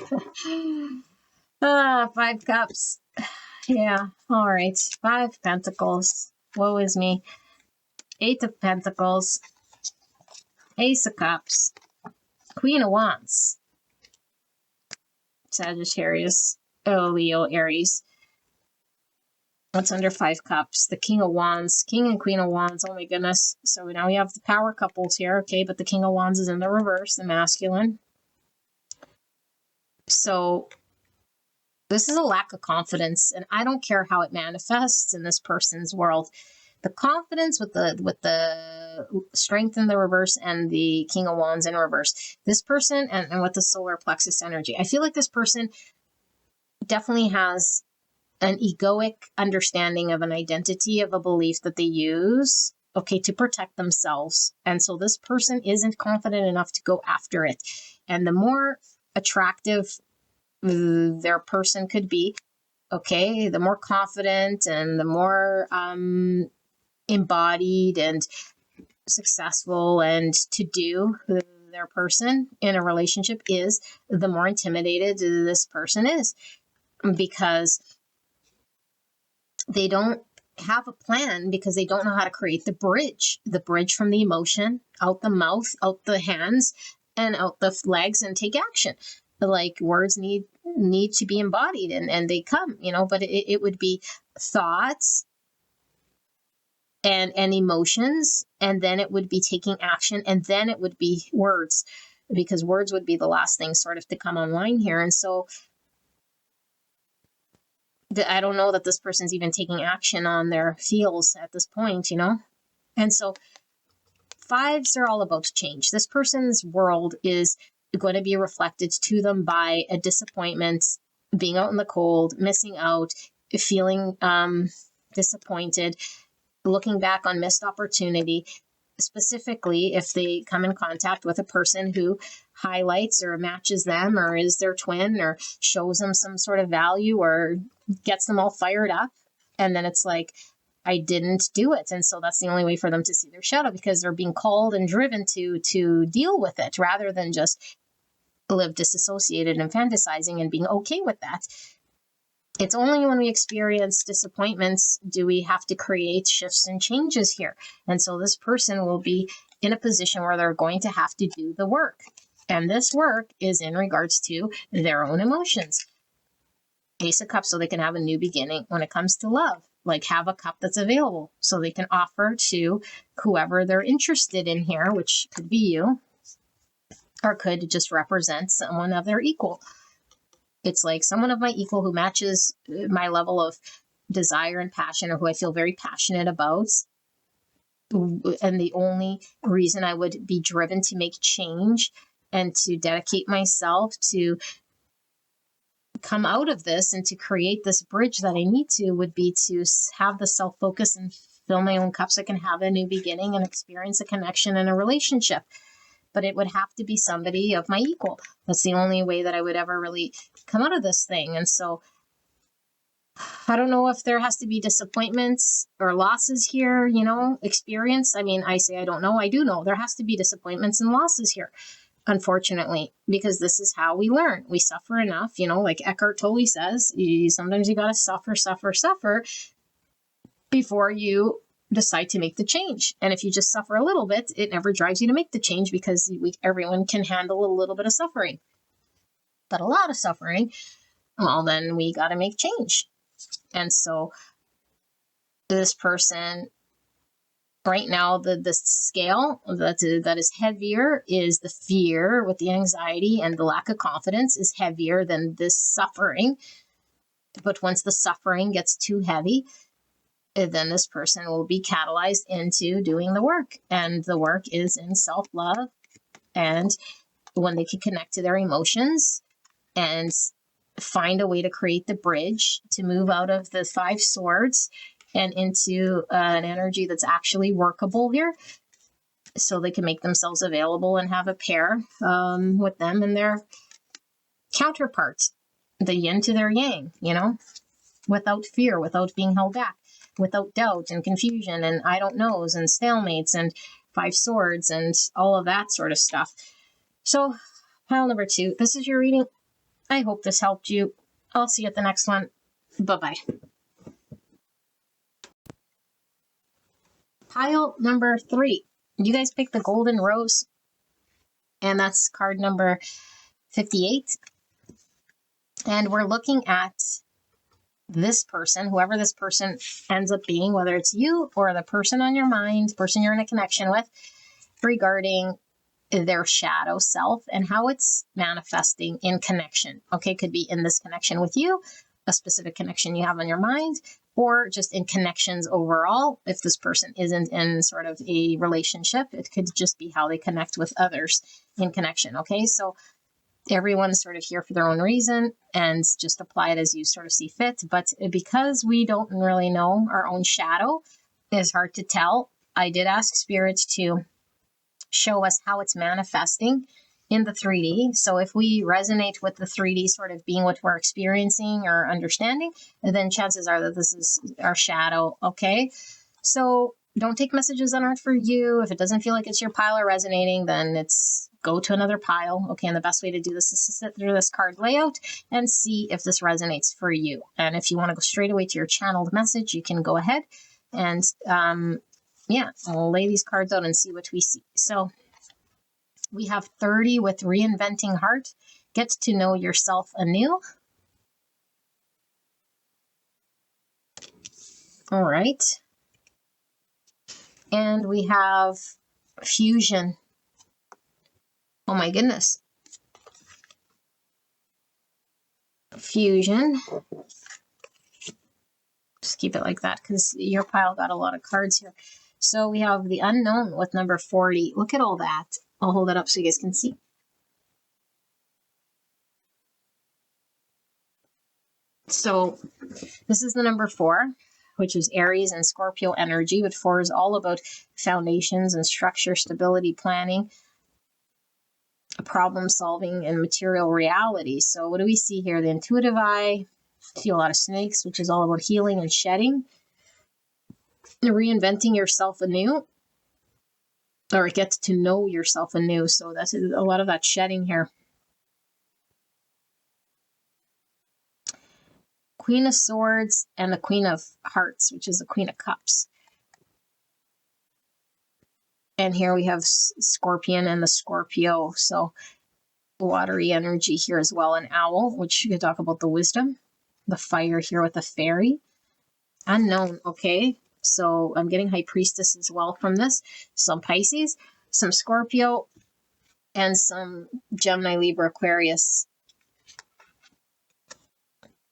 S2: 5 cups. Yeah. All right. 5 pentacles. Woe is me. 8 of pentacles. Ace of cups. Queen of wands. Sagittarius. Leo, Aries. What's under 5 cups? The King of Wands. King and Queen of Wands. Oh my goodness. So now we have the power couples here. Okay, but the King of Wands is in the reverse, the masculine. So this is a lack of confidence, and I don't care how it manifests in this person's world. The confidence with the strength in the reverse and the King of Wands in reverse. This person, and with the solar plexus energy, I feel like this person definitely has an egoic understanding of an identity, of a belief that they use, to protect themselves. And so this person isn't confident enough to go after it. And the more attractive their person could be, the more confident and the more embodied and successful and to do their person in a relationship is, the more intimidated this person is, because they don't have a plan, because they don't know how to create the bridge from the emotion out the mouth, out the hands, and out the legs, and take action. Like, words need to be embodied, and they come, but it would be thoughts and emotions, and then it would be taking action, and then it would be words, because words would be the last thing sort of to come online here. And so I don't know that this person's even taking action on their feels at this point, And so 5s are all about change. This person's world is going to be reflected to them by a disappointment, being out in the cold, missing out, feeling disappointed, looking back on missed opportunity, specifically if they come in contact with a person who highlights or matches them, or is their twin, or shows them some sort of value, or gets them all fired up. And then it's like, I didn't do it. And so that's the only way for them to see their shadow, because they're being called and driven to deal with it, rather than just live disassociated and fantasizing and being okay with that. It's only when we experience disappointments do we have to create shifts and changes here. And so this person will be in a position where they're going to have to do the work. And this work is in regards to their own emotions. Ace of Cups, so they can have a new beginning when it comes to love. Like have a cup that's available so they can offer to whoever they're interested in here, which could be you, or could just represent someone of their equal. It's like someone of my equal who matches my level of desire and passion, or who I feel very passionate about. And the only reason I would be driven to make change and to dedicate myself to come out of this and to create this bridge that I need to would be to have the self-focus and fill my own cup so I can have a new beginning and experience a connection and a relationship. But it would have to be somebody of my equal. That's the only way that I would ever really come out of this thing. And so I don't know if there has to be disappointments or losses here, experience. I mean, I say I don't know. I do know there has to be disappointments and losses here, unfortunately, because this is how we learn. We suffer enough, like Eckhart Tolle says, sometimes you got to suffer before you decide to make the change. And if you just suffer a little bit, it never drives you to make the change, because everyone can handle a little bit of suffering. But a lot of suffering, well, then we got to make change. And so this person right now, the scale that is heavier is the fear with the anxiety, and the lack of confidence is heavier than this suffering. But once the suffering gets too heavy, then this person will be catalyzed into doing the work. And the work is in self-love. And when they can connect to their emotions and find a way to create the bridge to move out of the 5 swords and into an energy that's actually workable here, so they can make themselves available and have a pair with them and their counterpart, the yin to their yang, without fear, without being held back, without doubt and confusion and I don't knows and stalemates and 5 swords and all of that sort of stuff. So pile number 2, this is your reading. I hope this helped you. I'll see you at the next one. Bye-bye. Pile number 3. You guys picked the Golden Rose, and that's card number 58. And we're looking at this person, whoever this person ends up being, whether it's you or the person on your mind, person you're in a connection with, regarding their shadow self and how it's manifesting in connection. Okay, could be in this connection with you, a specific connection you have on your mind, or just in connections overall. If this person isn't in sort of a relationship, it could just be how they connect with others in connection. Okay, so everyone's sort of here for their own reason, and just apply it as you sort of see fit. But because we don't really know our own shadow, it's hard to tell. I did ask spirits to show us how it's manifesting in the 3D. So if we resonate with the 3D sort of being what we're experiencing or understanding, then chances are that this is our shadow. Okay, so don't take messages that aren't for you. If it doesn't feel like it's your pile or resonating, then it's go to another pile. Okay, and the best way to do this is to sit through this card layout and see if this resonates for you. And if you want to go straight away to your channeled message, you can go ahead and I'll lay these cards out and see what we see. So we have 30 with Reinventing Heart. Get to know yourself anew. All right. And we have Fusion. Oh my goodness. Fusion. Just keep it like that because your pile got a lot of cards here. So we have the Unknown with number 40. Look at all that. I'll hold it up so you guys can see. So this is the number 4, which is Aries and Scorpio energy, but 4 is all about foundations and structure, stability, planning, problem solving, and material reality. So what do we see here? The intuitive eye, see a lot of snakes, which is all about healing and shedding. Reinventing yourself anew, or it gets to know yourself anew. So that's a lot of that shedding here. Queen of Swords and the Queen of Hearts, which is the Queen of Cups. And here we have Scorpion and the Scorpio. So watery energy here as well. An owl, which you could talk about the wisdom. The fire here with the fairy. Unknown, okay. So I'm getting High Priestess as well from this. Some Pisces, some Scorpio, and some Gemini, Libra, Aquarius.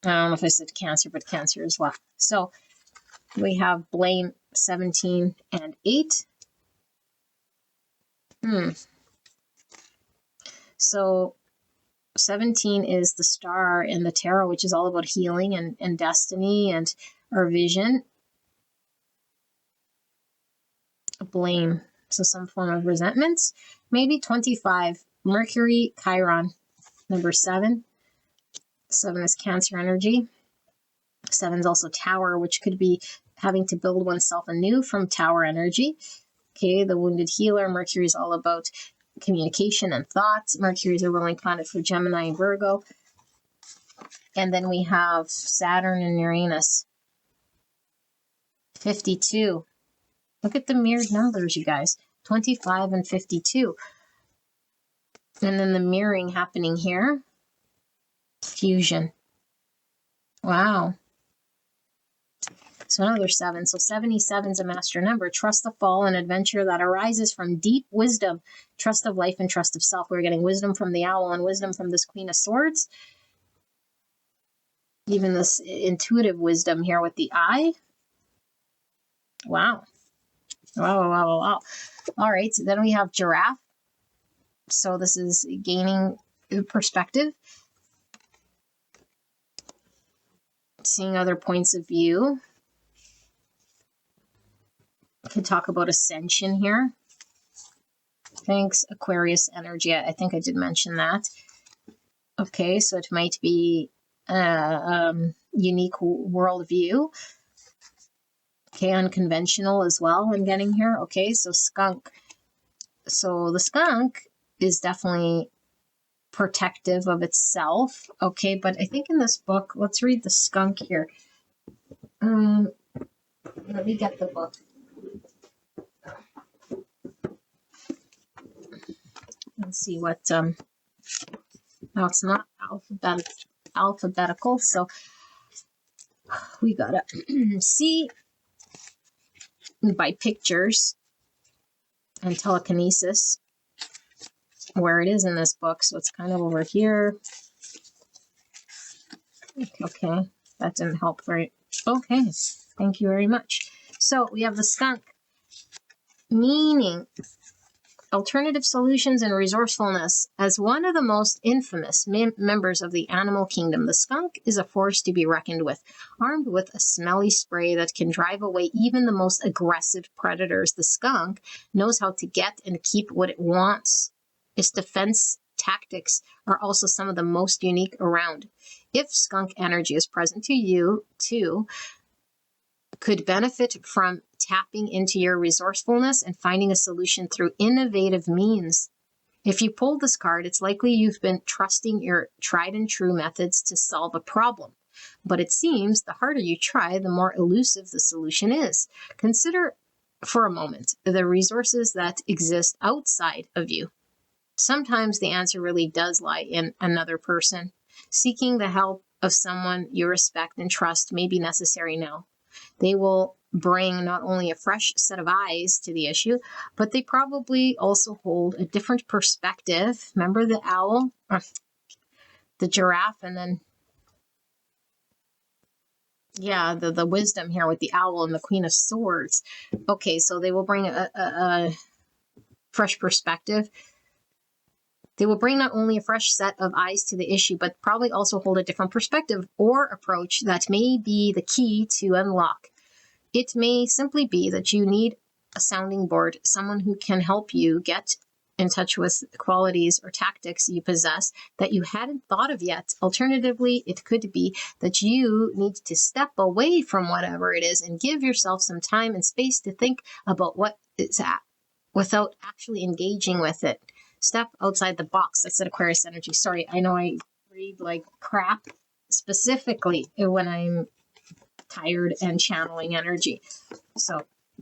S2: I don't know if I said Cancer, but Cancer as well. So we have blame 17 and 8. So 17 is the star in the tarot, which is all about healing and destiny and our vision. Blame. So some form of resentments. Maybe 25. Mercury, Chiron, number 7. 7 is Cancer energy. 7 is also Tower, which could be having to build oneself anew from Tower energy. Okay, the wounded healer. Mercury is all about communication and thoughts. Mercury is a ruling planet for Gemini and Virgo. And then we have Saturn and Uranus. 52. Look at the mirrored numbers, you guys. 25 and 52. And then the mirroring happening here. Fusion. Wow. So another 7. So 77 is a master number. Trust the fall and adventure that arises from deep wisdom. Trust of life and trust of self. We're getting wisdom from the owl and wisdom from this Queen of Swords. Even this intuitive wisdom here with the eye. Wow. Wow. All right. So then we have Giraffe. So this is gaining perspective. Seeing other points of view. Could talk about ascension here. Thanks, Aquarius energy. I think I did mention that. Okay, so it might be a unique worldview. Okay, unconventional as well in getting here. Okay, so skunk. So the skunk is definitely protective of itself. Okay, but I think in this book, let's read the skunk here. Let me get the book. Let's see what, no, it's not alphabetical, so we gotta see by pictures and telekinesis where it is in this book. So it's kind of over here. Okay, that didn't help very. Okay, thank you very much. So we have the skunk, meaning alternative solutions and resourcefulness. As one of the most infamous members of the animal kingdom, the skunk is a force to be reckoned with. Armed with a smelly spray that can drive away even the most aggressive predators, the skunk knows how to get and keep what it wants. Its defense tactics are also some of the most unique around. If skunk energy is present to you, too, could benefit from tapping into your resourcefulness and finding a solution through innovative means. If you pull this card, it's likely you've been trusting your tried and true methods to solve a problem. But it seems the harder you try, the more elusive the solution is. Consider for a moment the resources that exist outside of you. Sometimes the answer really does lie in another person. Seeking the help of someone you respect and trust may be necessary now. They will bring not only a fresh set of eyes to the issue, but they probably also hold a different perspective. Remember the owl, the giraffe, and then, yeah, the wisdom here with the owl and the Queen of Swords. Okay, so they will bring a fresh perspective. They will bring not only a fresh set of eyes to the issue, but probably also hold a different perspective or approach that may be the key to unlock. It may simply be that you need a sounding board, someone who can help you get in touch with qualities or tactics you possess that you hadn't thought of yet. Alternatively, it could be that you need to step away from whatever it is and give yourself some time and space to think about what it's at without actually engaging with it. Step outside the box. I said Aquarius energy. Sorry, I know I read like crap. specifically when I'm tired and channeling energy. So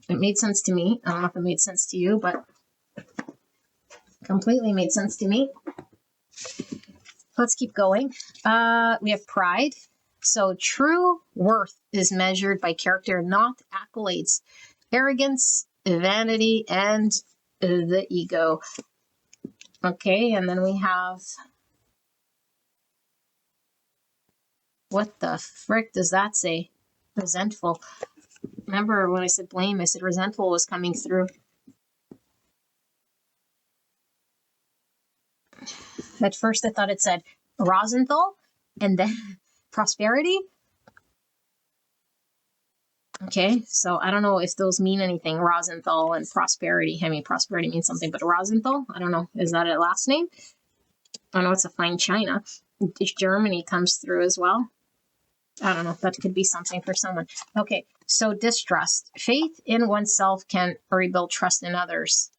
S2: it made sense to me. I don't know if it made sense to you, but completely made sense to me. Let's keep going. We have pride. So true worth is measured by character, not accolades. Arrogance, vanity, and the ego. Okay, and then we have, what the frick does that say? Resentful. Remember when I said blame, I said resentful was coming through. At first I thought it said Rosenthal and then prosperity. Okay, so I don't know if those mean anything, Rosenthal and prosperity. I mean, prosperity means something, but Rosenthal, I don't know. Is that a last name? I know it's a fine china. Germany comes through as well. I don't know. That could be something for someone. Okay, so distrust. Faith in oneself can rebuild trust in others.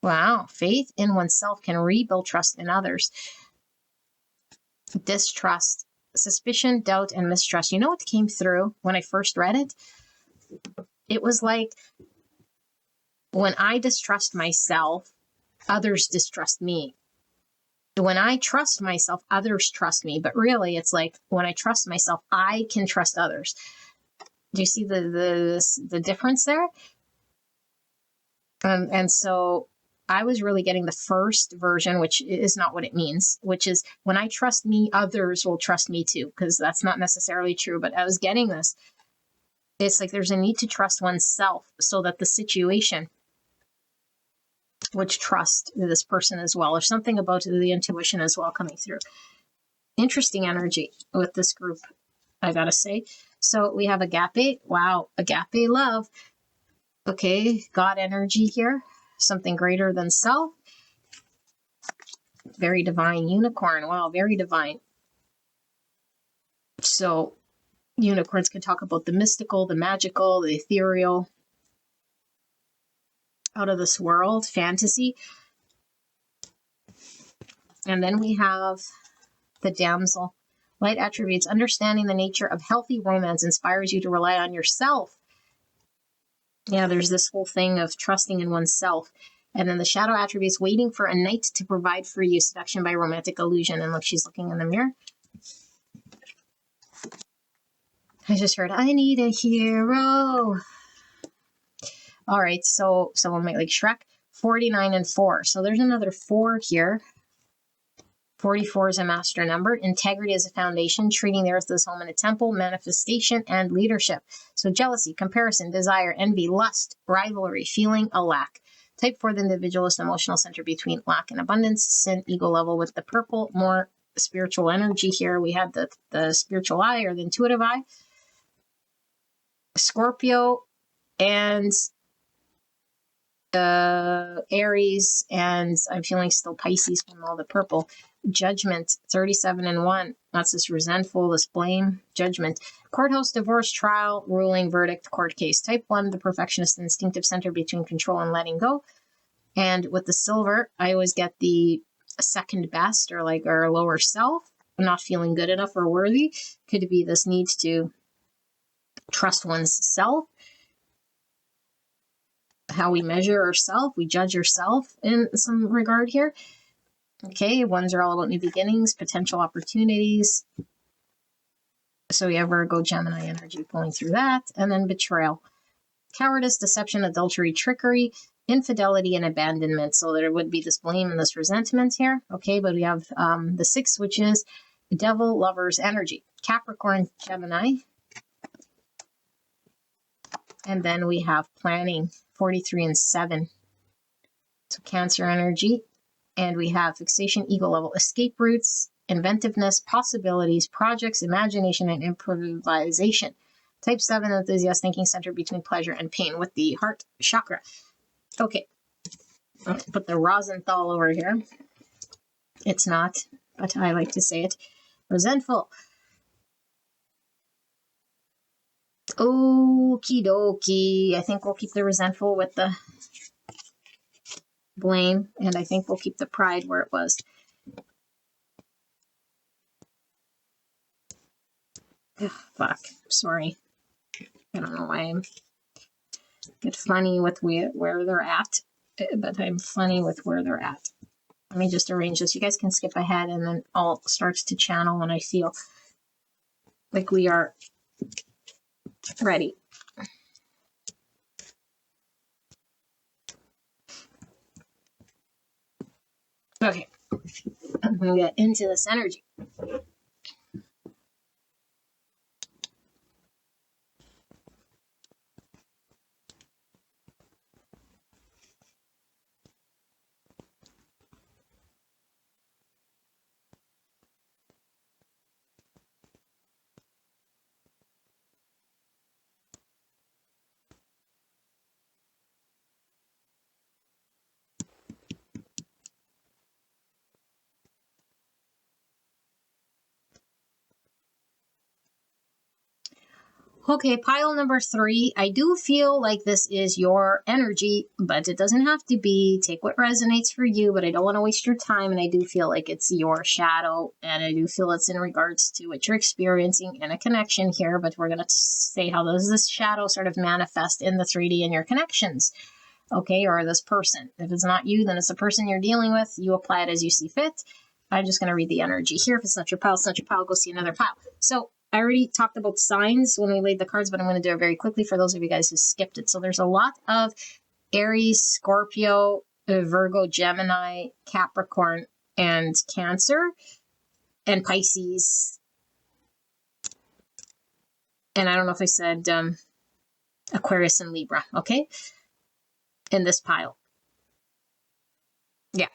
S2: Wow, faith in oneself can rebuild trust in others. Distrust, suspicion, doubt, and mistrust. You know what came through when I first read it? It was like, when I distrust myself, others distrust me. When I trust myself, others trust me. But really, it's like, when I trust myself, I can trust others. Do you see the difference there? And so I was really getting the first version, which is not what it means, which is, when I trust me, others will trust me too, because that's not necessarily true. But I was getting this. It's like there's a need to trust oneself so that the situation would trust this person as well, or something about the intuition as well coming through. Interesting energy with this group, I gotta say. So we have agape. Wow, agape love. Okay, God energy here. Something greater than self. Very divine unicorn. Wow, very divine. So unicorns can talk about the mystical, the magical, the ethereal, out of this world, fantasy. And then we have the damsel. Light attributes. Understanding the nature of healthy romance inspires you to rely on yourself. Yeah, there's this whole thing of trusting in oneself. And then the shadow attributes, waiting for a knight to provide for you, seduction by romantic illusion. And look, she's looking in the mirror. I just heard, I need a hero. All right, so someone might like Shrek. 49 and 4. So there's another 4 here. 44 is a master number. Integrity is a foundation, treating the earth as home and a temple, manifestation, and leadership. So jealousy, comparison, desire, envy, lust, rivalry, feeling a lack. Type 4, the individualist emotional center between lack and abundance. Sin, ego level with the purple. More spiritual energy here. We have the spiritual eye, or the intuitive eye. Scorpio and Aries, and I'm feeling still Pisces from all the purple. Judgment, 37 and 1. That's this resentful, this blame, judgment. Courthouse, divorce, trial, ruling, verdict, court case. Type 1, the perfectionist instinctive center between control and letting go. And with the silver, I always get the second best, or like our lower self, not feeling good enough or worthy. Could be this need to trust one's self. How we measure ourselves, we judge ourselves in some regard here. Okay, ones are all about new beginnings, potential opportunities. So we have Virgo, Gemini energy pulling through that. And then betrayal. Cowardice, deception, adultery, trickery, infidelity, and abandonment. So there would be this blame and this resentment here. Okay, but we have the 6, which is devil, lovers, energy. Capricorn, Gemini. And then we have planning, 43 and 7. So Cancer energy. And we have fixation, ego level, escape routes, inventiveness, possibilities, projects, imagination, and improvisation. Type 7, enthusiast, thinking center between pleasure and pain with the heart chakra. Okay, let's put the Rosenthal over here. It's not, but I like to say it. Resentful. Okie dokie. I think we'll keep the resentful with the blame, and I think we'll keep the pride where it was. Ugh, fuck. Sorry. I don't know why I'm get funny with where they're at, but I'm funny with where they're at. Let me just arrange this. You guys can skip ahead and then I'll start to channel when I feel like we are ready. Okay. I'm going to get into this energy. Okay, pile number 3. I do feel like this is your energy, but it doesn't have to be. Take what resonates for you, but I don't want to waste your time. And I do feel like it's your shadow, and I do feel it's in regards to what you're experiencing and a connection here. But we're going to say how does this shadow sort of manifest in the 3D in your connections, okay, or this person. If it's not you, then it's the person you're dealing with. You apply it as you see fit. I'm just going to read the energy here. If it's not your pile, it's not your pile. Go see another pile. So I already talked about signs when we laid the cards, but I'm going to do it very quickly for those of you guys who skipped it. So there's a lot of Aries, Scorpio, Virgo, Gemini, Capricorn, and Cancer, and Pisces. And I don't know if I said Aquarius and Libra, okay? In this pile. Yeah.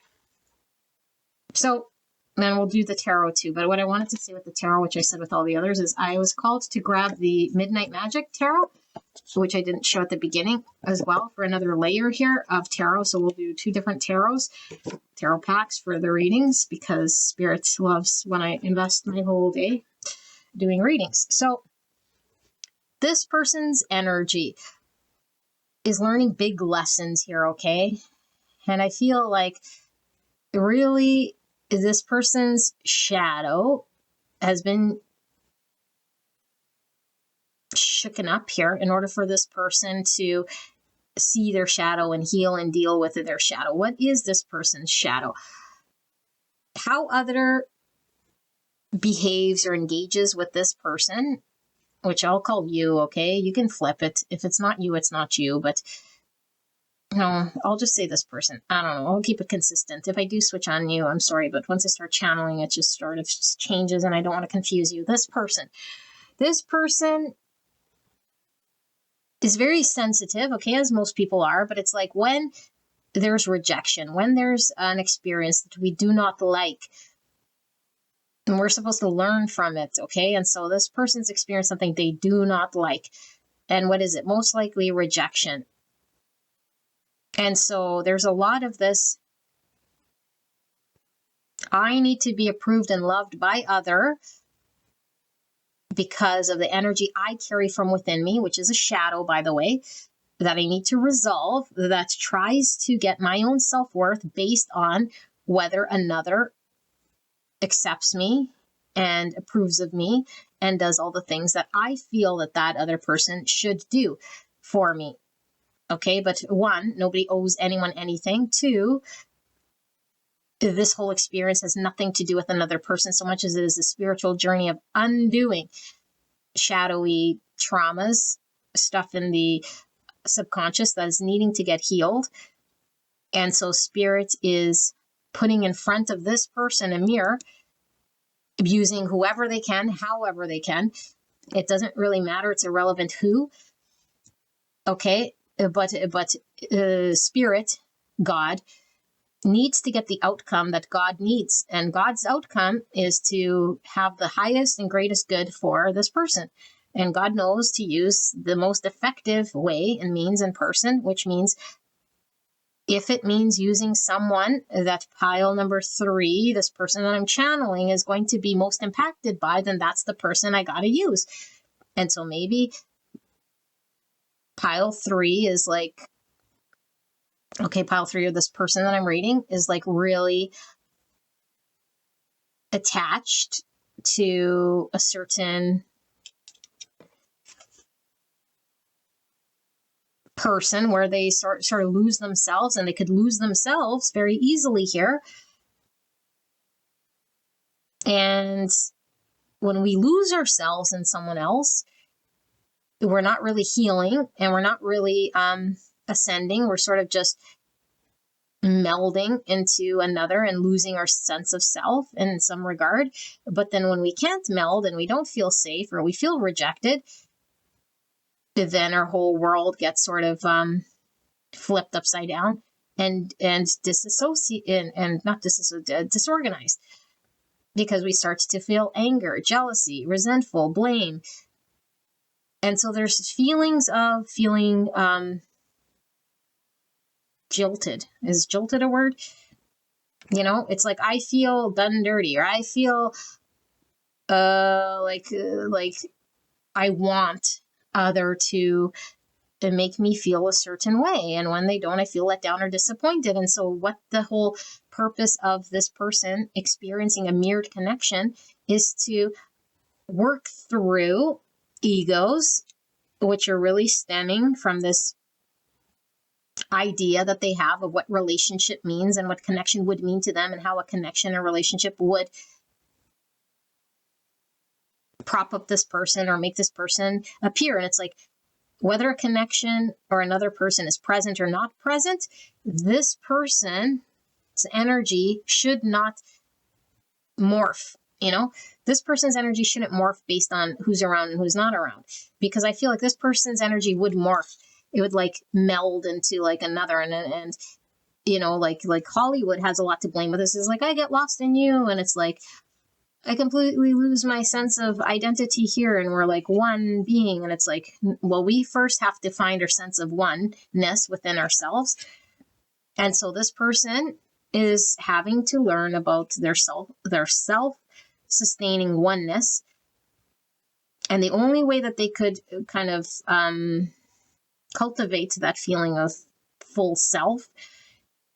S2: So then we'll do the tarot too. But what I wanted to say with the tarot, which I said with all the others, is I was called to grab the Midnight Magic Tarot, which I didn't show at the beginning as well, for another layer here of tarot. So we'll do 2 different tarot packs for the readings, because Spirit loves when I invest my whole day doing readings. So this person's energy is learning big lessons here, okay? And I feel like really this person's shadow has been shooken up here in order for this person to see their shadow and heal and deal with their shadow. What is this person's shadow? How other behaves or engages with this person, which I'll call you, okay? You can flip it. If it's not you, it's not you, but no, I'll just say this person. I don't know. I'll keep it consistent. If I do switch on you, I'm sorry, but once I start channeling, it just sort of changes and I don't want to confuse you. This person is very sensitive, okay, as most people are, but it's like when there's rejection, when there's an experience that we do not like, and we're supposed to learn from it, okay? And so this person's experienced something they do not like. And what is it? Most likely rejection. And so there's a lot of this, I need to be approved and loved by other because of the energy I carry from within me, which is a shadow, by the way, that I need to resolve, that tries to get my own self-worth based on whether another accepts me and approves of me and does all the things that I feel that that other person should do for me. Okay, but 1, nobody owes anyone anything. 2, this whole experience has nothing to do with another person so much as it is a spiritual journey of undoing shadowy traumas, stuff in the subconscious that is needing to get healed. And so Spirit is putting in front of this person a mirror, using whoever they can, however they can. It doesn't really matter. It's irrelevant who. Okay, but Spirit, God, needs to get the outcome that God needs. And God's outcome is to have the highest and greatest good for this person. And God knows to use the most effective way and means and person, which means if it means using someone that pile number 3, this person that I'm channeling is going to be most impacted by, then that's the person I got to use. And so maybe pile 3 is like, okay, pile 3 of this person that I'm reading is like really attached to a certain person where they sort of lose themselves, and they could lose themselves very easily here. And when we lose ourselves in someone else, we're not really healing, and we're not really ascending. We're sort of just melding into another and losing our sense of self in some regard. But then when we can't meld and we don't feel safe, or we feel rejected, then our whole world gets sort of flipped upside down and disorganized, because we start to feel anger, jealousy, resentful, blame. And so there's feelings of feeling jilted. Is jilted a word? You know, it's like, I feel done dirty, or I feel like I want other to make me feel a certain way, and when they don't, I feel let down or disappointed. And so what the whole purpose of this person experiencing a mirrored connection is to work through egos, which are really stemming from this idea that they have of what relationship means and what connection would mean to them, and how a connection or relationship would prop up this person or make this person appear. And it's like, whether a connection or another person is present or not present, this person's energy should not morph. You know, this person's energy shouldn't morph based on who's around and who's not around, because I feel like this person's energy would morph. It would like meld into like another, and you know, like Hollywood has a lot to blame with this. Is like, I get lost in you, and it's like, I completely lose my sense of identity here, and we're like one being. And it's like, well, we first have to find our sense of oneness within ourselves. And so this person is having to learn about their self-sustaining oneness. And the only way that they could kind of cultivate that feeling of full self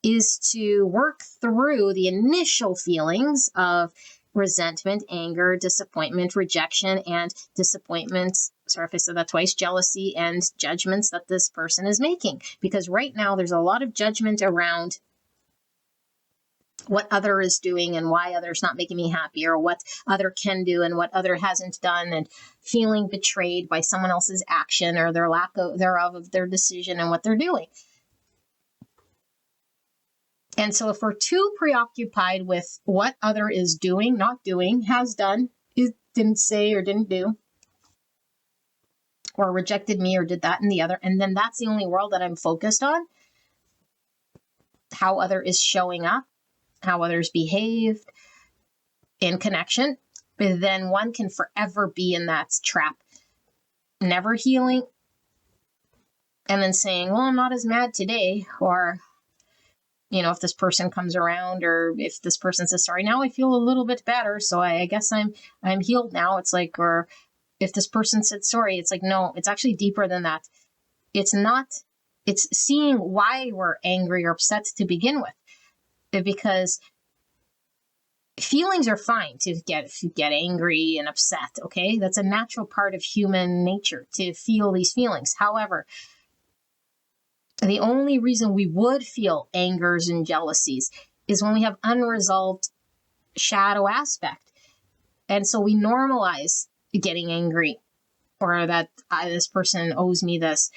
S2: is to work through the initial feelings of resentment, anger, disappointment, rejection, and disappointment. Sorry if I said that twice. Jealousy and judgments that this person is making. Because right now there's a lot of judgment around what other is doing and why other's not making me happy, or what other can do and what other hasn't done, and feeling betrayed by someone else's action or their lack of thereof of their decision and what they're doing. And so if we're too preoccupied with what other is doing, not doing, has done, didn't say or didn't do, or rejected me or did that and the other, and then that's the only world that I'm focused on, how other is showing up, how others behaved in connection, then one can forever be in that trap, never healing, and then saying, well, I'm not as mad today, or you know, if this person comes around, or if this person says, sorry, now I feel a little bit better, so I guess I'm healed now. It's like, or if this person said sorry, it's like, no, it's actually deeper than that. It's not, it's seeing why we're angry or upset to begin with. Because feelings are fine to get angry and upset, okay? That's a natural part of human nature to feel these feelings. However, the only reason we would feel angers and jealousies is when we have unresolved shadow aspect. And so we normalize getting angry, or that this person owes me this,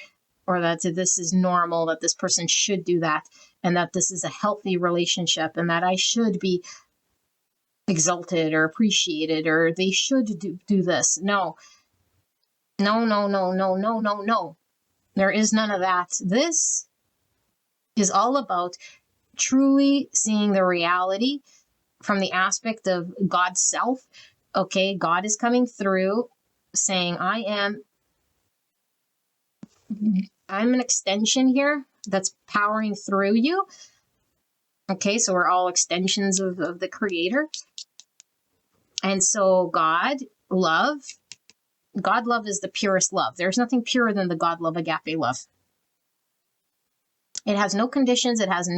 S2: or that this is normal, that this person should do that, and that this is a healthy relationship, and that I should be exalted or appreciated, or they should do this. No. There is none of that. This is all about truly seeing the reality from the aspect of God's self. Okay, God is coming through saying, I'm an extension here that's powering through you. Okay, so we're all extensions of the Creator. And so God love is the purest love. There's nothing purer than the God love, agape love. It has no conditions. It has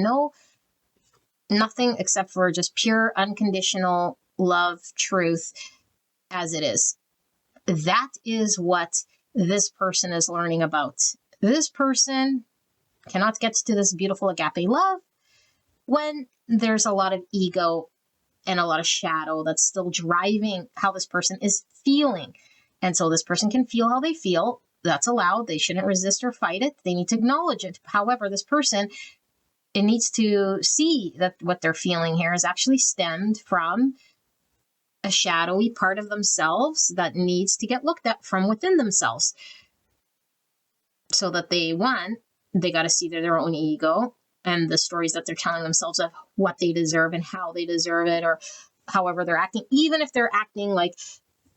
S2: nothing except for just pure, unconditional love, truth, as it is. That is what this person is learning about. This person cannot get to this beautiful agape love when there's a lot of ego and a lot of shadow that's still driving how this person is feeling. And so this person can feel how they feel. That's allowed. They shouldn't resist or fight it. They need to acknowledge it. However, this person, it needs to see that what they're feeling here is actually stemmed from a shadowy part of themselves that needs to get looked at from within themselves. So that they got to see their own ego and the stories that they're telling themselves of what they deserve and how they deserve it, or however they're acting, even if they're acting like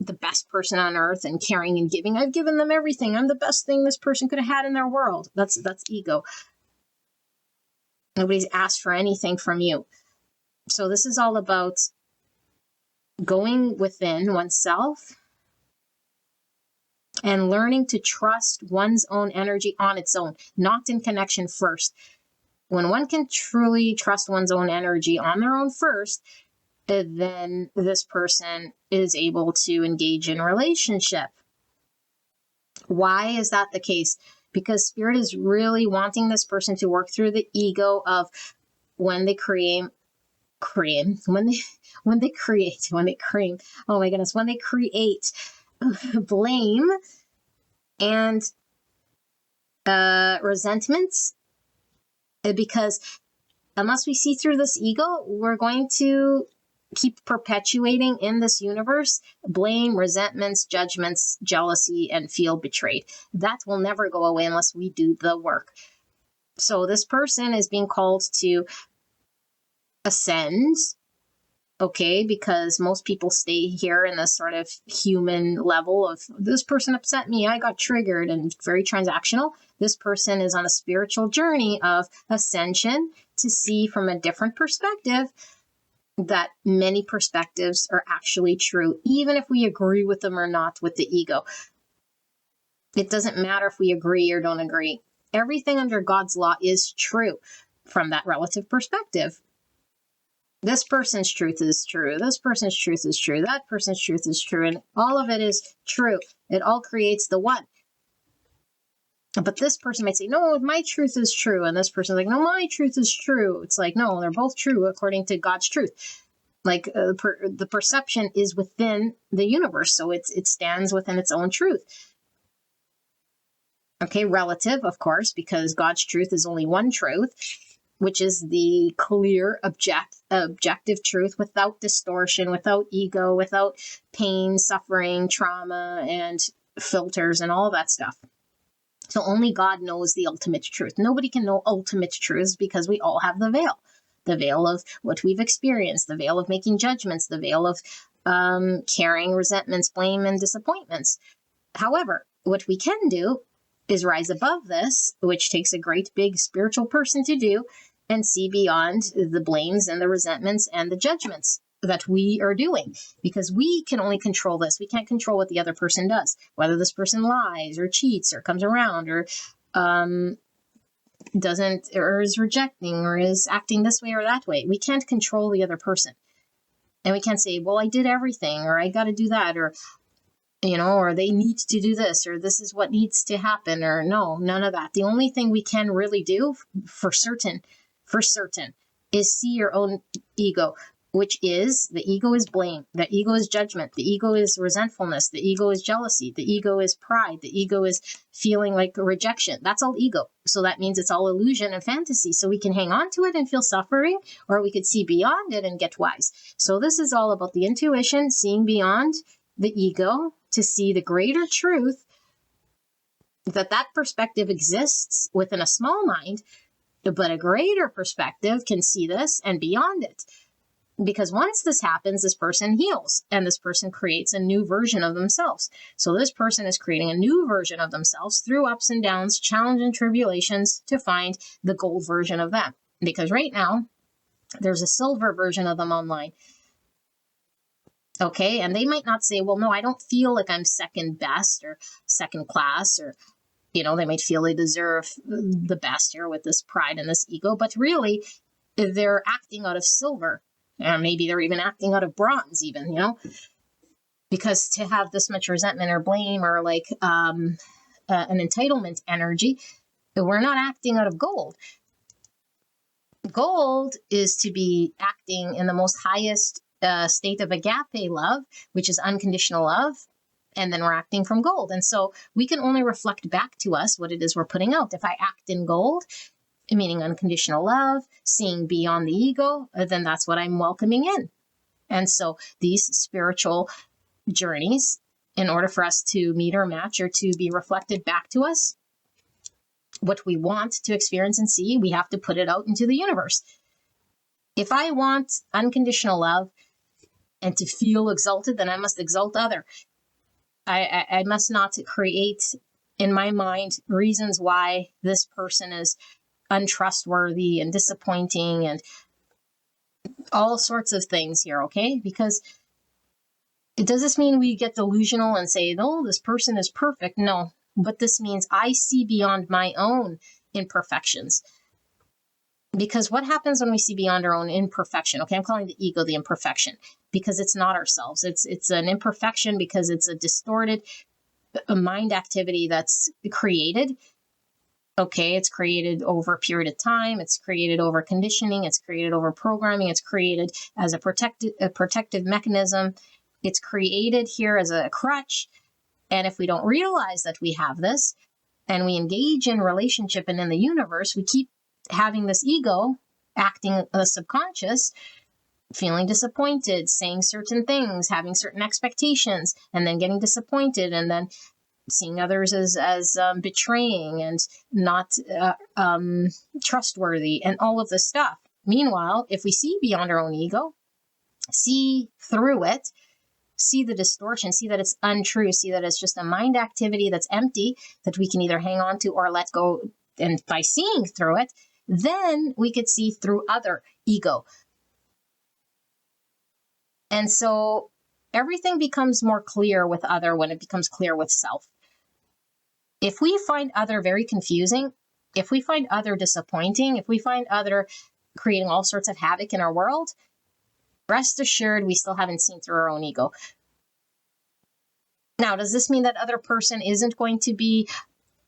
S2: the best person on earth and caring and giving. I've given them everything. I'm the best thing this person could have had in their world. That's ego. Nobody's asked for anything from you. So this is all about going within oneself and learning to trust one's own energy on its own, not in connection first. When one can truly trust one's own energy on their own first, then this person is able to engage in relationship. Why is that the case? Because Spirit is really wanting this person to work through the ego of when they create, blame and resentments. Because unless we see through this ego, we're going to keep perpetuating in this universe blame, resentments, judgments, jealousy, and feel betrayed. That will never go away unless we do the work. So this person is being called to ascend, okay, because most people stay here in this sort of human level of this person upset me, I got triggered, and very transactional. This person is on a spiritual journey of ascension to see from a different perspective that many perspectives are actually true, even if we agree with them or not with the ego. It doesn't matter if we agree or don't agree. Everything under God's law is true from that relative perspective. This person's truth is true. This person's truth is true. That person's truth is true. And all of it is true. It all creates the one. But this person might say, no, my truth is true. And this person's like, no, my truth is true. It's like, no, they're both true according to God's truth. Like the perception is within the universe. So it stands within its own truth. Okay, relative, of course, because God's truth is only one truth, which is the clear, objective truth without distortion, without ego, without pain, suffering, trauma, and filters and all that stuff. So only God knows the ultimate truth. Nobody can know ultimate truths because we all have the veil of what we've experienced, the veil of making judgments, the veil of carrying resentments, blame, and disappointments. However, what we can do is rise above this, which takes a great big spiritual person to do, and see beyond the blames and the resentments and the judgments that we are doing, because we can only control this. We can't control what the other person does, whether this person lies or cheats or comes around or doesn't, or is rejecting or is acting this way or that way. We can't control the other person. And we can't say, well, I did everything, or I got to do that, or or they need to do this, or this is what needs to happen, or no, none of that. The only thing we can really do for certain, is see your own ego, which is, the ego is blame, the ego is judgment, the ego is resentfulness, the ego is jealousy, the ego is pride, the ego is feeling like rejection. That's all ego. So that means it's all illusion and fantasy. So we can hang on to it and feel suffering, or we could see beyond it and get wise. So this is all about the intuition, seeing beyond the ego to see the greater truth, that perspective exists within a small mind, but a greater perspective can see this and beyond it. Because once this happens, this person heals and this person creates a new version of themselves. So this person is creating a new version of themselves through ups and downs, challenge and tribulations to find the gold version of them. Because right now, there's a silver version of them online. Okay, and they might not say, well, no, I don't feel like I'm second best or second class, or, they might feel they deserve the best here with this pride and this ego, but really they're acting out of silver. And maybe they're even acting out of bronze even, because to have this much resentment or blame or an entitlement energy, we're not acting out of gold. Gold is to be acting in the most highest state of agape love, which is unconditional love. And then we're acting from gold. And so we can only reflect back to us what it is we're putting out. If I act in gold, meaning unconditional love, seeing beyond the ego, then that's what I'm welcoming in. And so these spiritual journeys, in order for us to meet or match or to be reflected back to us, what we want to experience and see, we have to put it out into the universe. If I want unconditional love and to feel exalted, then I must exalt other. I must not create in my mind reasons why this person is untrustworthy and disappointing and all sorts of things here, okay? Because does this mean we get delusional and say, oh, this person is perfect? No, but this means I see beyond my own imperfections. Because what happens when we see beyond our own imperfection? Okay, I'm calling the ego the imperfection because it's not ourselves. It's an imperfection because it's a distorted mind activity that's created. Okay, it's created over a period of time. It's created over conditioning. It's created over programming. It's created as a protective mechanism. It's created here as a crutch. And if we don't realize that we have this and we engage in relationship and in the universe, we keep having this ego acting subconscious, feeling disappointed, saying certain things, having certain expectations, and then getting disappointed, and then seeing others as betraying and not trustworthy, and all of this stuff. Meanwhile, if we see beyond our own ego, see through it, see the distortion, see that it's untrue, see that it's just a mind activity that's empty, that we can either hang on to or let go, and by seeing through it, then we could see through other ego. And so everything becomes more clear with other when it becomes clear with self. If we find other very confusing, if we find other disappointing, if we find other creating all sorts of havoc in our world, rest assured we still haven't seen through our own ego. Now, does this mean that other person isn't going to be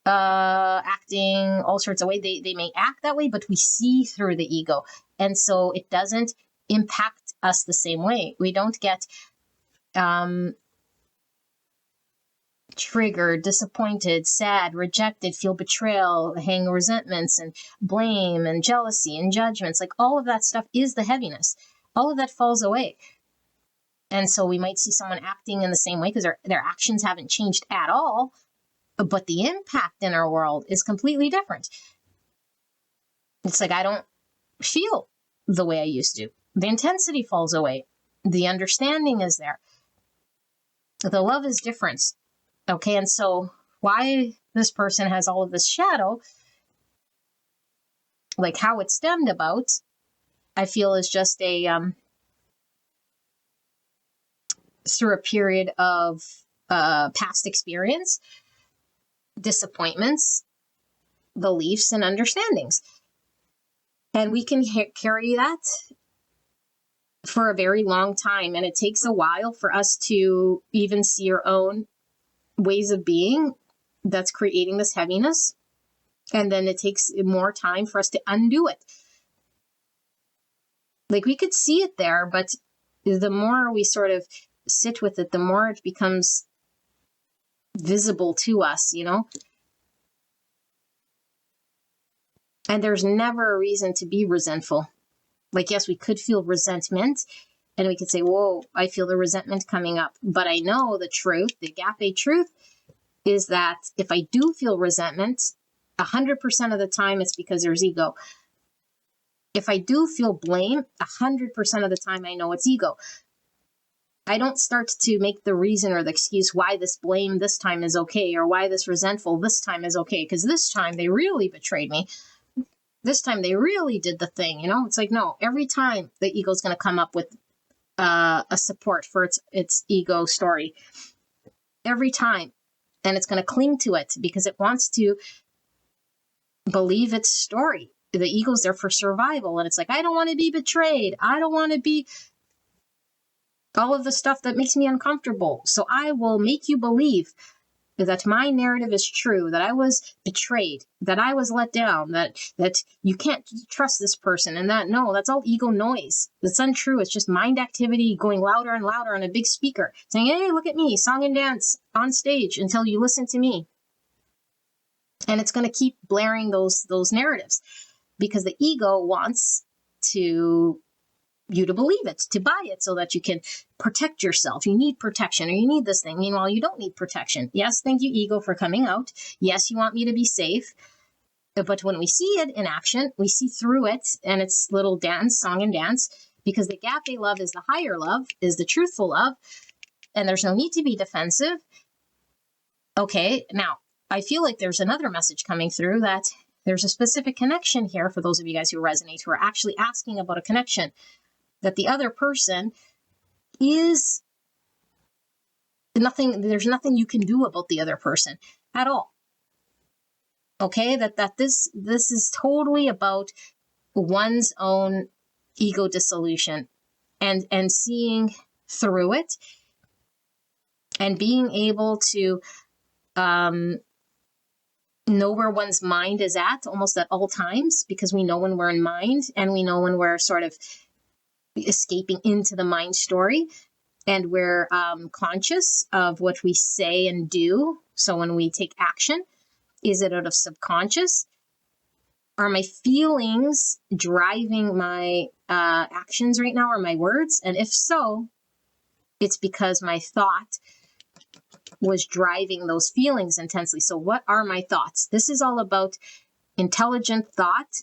S2: acting all sorts of ways? They may act that way, but we see through the ego. And so it doesn't impact us the same way. We don't get triggered, disappointed, sad, rejected, feel betrayal, hang resentments and blame and jealousy and judgments. Like all of that stuff is the heaviness. All of that falls away. And so we might see someone acting in the same way because their actions haven't changed at all, but the impact in our world is completely different. It's like I don't feel the way I used to. The intensity falls away. The understanding is there. The love is different. Okay, and so why this person has all of this shadow, like how it stemmed about, I feel is just through a period of past experience, disappointments, beliefs, and understandings. And we can carry that for a very long time. And it takes a while for us to even see our own ways of being that's creating this heaviness. And then it takes more time for us to undo it. Like we could see it there, but the more we sort of sit with it, the more it becomes visible to us, you know? And there's never a reason to be resentful. Like, yes, we could feel resentment and we could say, whoa, I feel the resentment coming up. But I know the truth, the agape truth, is that if I do feel resentment, 100% of the time it's because there's ego. If I do feel blame, 100% of the time I know it's ego. I don't start to make the reason or the excuse why this blame this time is okay or why this resentful this time is okay, because this time they really betrayed me. This time they really did the thing, you know? It's like, no, every time the ego's going to come up with a support for its ego story. Every time. And it's going to cling to it because it wants to believe its story. The ego's there for survival. And it's like, I don't want to be betrayed. I don't want to be all of the stuff that makes me uncomfortable. So I will make you believe that my narrative is true, that I was betrayed, that I was let down, that you can't trust this person, and that no, that's all ego noise. That's untrue. It's just mind activity going louder and louder on a big speaker, saying, hey, look at me, song and dance on stage until you listen to me. And it's going to keep blaring those narratives because the ego wants you to believe it, to buy it, so that you can protect yourself. You need protection, or you need this thing. Meanwhile, you don't need protection. Yes, thank you, ego, for coming out. Yes, you want me to be safe. But when we see it in action, we see through it and its little dance, song and dance, because the agape love is the higher love, is the truthful love, and there's no need to be defensive. Okay, now, I feel like there's another message coming through, that there's a specific connection here for those of you guys who resonate, who are actually asking about a connection, that the other person is nothing, there's nothing you can do about the other person at all. Okay, that this is totally about one's own ego dissolution and seeing through it and being able to know where one's mind is at almost at all times, because we know when we're in mind and we know when we're sort of escaping into the mind story, and we're conscious of what we say and do. So when we take action, is it out of subconscious? Are my feelings driving my actions right now, or my words? And if so, it's because my thought was driving those feelings intensely. So what are my thoughts? This is all about intelligent thought.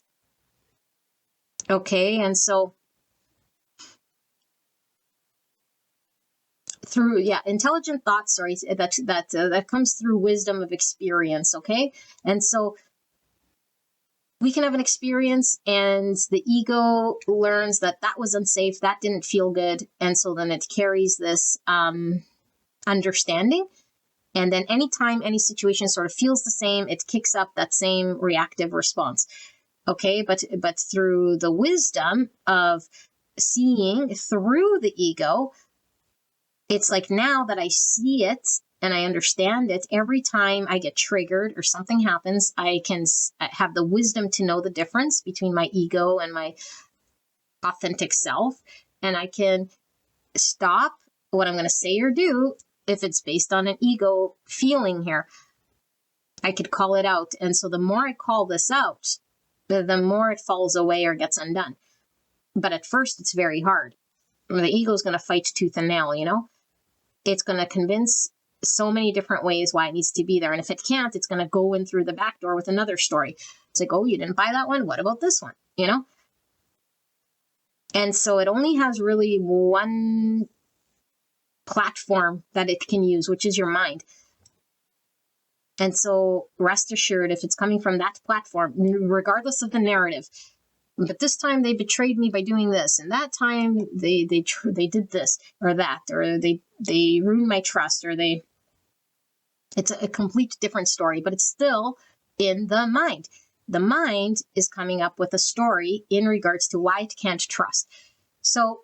S2: Okay, and so through intelligent thoughts, sorry, that comes through wisdom of experience. Okay, and so we can have an experience and the ego learns that was unsafe, that didn't feel good, and so then it carries this understanding, and then anytime any situation sort of feels the same, it kicks up that same reactive response. Okay, but through the wisdom of seeing through the ego, it's like, now that I see it and I understand it, every time I get triggered or something happens, I can have the wisdom to know the difference between my ego and my authentic self. And I can stop what I'm going to say or do if it's based on an ego feeling here. I could call it out. And so the more I call this out, the more it falls away or gets undone. But at first, it's very hard. The ego is going to fight tooth and nail, you know? It's going to convince so many different ways why it needs to be there. And if it can't, it's going to go in through the back door with another story. It's like, oh, you didn't buy that one? What about this one? You know? And so it only has really one platform that it can use, which is your mind. And so rest assured, if it's coming from that platform, regardless of the narrative, but this time they betrayed me by doing this, and that time they did this or that, or they ruined my trust, or it's a complete different story, but it's still in the mind. The mind is coming up with a story in regards to why it can't trust. So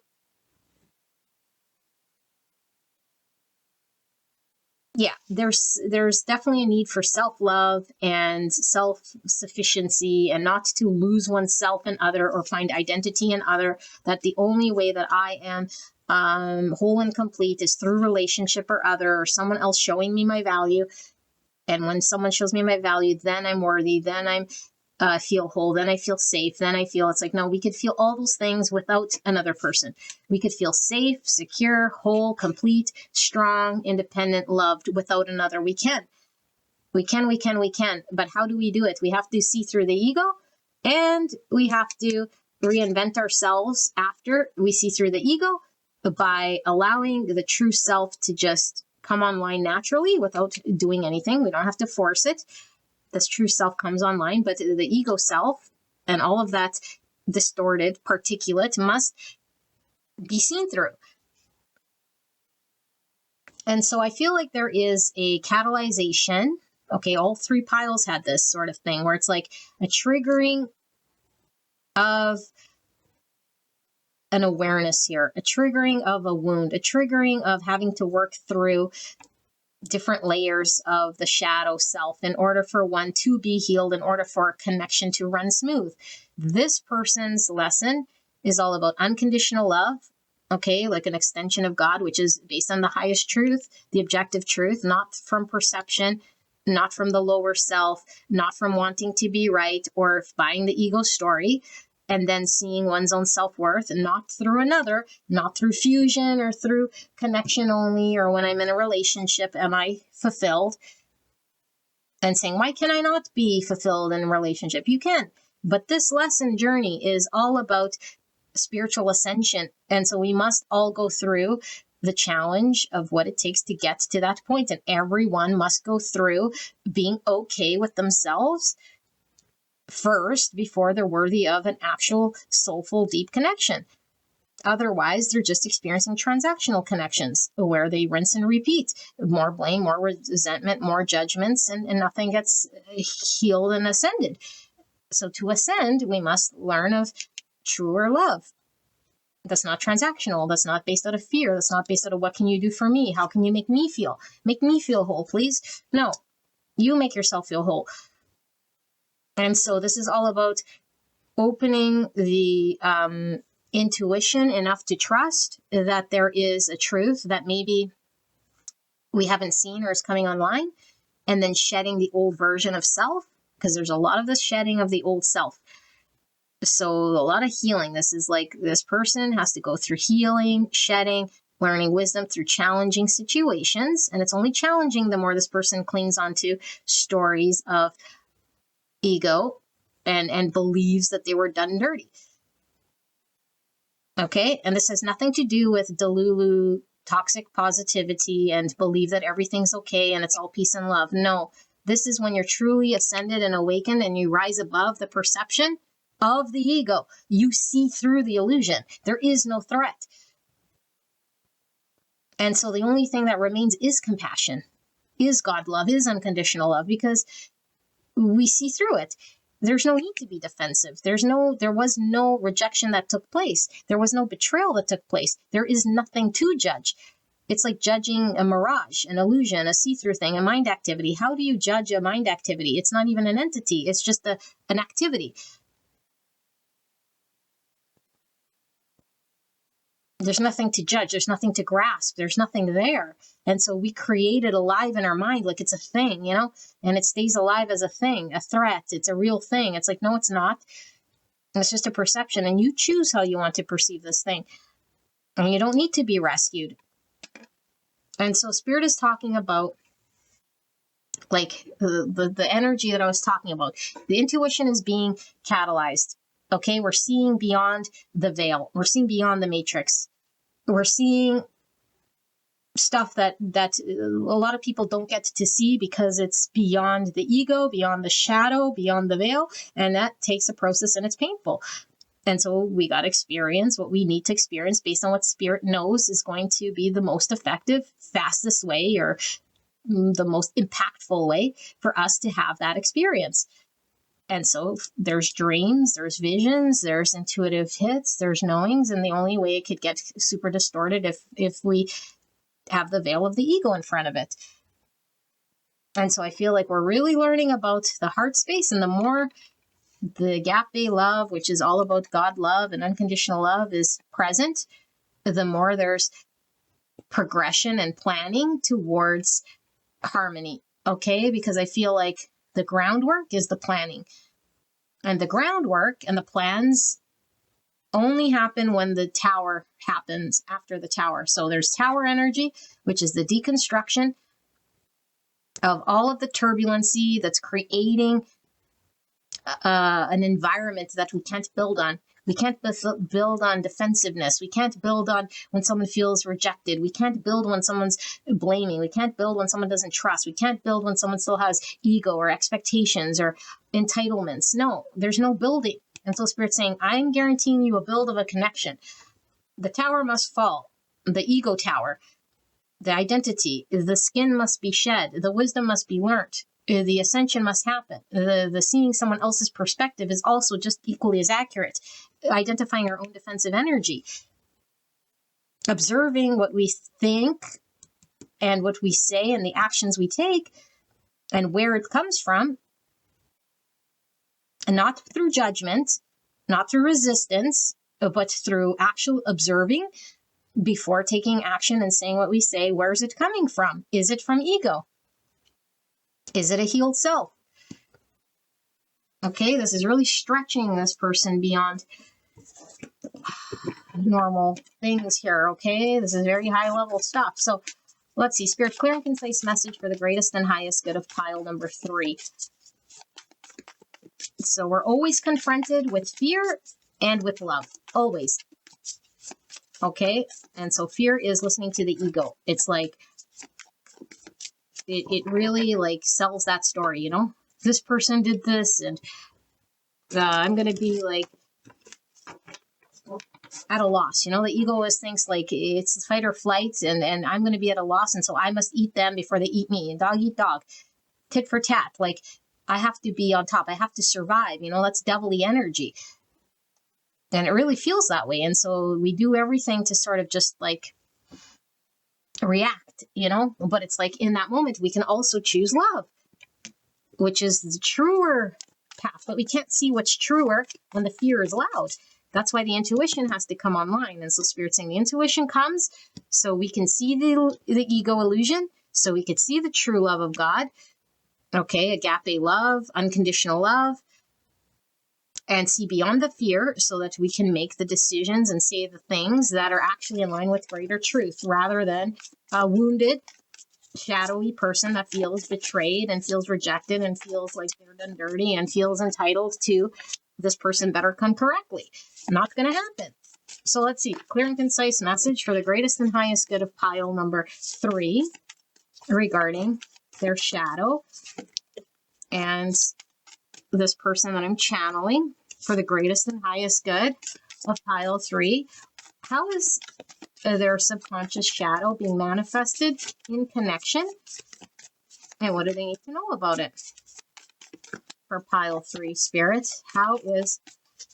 S2: yeah, there's definitely a need for self-love and self-sufficiency, and not to lose oneself in other or find identity in other. That the only way that I am whole and complete is through relationship or other, or someone else showing me my value. And when someone shows me my value, then I'm worthy, then I'm feel whole, then I feel safe, then I feel, it's like, no, we could feel all those things without another person. We could feel safe, secure, whole, complete, strong, independent, loved without another. We can. But how do we do it? We have to see through the ego, and we have to reinvent ourselves after we see through the ego by allowing the true self to just come online naturally without doing anything. We don't have to force it. This true self comes online, but the ego self and all of that distorted particulate must be seen through. And so I feel like there is a catalyzation. Okay, all three piles had this sort of thing where it's like a triggering of an awareness here, a triggering of a wound, a triggering of having to work through different layers of the shadow self in order for one to be healed, in order for a connection to run smooth. This person's lesson is all about unconditional love, okay, like an extension of God, which is based on the highest truth, the objective truth, not from perception, not from the lower self, not from wanting to be right or buying the ego story, and then seeing one's own self-worth, and not through another, not through fusion or through connection only, or when I'm in a relationship, am I fulfilled? And saying, why can I not be fulfilled in a relationship? You can. But this lesson journey is all about spiritual ascension. And so we must all go through the challenge of what it takes to get to that point. And everyone must go through being okay with themselves first before they're worthy of an actual soulful, deep connection. Otherwise, they're just experiencing transactional connections where they rinse and repeat. More blame, more resentment, more judgments, and nothing gets healed and ascended. So to ascend, we must learn of truer love. That's not transactional. That's not based out of fear. That's not based out of what can you do for me? How can you make me feel? Make me feel whole, please. No, you make yourself feel whole. And so this is all about opening the intuition enough to trust that there is a truth that maybe we haven't seen or is coming online, and then shedding the old version of self, because there's a lot of this shedding of the old self. So a lot of healing. This is like this person has to go through healing, shedding, learning wisdom through challenging situations. And it's only challenging the more this person clings onto stories of ego and believes that they were done dirty. Okay, and this has nothing to do with Delulu toxic positivity and believe that everything's okay and it's all peace and love. No, this is when you're truly ascended and awakened and you rise above the perception of the ego. You see through the illusion. There is no threat. And so the only thing that remains is compassion, is God love, is unconditional love, because we see through it. There's no need to be defensive. There was no rejection that took place. There was no betrayal that took place. There is nothing to judge. It's like judging a mirage, an illusion, a see-through thing, a mind activity. How do you judge a mind activity? It's not even an entity. It's just an activity. There's nothing to judge. There's nothing to grasp. There's nothing there. And so we create it alive in our mind like it's a thing, you know, and it stays alive as a thing, a threat. It's a real thing. It's like, no, it's not. It's just a perception. And you choose how you want to perceive this thing. And you don't need to be rescued. And so Spirit is talking about like the energy that I was talking about. The intuition is being catalyzed. Okay, we're seeing beyond the veil. We're seeing beyond the matrix. We're seeing stuff that a lot of people don't get to see because it's beyond the ego, beyond the shadow, beyond the veil, and that takes a process and it's painful. And so we got to experience what we need to experience based on what Spirit knows is going to be the most effective, fastest way, or the most impactful way for us to have that experience. And so there's dreams, there's visions, there's intuitive hits, there's knowings, and the only way it could get super distorted if we have the veil of the ego in front of it. And so I feel like we're really learning about the heart space, and the more the agape love, which is all about God love and unconditional love, is present, the more there's progression and planning towards harmony. Okay, because I feel like the groundwork is the planning. And the groundwork and the plans only happen when the tower happens after the tower. So there's tower energy, which is the deconstruction of all of the turbulency that's creating an environment that we can't build on. We can't build on defensiveness. We can't build on when someone feels rejected. We can't build when someone's blaming. We can't build when someone doesn't trust. We can't build when someone still has ego or expectations or entitlements. No, there's no building. And so Spirit's saying, I'm guaranteeing you a build of a connection. The tower must fall, the ego tower, the identity, the skin must be shed, the wisdom must be learnt. The ascension must happen. The seeing someone else's perspective is also just equally as accurate. Identifying our own defensive energy. Observing what we think and what we say and the actions we take and where it comes from, and not through judgment, not through resistance, but through actual observing before taking action and saying what we say. Where is it coming from? Is it from ego? Is it a healed self? Okay, this is really stretching this person beyond normal things here, okay? This is very high level stuff. So let's see, Spirit, clear and concise message for the greatest and highest good of pile number 3. So we're always confronted with fear and with love, always. Okay, and so fear is listening to the ego. It's like, it really like sells that story, you know? This person did this, and I'm going to be like at a loss. You know, the ego always thinks like it's fight or flight, and I'm going to be at a loss, and so I must eat them before they eat me. And dog eat dog, tit for tat. Like, I have to be on top. I have to survive. You know, that's devilly energy. And it really feels that way. And so we do everything to sort of just like react, you know, but it's like in that moment, we can also choose love, which is the truer path, but we can't see what's truer when the fear is loud. That's why the intuition has to come online. And so Spirit's saying the intuition comes so we can see the ego illusion, so we could see the true love of God. Okay, agape love, unconditional love, and see beyond the fear so that we can make the decisions and say the things that are actually in line with greater truth, rather than a wounded, shadowy person that feels betrayed and feels rejected and feels like they're done dirty and feels entitled to this person better come correctly. Not going to happen. So let's see. Clear and concise message for the greatest and highest good of pile number 3 regarding their shadow and this person that I'm channeling for the greatest and highest good of pile 3. How is their subconscious shadow being manifested in connection? And what do they need to know about it? For pile 3, Spirit, how is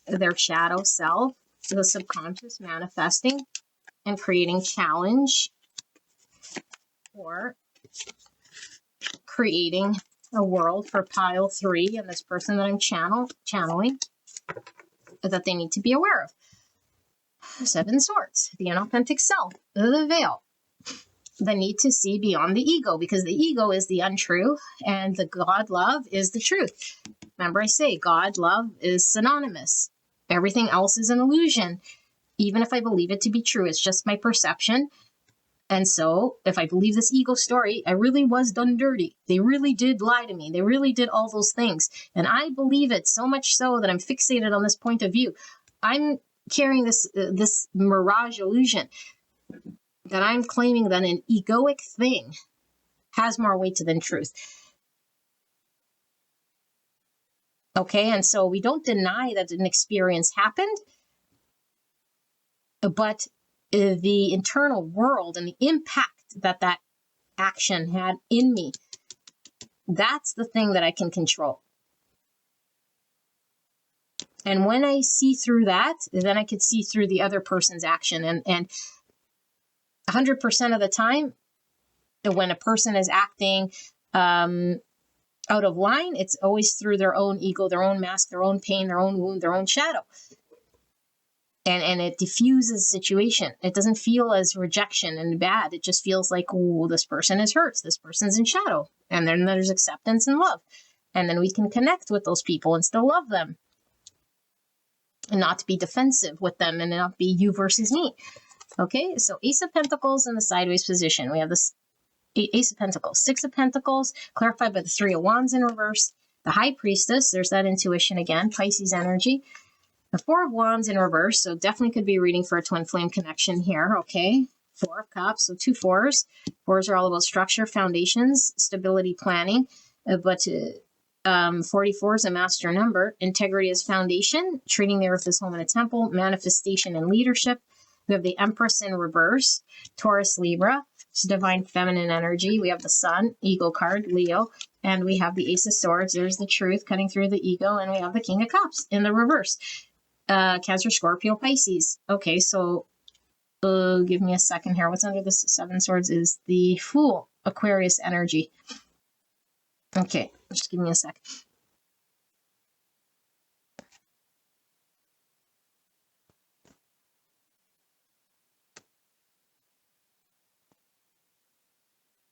S2: their shadow self, the subconscious, manifesting and creating challenge or creating a world for pile 3 and this person that I'm channeling that they need to be aware of? 7 swords, the inauthentic self, the veil. The need to see beyond the ego, because the ego is the untrue and the God love is the truth. Remember, I say God love is synonymous. Everything else is an illusion. Even if I believe it to be true, it's just my perception. And so if I believe this ego story, I really was done dirty. They really did lie to me. They really did all those things. And I believe it so much so that I'm fixated on this point of view. I'm carrying this mirage illusion that I'm claiming that an egoic thing has more weight than truth. Okay, and so we don't deny that an experience happened, but the internal world and the impact that that action had in me, that's the thing that I can control. And when I see through that, then I could see through the other person's action. And 100% of the time, when a person is acting out of line, it's always through their own ego, their own mask, their own pain, their own wound, their own shadow. And it diffuses the situation. It doesn't feel as rejection and bad. It just feels like, oh, this person is hurt. This person's in shadow. And then there's acceptance and love. And then we can connect with those people and still love them. And not be defensive with them and not be you versus me. Okay, so Ace of Pentacles in the sideways position. We have this Ace of Pentacles, 6 of Pentacles, clarified by the 3 of Wands in reverse. The High Priestess, there's that intuition again, Pisces energy. The 4 of Wands in reverse, so definitely could be reading for a twin flame connection here, okay? 4 of Cups, so 2 4s. 4s are all about structure, foundations, stability, planning. But 44 is a master number. Integrity is foundation. Treating the earth as home and a temple. Manifestation and leadership. We have the Empress in reverse. Taurus, Libra. It's divine feminine energy. We have the Sun, ego card, Leo. And we have the Ace of Swords. There's the truth cutting through the ego. And we have the King of Cups in the reverse. Cancer, Scorpio, Pisces. Okay, so Give me a second here. What's under the Seven Swords is the Fool, Aquarius energy. Okay, just give me a sec.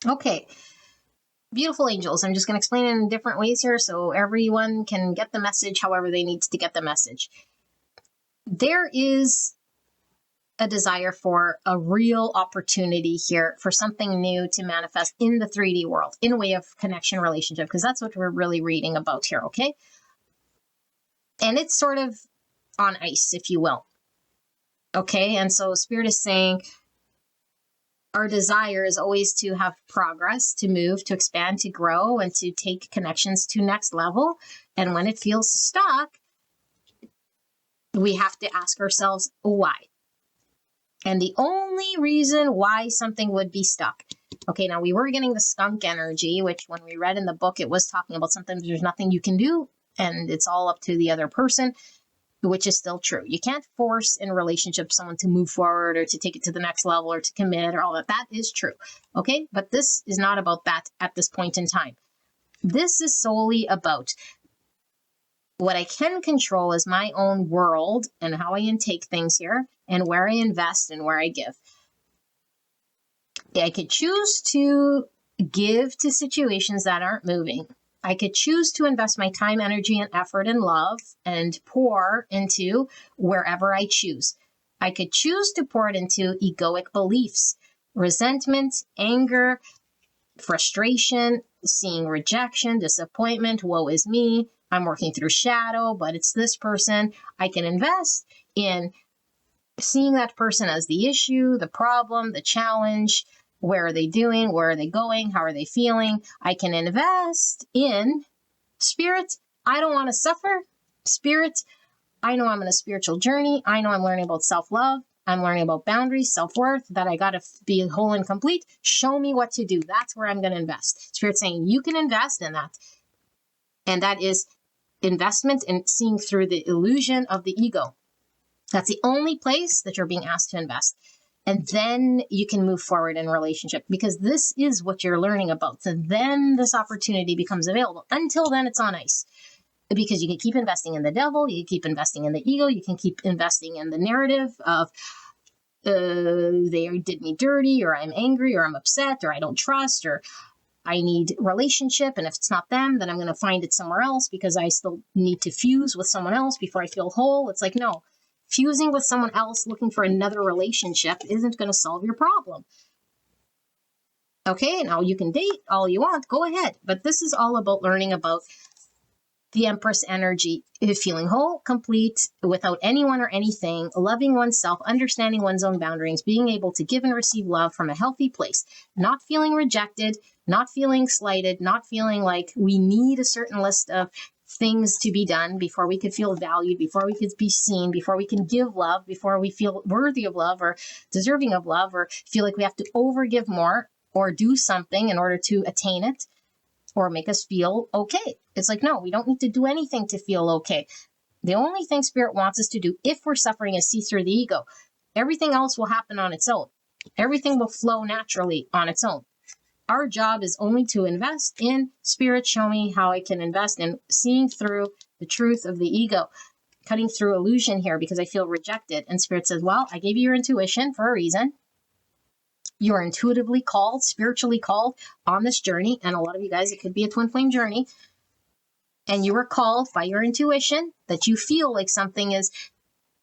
S2: Okay, beautiful angels. I'm just going to explain it in different ways here so everyone can get the message however they need to get the message. There is a desire for a real opportunity here for something new to manifest in the 3D world in a way of connection relationship, because that's what we're really reading about here, okay? And it's sort of on ice, if you will. Okay, and so Spirit is saying our desire is always to have progress, to move, to expand, to grow, and to take connections to next level. And when it feels stuck, we have to ask ourselves why. And the only reason why something would be stuck. Okay, now we were getting the skunk energy, which when we read in the book, it was talking about sometimes there's nothing you can do and it's all up to the other person, which is still true. You can't force in a relationship someone to move forward or to take it to the next level or to commit or all that. That is true. Okay, but this is not about that at this point in time. This is solely about what I can control is my own world and how I intake things here and where I invest and where I give. I could choose to give to situations that aren't moving. I could choose to invest my time, energy, and effort and love and pour into wherever I choose. I could choose to pour it into egoic beliefs, resentment, anger, frustration, seeing rejection, disappointment, woe is me, I'm working through shadow, but it's this person. I can invest in seeing that person as the issue, the problem, the challenge. Where are they doing? Where are they going? How are they feeling? I can invest in Spirit. I don't want to suffer. Spirit, I know I'm on a spiritual journey. I know I'm learning about self-love. I'm learning about boundaries, self-worth, that I got to be whole and complete. Show me what to do. That's where I'm going to invest. Spirit saying you can invest in that. And that is investment in seeing through the illusion of the ego. That's the only place that you're being asked to invest. And then you can move forward in relationship because this is what you're learning about. So then this opportunity becomes available. Until then, it's on ice. Because you can keep investing in the devil, you can keep investing in the ego, you can keep investing in the narrative of they did me dirty, or I'm angry, or I'm upset, or I don't trust, or I need relationship, and if it's not them, then I'm going to find it somewhere else because I still need to fuse with someone else before I feel whole. It's like, no, fusing with someone else, looking for another relationship isn't going to solve your problem. Okay, now you can date all you want, go ahead. But this is all about learning about the Empress energy, feeling whole, complete, without anyone or anything, loving oneself, understanding one's own boundaries, being able to give and receive love from a healthy place, not feeling rejected, not feeling slighted, not feeling like we need a certain list of things to be done before we could feel valued, before we could be seen, before we can give love, before we feel worthy of love or deserving of love, or feel like we have to overgive more or do something in order to attain it or make us feel okay. It's like, no, we don't need to do anything to feel okay. The only thing Spirit wants us to do if we're suffering is see through the ego. Everything else will happen on its own. Everything will flow naturally on its own. Our job is only to invest in Spirit. Show me how I can invest in seeing through the truth of the ego, cutting through illusion here because I feel rejected. And Spirit says, well, I gave you your intuition for a reason. You are intuitively called, spiritually called on this journey. And a lot of you guys, it could be a twin flame journey. And you were called by your intuition that you feel like something is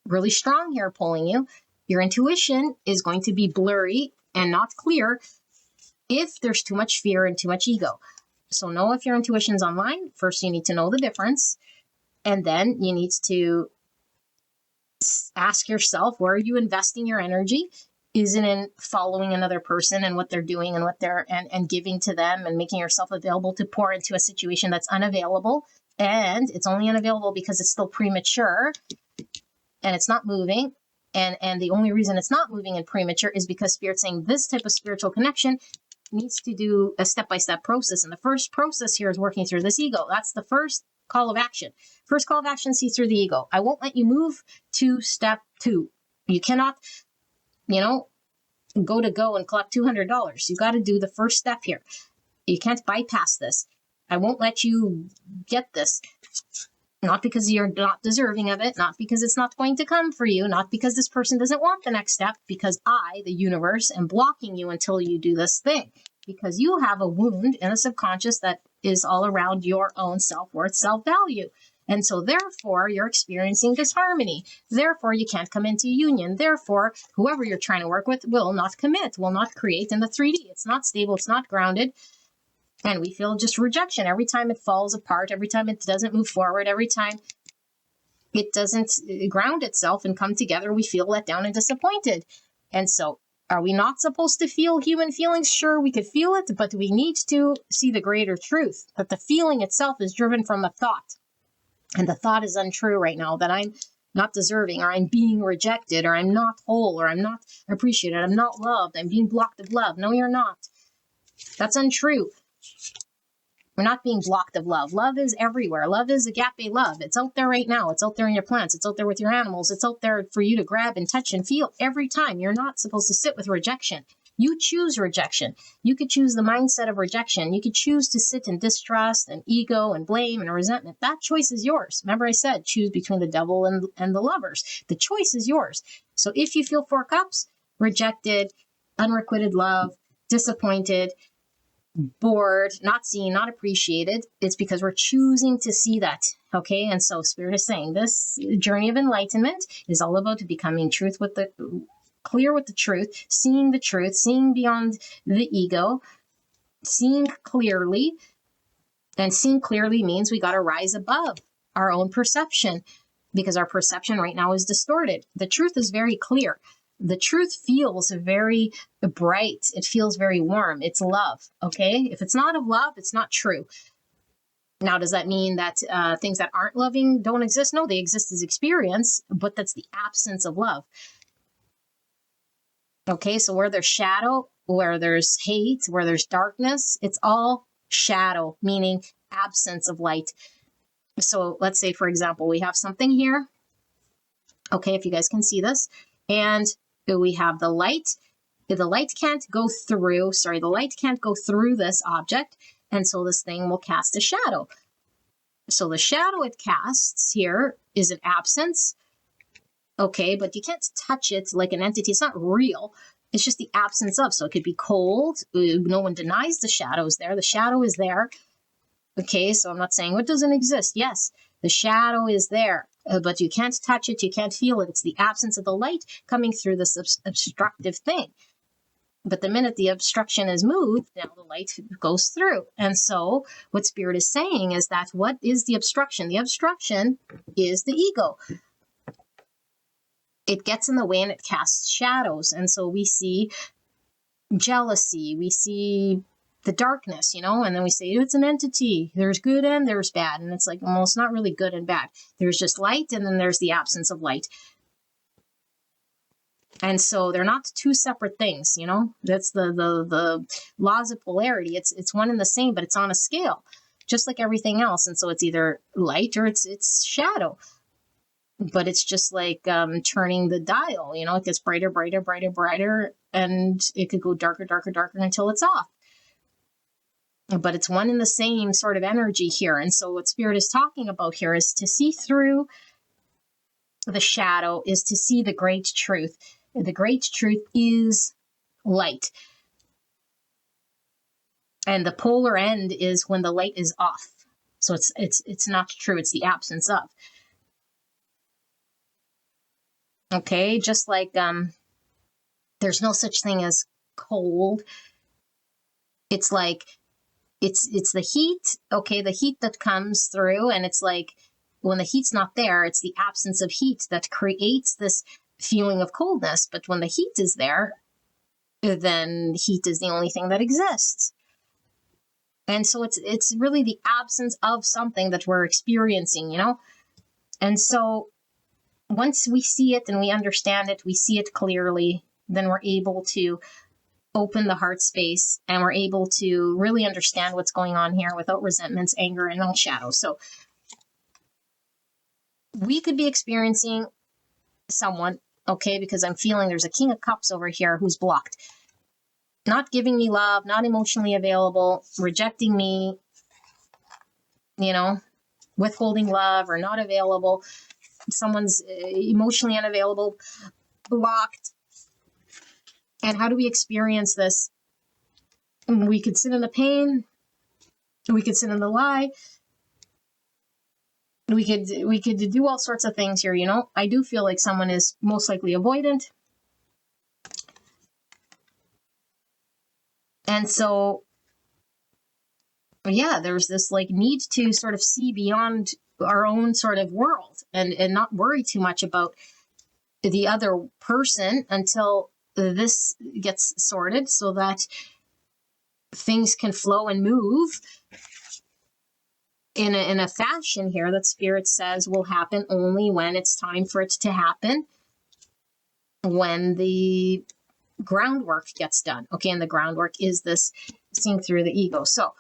S2: really strong here pulling you. Your intuition is going to be blurry and not clear if there's too much fear and too much ego. So know if your intuition's online. First, you need to know the difference. And then you need to ask yourself, where are you investing your energy? Is it in following another person and what they're doing and what they're and giving to them and making yourself available to pour into a situation that's unavailable? And it's only unavailable because it's still premature and it's not moving. And the only reason it's not moving and premature is because Spirit's saying this type of spiritual connection needs to do a step-by-step process. And the first process here is working through this ego. That's the first call of action. First call of action, see through the ego. I won't let you move to step 2. You cannot go and collect $200. You got to do the first step here. You can't bypass this. I won't let you get this. Not because you're not deserving of it, not because it's not going to come for you, not because this person doesn't want the next step, because I, the universe, am blocking you until you do this thing. Because you have a wound in the subconscious that is all around your own self-worth, self-value. And so therefore, you're experiencing disharmony. Therefore, you can't come into union. Therefore, whoever you're trying to work with will not commit, will not create in the 3D. It's not stable. It's not grounded. And we feel just rejection every time it falls apart, every time it doesn't move forward, every time it doesn't ground itself and come together, we feel let down and disappointed. And so are we not supposed to feel human feelings? Sure, we could feel it, but we need to see the greater truth, that the feeling itself is driven from a thought. And the thought is untrue right now, that I'm not deserving, or I'm being rejected, or I'm not whole, or I'm not appreciated, I'm not loved, I'm being blocked of love. No, you're not. That's untrue. We're not being blocked of love. Love is everywhere. Love is agape love. It's out there right now. It's out there in your plants. It's out there with your animals. It's out there for you to grab and touch and feel every time. You're not supposed to sit with rejection. You choose rejection. You could choose the mindset of rejection. You could choose to sit in distrust and ego and blame and resentment. That choice is yours. Remember I said, choose between the devil and the lovers. The choice is yours. So if you feel 4 cups, rejected, unrequited love, disappointed, bored, not seen, not appreciated, it's because we're choosing to see that. Okay. And so Spirit is saying this journey of enlightenment is all about becoming clear with the truth, seeing beyond the ego, seeing clearly. And seeing clearly means we got to rise above our own perception, because our perception right now is distorted. The truth is very clear. The truth feels very bright. It feels very warm. It's love, okay? If it's not of love, it's not true. Now, does that mean that things that aren't loving don't exist? No, they exist as experience, but that's the absence of love. Okay, so where there's shadow, where there's hate, where there's darkness, it's all shadow, meaning absence of light. So let's say, for example, we have something here. Okay, if you guys can see this. And we have the light. The light can't go through this object. And so this thing will cast a shadow. So the shadow it casts here is an absence. Okay, but you can't touch it like an entity. It's not real. It's just the absence of. So it could be cold. No one denies the shadow is there. The shadow is there. Okay, so I'm not saying it doesn't exist. Yes, the shadow is there. But you can't touch it, you can't feel it. It's the absence of the light coming through this obstructive thing. But the minute the obstruction is moved, now the light goes through. And so what Spirit is saying is that what is the obstruction? The obstruction is the ego. It gets in the way and it casts shadows. And so we see jealousy, we see the darkness, and then we say it's an entity. There's good and there's bad. And it's like, well, it's not really good and bad. There's just light, and then there's the absence of light. And so they're not two separate things, That's the laws of polarity. It's one and the same, but it's on a scale, just like everything else. And so it's either light or it's shadow. But it's just like turning the dial, it gets brighter, brighter, brighter, brighter, and it could go darker, darker, darker until it's off. But it's one and the same sort of energy here. And so what Spirit is talking about here is to see through the shadow, is to see the great truth. The great truth is light. And the polar end is when the light is off. So it's not true. It's the absence of. Okay, just like there's no such thing as cold. It's like it's the heat, okay, the heat that comes through, and it's like when the heat's not there, it's the absence of heat that creates this feeling of coldness. But when the heat is there, then heat is the only thing that exists. And so it's really the absence of something that we're experiencing, And so once we see it and we understand it, we see it clearly, then we're able to open the heart space, and we're able to really understand what's going on here without resentments, anger, and all shadow. So we could be experiencing someone Okay, because I'm feeling there's a King of Cups over here who's blocked. Not giving me love, not emotionally available, rejecting me, you know, withholding love or not available. Someone's emotionally unavailable, blocked. And how do we experience this? We could sit in the pain. We could sit in the lie. We could do all sorts of things here, you know. I do feel like someone is most likely avoidant. And so, yeah, there's this like need to sort of see beyond our own sort of world and not worry too much about the other person until this gets sorted so that things can flow and move in a fashion here that Spirit says will happen only when it's time for it to happen, when the groundwork gets done. Okay, and the groundwork is this seeing through the ego. So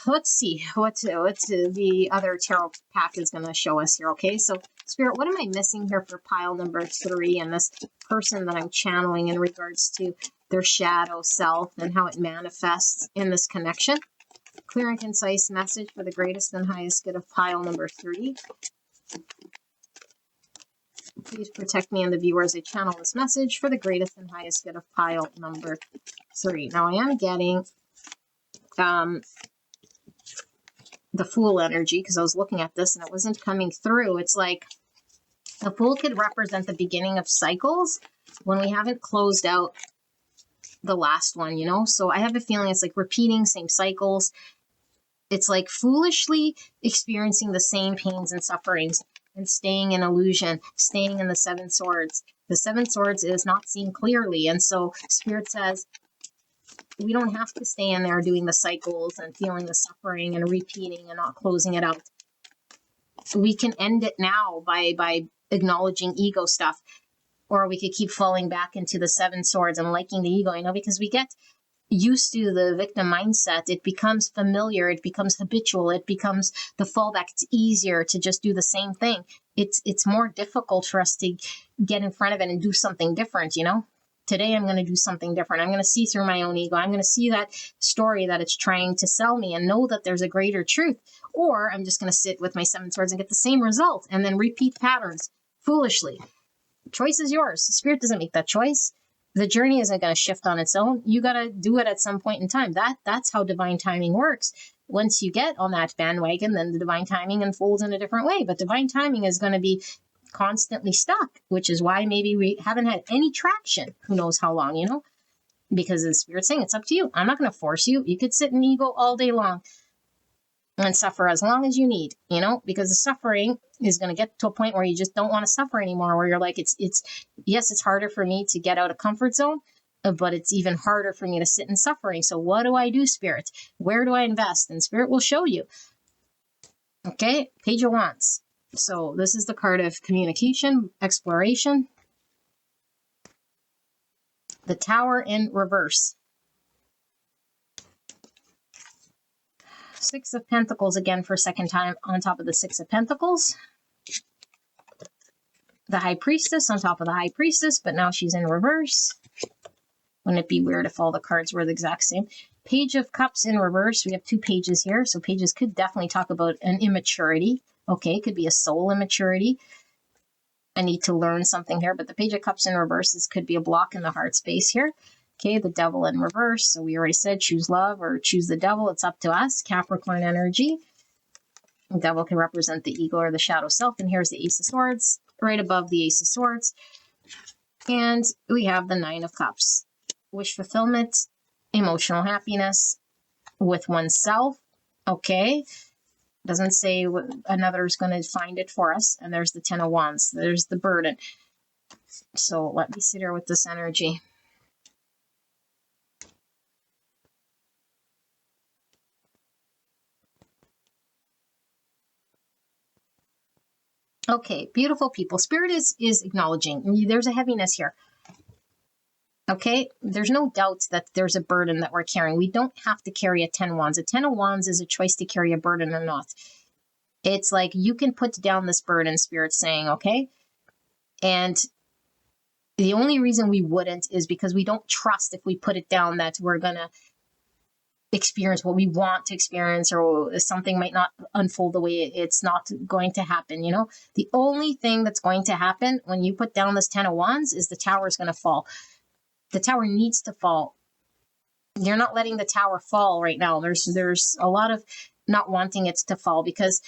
S2: let's see what the other tarot pack is going to show us here. Okay, so Spirit, what am I missing here for pile number 3 and this person that I'm channeling in regards to their shadow self and how it manifests in this connection? Clear and concise message for the greatest and highest good of pile number 3. Please protect me and the viewer as I channel this message for the greatest and highest good of pile number 3. Now I am getting the Fool energy because I was looking at this and it wasn't coming through. It's like the Fool could represent the beginning of cycles when we haven't closed out the last one, you know? So I have a feeling it's like repeating same cycles. It's like foolishly experiencing the same pains and sufferings and staying in illusion, staying in the 7 swords. The 7 swords is not seen clearly. And so Spirit says, we don't have to stay in there doing the cycles and feeling the suffering and repeating and not closing it out. We can end it now by acknowledging ego stuff, or we could keep falling back into the 7 swords and liking the ego, you know, because we get used to the victim mindset. It becomes familiar. It becomes habitual. It becomes the fallback. It's easier to just do the same thing. It's more difficult for us to get in front of it and do something different, you know? Today, I'm going to do something different. I'm going to see through my own ego. I'm going to see that story that it's trying to sell me and know that there's a greater truth. Or I'm just going to sit with my 7 swords and get the same result and then repeat patterns foolishly. Choice is yours. Spirit doesn't make that choice. The journey isn't going to shift on its own. You got to do it at some point in time. That's how divine timing works. Once you get on that bandwagon, then the divine timing unfolds in a different way. But divine timing is going to be constantly stuck, which is why maybe we haven't had any traction. Who knows how long, you know? Because the Spirit's saying it's up to you. I'm not going to force you. You could sit in ego all day long and suffer as long as you need, you know, because the suffering is going to get to a point where you just don't want to suffer anymore, where you're like, yes, it's harder for me to get out of comfort zone, but it's even harder for me to sit in suffering. So what do I do, Spirit? Where do I invest? And Spirit will show you. Okay, Page of Wands. So this is the card of communication, exploration. The Tower in reverse. 6 of Pentacles again for a second time on top of the 6 of Pentacles. The High Priestess on top of the High Priestess, but now she's in reverse. Wouldn't it be weird if all the cards were the exact same? Page of Cups in reverse. We have 2 pages here, so pages could definitely talk about an immaturity. Okay, it could be a soul immaturity. I need to learn something here, but the Page of Cups in reverse could be a block in the heart space here. Okay, the Devil in reverse. So we already said choose love or choose the devil. It's up to us. Capricorn energy. The devil can represent the ego or the shadow self. And here's the Ace of Swords, right above the Ace of Swords. And we have the 9 of Cups. Wish fulfillment, emotional happiness with oneself. Okay. Doesn't say another is going to find it for us. And there's the 10 of Wands. There's the burden. So let me sit here with this energy. Okay, beautiful people. Spirit is acknowledging. There's a heaviness here. Okay, there's no doubt that there's a burden that we're carrying. We don't have to carry a 10 Wands. A 10 of Wands is a choice to carry a burden or not. It's like you can put down this burden, Spirit's saying, okay? And The only reason we wouldn't is because we don't trust if we put it down that we're going to experience what we want to experience, or something might not unfold the way it's not going to happen. The only thing that's going to happen when you put down this 10 of Wands is the tower is going to fall. The tower needs to fall. You're not letting the tower fall right now. There's a lot of not wanting it to fall because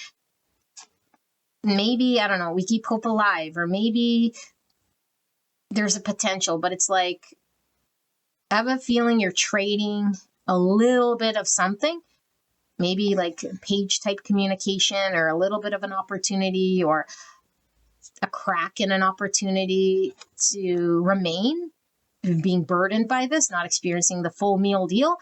S2: maybe, I don't know, we keep hope alive, or maybe there's a potential, but it's like, I have a feeling you're trading a little bit of something, maybe like page type communication, or a little bit of an opportunity, or a crack in an opportunity to remain being burdened by this, not experiencing the full meal deal,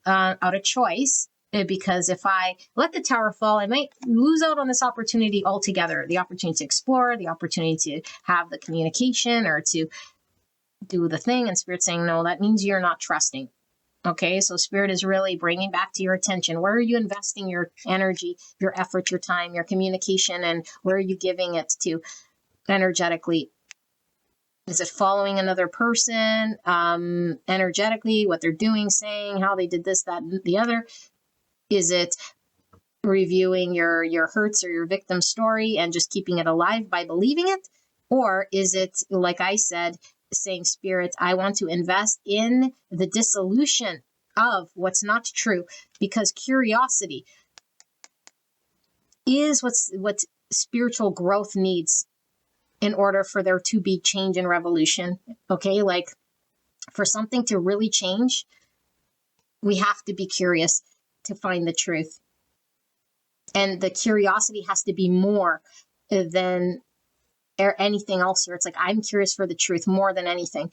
S2: out of choice. Because if I let the tower fall, I might lose out on this opportunity altogether. The opportunity to explore, the opportunity to have the communication, or to do the thing. And Spirit's saying, no, that means you're not trusting. Okay, so Spirit is really bringing back to your attention, where are you investing your energy, your effort, your time, your communication, and where are you giving it to energetically? Is it following another person energetically, what they're doing, saying, how they did this, that, and the other? Is it reviewing your hurts or your victim story and just keeping it alive by believing it? Or is it, like I said, saying, Spirit, I want to invest in the dissolution of what's not true, because curiosity is what spiritual growth needs in order for there to be change and revolution. Okay, like for something to really change, we have to be curious to find the truth. And the curiosity has to be more than anything else here. It's like, I'm curious for the truth more than anything.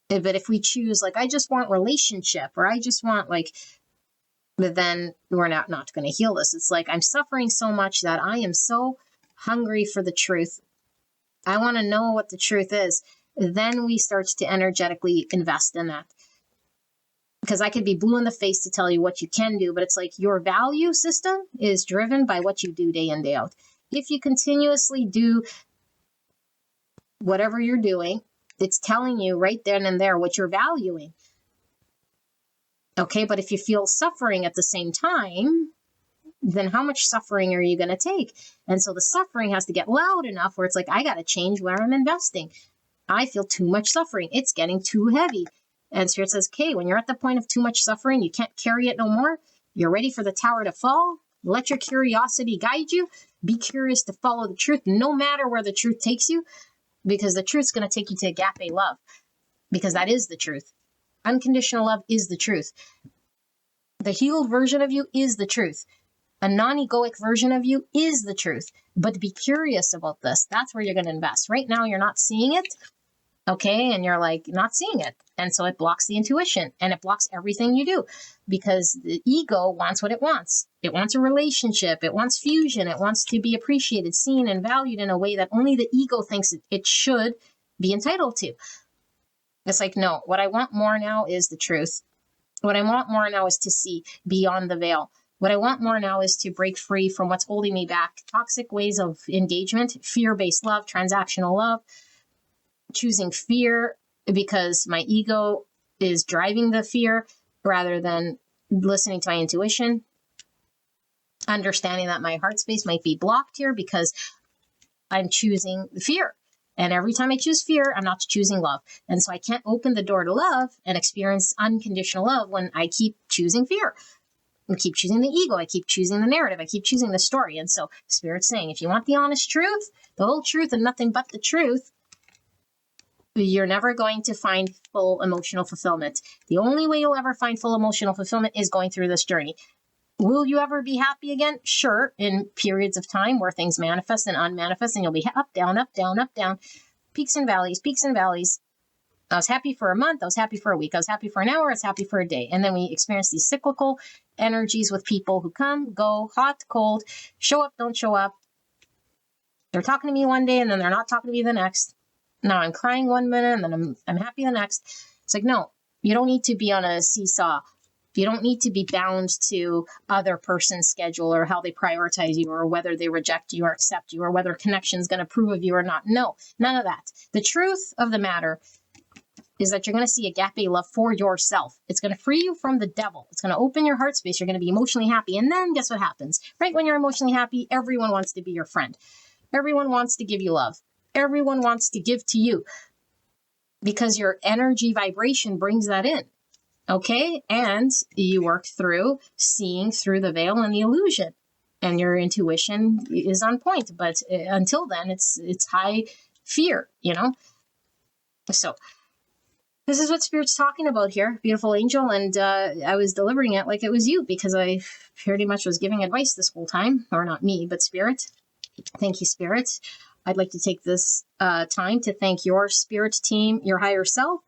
S2: But if we choose, like, I just want relationship, or I just want, like, but then we're not going to heal this. It's like, I'm suffering so much that I am so hungry for the truth. I want to know what the truth is. Then we start to energetically invest in that. Because I could be blue in the face to tell you what you can do, but it's like, your value system is driven by what you do day in, day out. If you continuously do whatever you're doing, it's telling you right then and there what you're valuing. Okay, but if you feel suffering at the same time, then how much suffering are you going to take? And so the suffering has to get loud enough where it's like, I got to change where I'm investing. I feel too much suffering. It's getting too heavy. And Spirit says, okay, when you're at the point of too much suffering, you can't carry it no more. You're ready for the tower to fall. Let your curiosity guide you. Be curious to follow the truth, no matter where the truth takes you, because the truth's going to take you to agape love, because that is the truth. Unconditional love is the truth. The healed version of you is the truth. A non-egoic version of you is the truth. But be curious about this. That's where you're going to invest. Right now, you're not seeing it. Okay, and you're like, not seeing it. And so it blocks the intuition, and it blocks everything you do, because the ego wants what it wants. It wants a relationship. It wants fusion. It wants to be appreciated, seen, and valued in a way that only the ego thinks it should be entitled to. It's like, no, what I want more now is the truth. What I want more now is to see beyond the veil. What I want more now is to break free from what's holding me back. Toxic ways of engagement, fear-based love, transactional love, choosing fear because my ego is driving the fear rather than listening to my intuition. Understanding that my heart space might be blocked here because I'm choosing fear. And every time I choose fear, I'm not choosing love. And so I can't open the door to love and experience unconditional love when I keep choosing fear. I keep choosing the ego. I keep choosing the narrative. I keep choosing the story. And so Spirit's saying, if you want the honest truth, the whole truth and nothing but the truth, you're never going to find full emotional fulfillment. The only way you'll ever find full emotional fulfillment is going through this journey. Will you ever be happy again? Sure, in periods of time where things manifest and unmanifest, and you'll be up, down, up, down, up, down, peaks and valleys, peaks and valleys. I was happy for a month. I was happy for a week. I was happy for an hour. I was happy for a day. And then we experience these cyclical energies with people who come, go, hot, cold, show up, don't show up. They're talking to me one day and then they're not talking to me the next. Now I'm crying one minute and then I'm happy the next. It's like, no, you don't need to be on a seesaw You don't need to be bound to other person's schedule or how they prioritize you or whether they reject you or accept you or whether a connection is going to approve of you or not. No, none of that. The truth of the matter is that you're going to see agape love for yourself. It's going to free you from the devil. It's going to open your heart space. You're going to be emotionally happy. And then guess what happens? Right when you're emotionally happy, everyone wants to be your friend. Everyone wants to give you love. Everyone wants to give to you because your energy vibration brings that in. Okay, and you work through seeing through the veil and the illusion, and your intuition is on point. But until then, it's high fear, So this is what Spirit's talking about here, beautiful angel, and I was delivering it like it was you because I pretty much was giving advice this whole time, or not me, but Spirit. Thank you, Spirit. I'd like to take this time to thank your Spirit team, your higher self,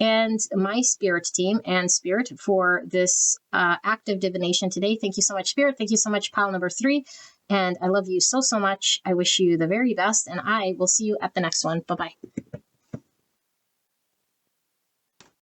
S2: and my Spirit team and Spirit for this active divination today. Thank you so much, Spirit. Thank you so much, pile number 3. And I love you so, so much. I wish you the very best, and I will see you at the next one. Bye-bye.